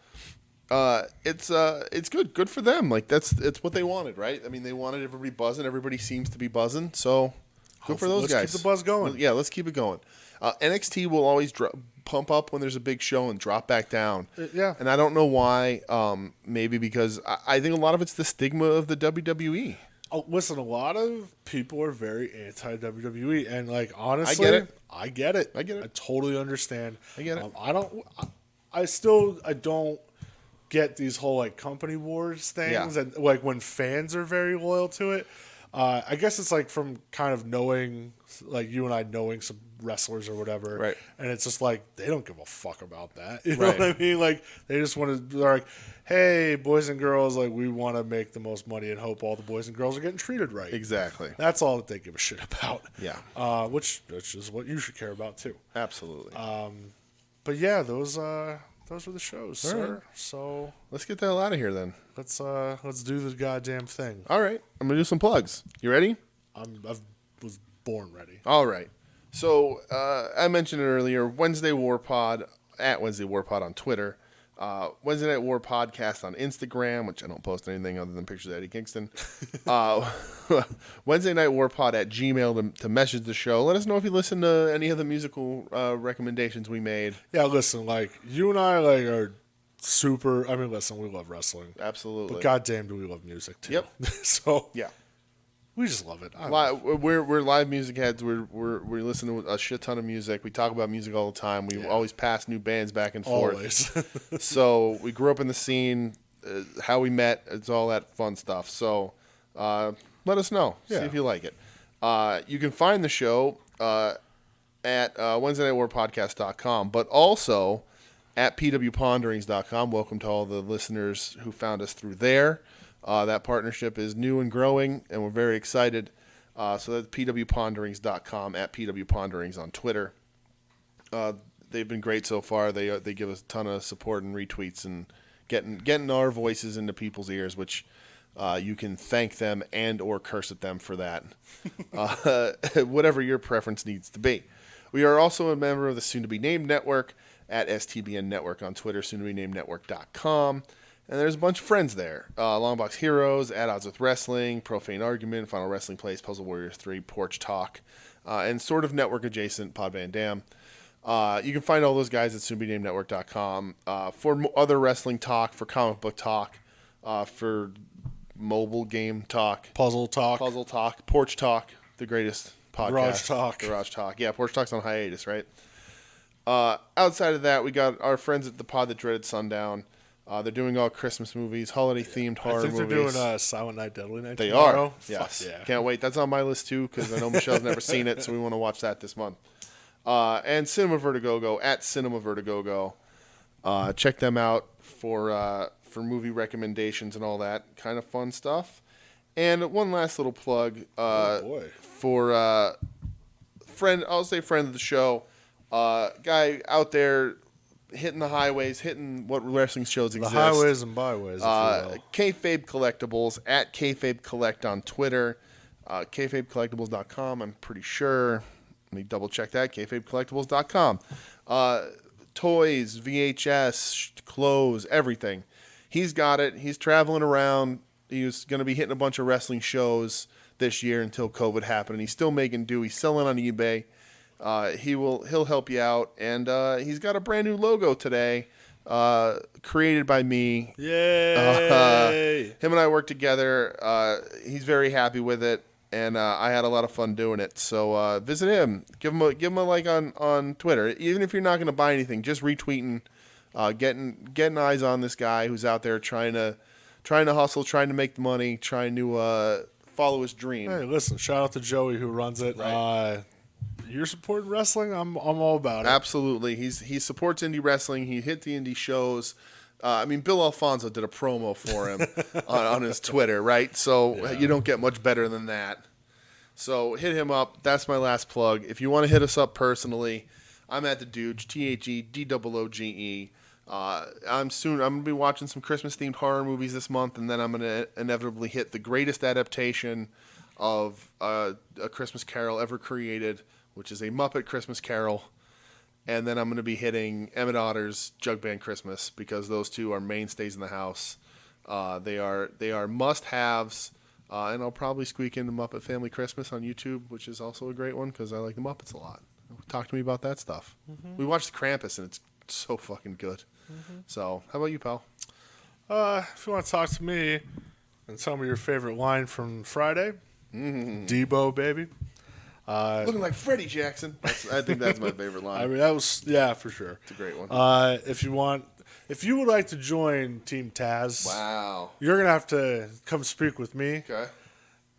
it's good. Good for them. Like it's what they wanted, right? I mean, they wanted everybody buzzing. Everybody seems to be buzzing. So good for those guys. Let's keep the buzz going. Yeah, let's keep it going. NXT will always pump up when there's a big show and drop back down. Yeah. And I don't know why. Maybe because I think a lot of it's the stigma of the WWE. Oh, listen, a lot of people are very anti-WWE, and like honestly, I get it. I totally understand. I get it. I don't get these whole like company wars things, and like when fans are very loyal to it. I guess it's like from kind of knowing, like you and I knowing some wrestlers or whatever, right? And it's just like they don't give a fuck about that. You know what I mean? Like they just want to. They're like, hey, boys and girls, like we want to make the most money and hope all the boys and girls are getting treated right. Exactly. That's all that they give a shit about. Yeah. Which is what you should care about too. Absolutely. But yeah, those were the shows, sir. Right. So let's get the hell out of here then. Let's do the goddamn thing. All right. I'm gonna do some plugs. You ready? I was born ready. All right. So I mentioned it earlier. Wednesday War Pod at Wednesday War Pod on Twitter. Wednesday Night War Podcast on Instagram, which I don't post anything other than pictures of Eddie Kingston. Wednesday Night War Pod at Gmail to message the show. Let us know if you listen to any of the musical recommendations we made. Yeah, listen, like you and I like are super. I mean, listen, we love wrestling, absolutely, but goddamn, do we love music too? Yep. So yeah. We just love it. We're live music heads. We listen to a shit ton of music. We talk about music all the time. We always pass new bands back and forth. Always. So we grew up in the scene. How we met. It's all that fun stuff. So let us know. See if you like it. You can find the show at WednesdayNightWarPodcast.com, but also at PWPonderings.com. Welcome to all the listeners who found us through there. That partnership is new and growing, and we're very excited. So that's pwponderings.com, at pwponderings on Twitter. They've been great so far. They give us a ton of support and retweets and getting our voices into people's ears, which you can thank them and or curse at them for that. Whatever your preference needs to be. We are also a member of the soon-to-be-named network at STBN Network on Twitter, soon-to-be-named-network.com. And there's a bunch of friends there. Longbox Heroes, At Odds with Wrestling, Profane Argument, Final Wrestling Plays, Puzzle Warriors 3, Porch Talk, and sort of network-adjacent Pod Van Dam. You can find all those guys at soon-to-be-named-network.com for other wrestling talk, for comic book talk, for mobile game talk. Puzzle Talk. Porch Talk, the greatest podcast. Garage Talk. Yeah, Porch Talk's on hiatus, right? Outside of that, we got our friends at the Pod That Dreaded Sundown. They're doing all Christmas movies, holiday-themed horror movies. I think they're doing Silent Night, Deadly Night They tomorrow. are, yes. Fuck yeah. Can't wait. That's on my list, too, because I know Michelle's never seen it, so we want to watch that this month. And Cinema Vertigogo, at Cinema Vertigogo. Check them out for movie recommendations and all that kind of fun stuff. And one last little plug for friend of the show, guy out there hitting the highways, hitting what wrestling shows exist. The highways and byways, if you will. Kayfabe Collectibles, at Kayfabe Collect on Twitter. KayfabeCollectibles.com, I'm pretty sure. Let me double check that. KayfabeCollectibles.com. Toys, VHS, clothes, everything. He's got it. He's traveling around. He was going to be hitting a bunch of wrestling shows this year until COVID happened. And he's still making do. He's selling on eBay. He'll help you out. And he's got a brand new logo today, created by me. Yay! Him and I worked together. He's very happy with it. And I had a lot of fun doing it. So visit him. Give him a like on Twitter. Even if you're not going to buy anything, just retweeting, getting eyes on this guy who's out there trying to hustle, trying to make the money, trying to follow his dream. Hey, listen! Shout out to Joey who runs it. Right. You're supporting wrestling. I'm all about it. Absolutely. He supports indie wrestling. He hit the indie shows. Bill Alfonso did a promo for him on his Twitter, right? So you don't get much better than that. So hit him up. That's my last plug. If you want to hit us up personally, I'm at the Dooge, THEDOOGE. I'm going to be watching some Christmas-themed horror movies this month, and then I'm going to inevitably hit the greatest adaptation of a Christmas Carol ever created, which is a Muppet Christmas Carol. And then I'm going to be hitting Emmett Otter's Jug Band Christmas because those two are mainstays in the house. They are must-haves, and I'll probably squeak in the Muppet Family Christmas on YouTube, which is also a great one because I like the Muppets a lot. Talk to me about that stuff. Mm-hmm. We watched Krampus, and it's so fucking good. Mm-hmm. So, how about you, pal? If you want to talk to me and tell me your favorite line from Friday, Debo, baby. Looking like Freddie Jackson. I think that's my favorite line. I mean, that was, yeah, for sure. It's a great one. If you would like to join Team Taz, wow, you're going to have to come speak with me. Okay.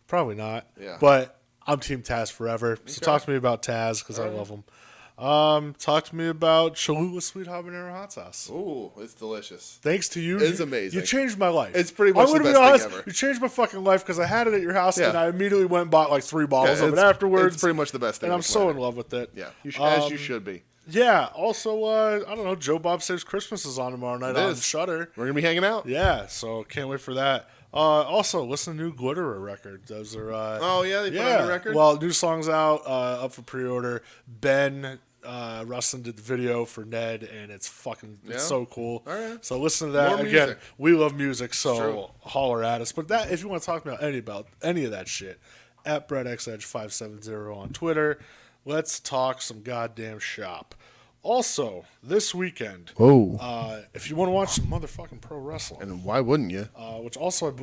Probably not. Yeah. But I'm Team Taz forever. So talk to me about Taz because I love him. Talk to me about Cholula Sweet Habanero Hot Sauce. Ooh, it's delicious. Thanks to you. It's amazing. You changed my life. It's pretty much the best thing ever. You changed my fucking life because I had it at your house and I immediately went and bought like 3 bottles of it afterwards. It's pretty much the best thing. And I'm so in love with it. Yeah, as you should be. Yeah. Also, I don't know. Joe Bob Saves Christmas is on tomorrow night on Shudder. We're gonna be hanging out. Yeah. So can't wait for that. Also, listen to new Glitterer record. Those are. They put out a record. Well, new songs out, up for pre-order. Ben. Rustin did the video for Ned, and it's so cool. All right. So listen to that. More Again, music. we love music, so True. holler at us. But that, if you want to talk about any of that shit, at BrettXEdge570 on Twitter. Let's talk some goddamn shop. Also, this weekend, if you want to watch some motherfucking pro wrestling, and why wouldn't you? which also,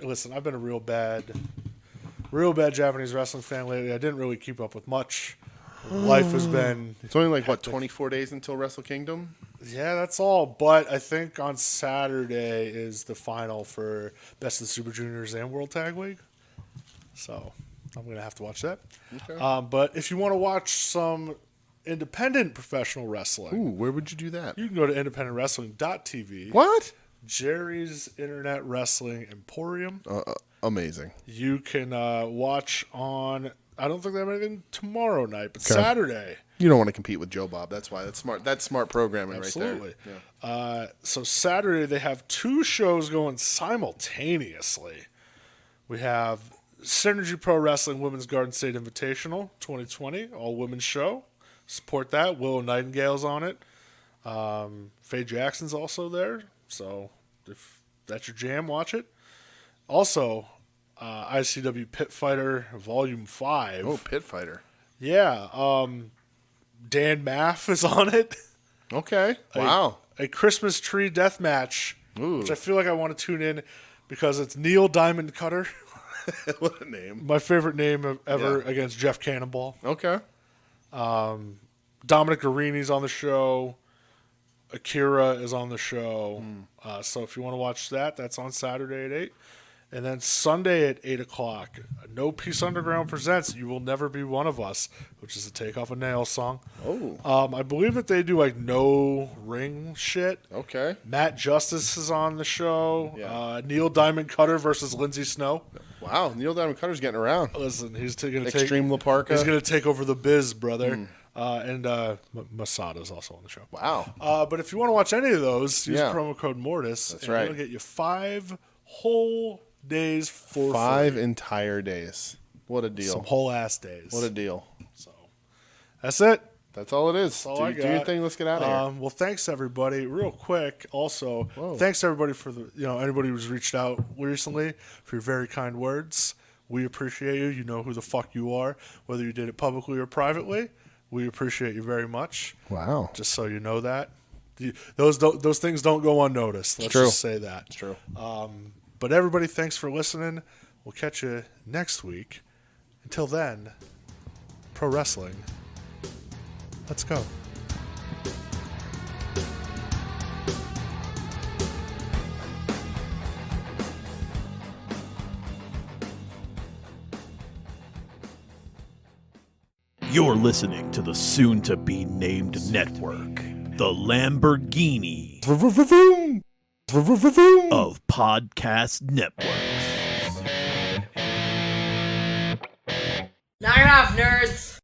listen, I've been a real bad Japanese wrestling fan lately. I didn't really keep up with much. Life has been... It's only 24 days until Wrestle Kingdom? Yeah, that's all. But I think on Saturday is the final for Best of the Super Juniors and World Tag League. So I'm going to have to watch that. Okay. But if you want to watch some independent professional wrestling... Ooh, where would you do that? You can go to independentwrestling.tv. What? Jerry's Internet Wrestling Emporium. Amazing. You can watch on, I don't think they have anything tomorrow night, but Saturday. You don't want to compete with Joe Bob. That's why. That's smart programming. Absolutely. Right there. Yeah. So Saturday they have 2 shows going simultaneously. We have Synergy Pro Wrestling Women's Garden State Invitational 2020, all women's show. Support that. Willow Nightingale's on it. Faye Jackson's also there. So if that's your jam, watch it. Also, ICW Pit Fighter Volume 5. Oh, Pit Fighter. Yeah. Dan Maff is on it. Okay. Wow. A Christmas tree death match, which I feel like I want to tune in because it's Neil Diamond Cutter. What a name. My favorite name ever against Jeff Cannonball. Okay. Dominic Garini's on the show. Akira is on the show. So if you want to watch that, that's on Saturday at 8. And then Sunday at 8 o'clock, No Peace Underground presents You Will Never Be One of Us, which is a take off a Nail song. Oh. I believe that they do like no ring shit. Okay. Matt Justice is on the show. Yeah. Neil Diamond Cutter versus Lindsay Snow. Wow. Neil Diamond Cutter's getting around. Listen, he's going to Extreme La Parka. He's going to take over the biz, brother. And Masada's also on the show. Wow. But if you want to watch any of those, use promo code Mortis. That's right. It'll get you 5 whole days for 5 free. entire days. What a deal. Some whole ass days. What a deal. So that's it. That's all it is. That's all I got. Do your thing. Let's get out of here. Well, thanks everybody. Real quick, also, thanks everybody for anybody who's reached out recently for your very kind words. We appreciate you. You know who the fuck you are, whether you did it publicly or privately. We appreciate you very much. Wow. Just so you know that. Those things don't go unnoticed. Let's just say that. It's true. But everybody, thanks for listening. We'll catch you next week. Until then, pro wrestling. Let's go. You're listening to the soon-to-be-named network, the Lamborghini of podcast networks. Knock it off, nerds!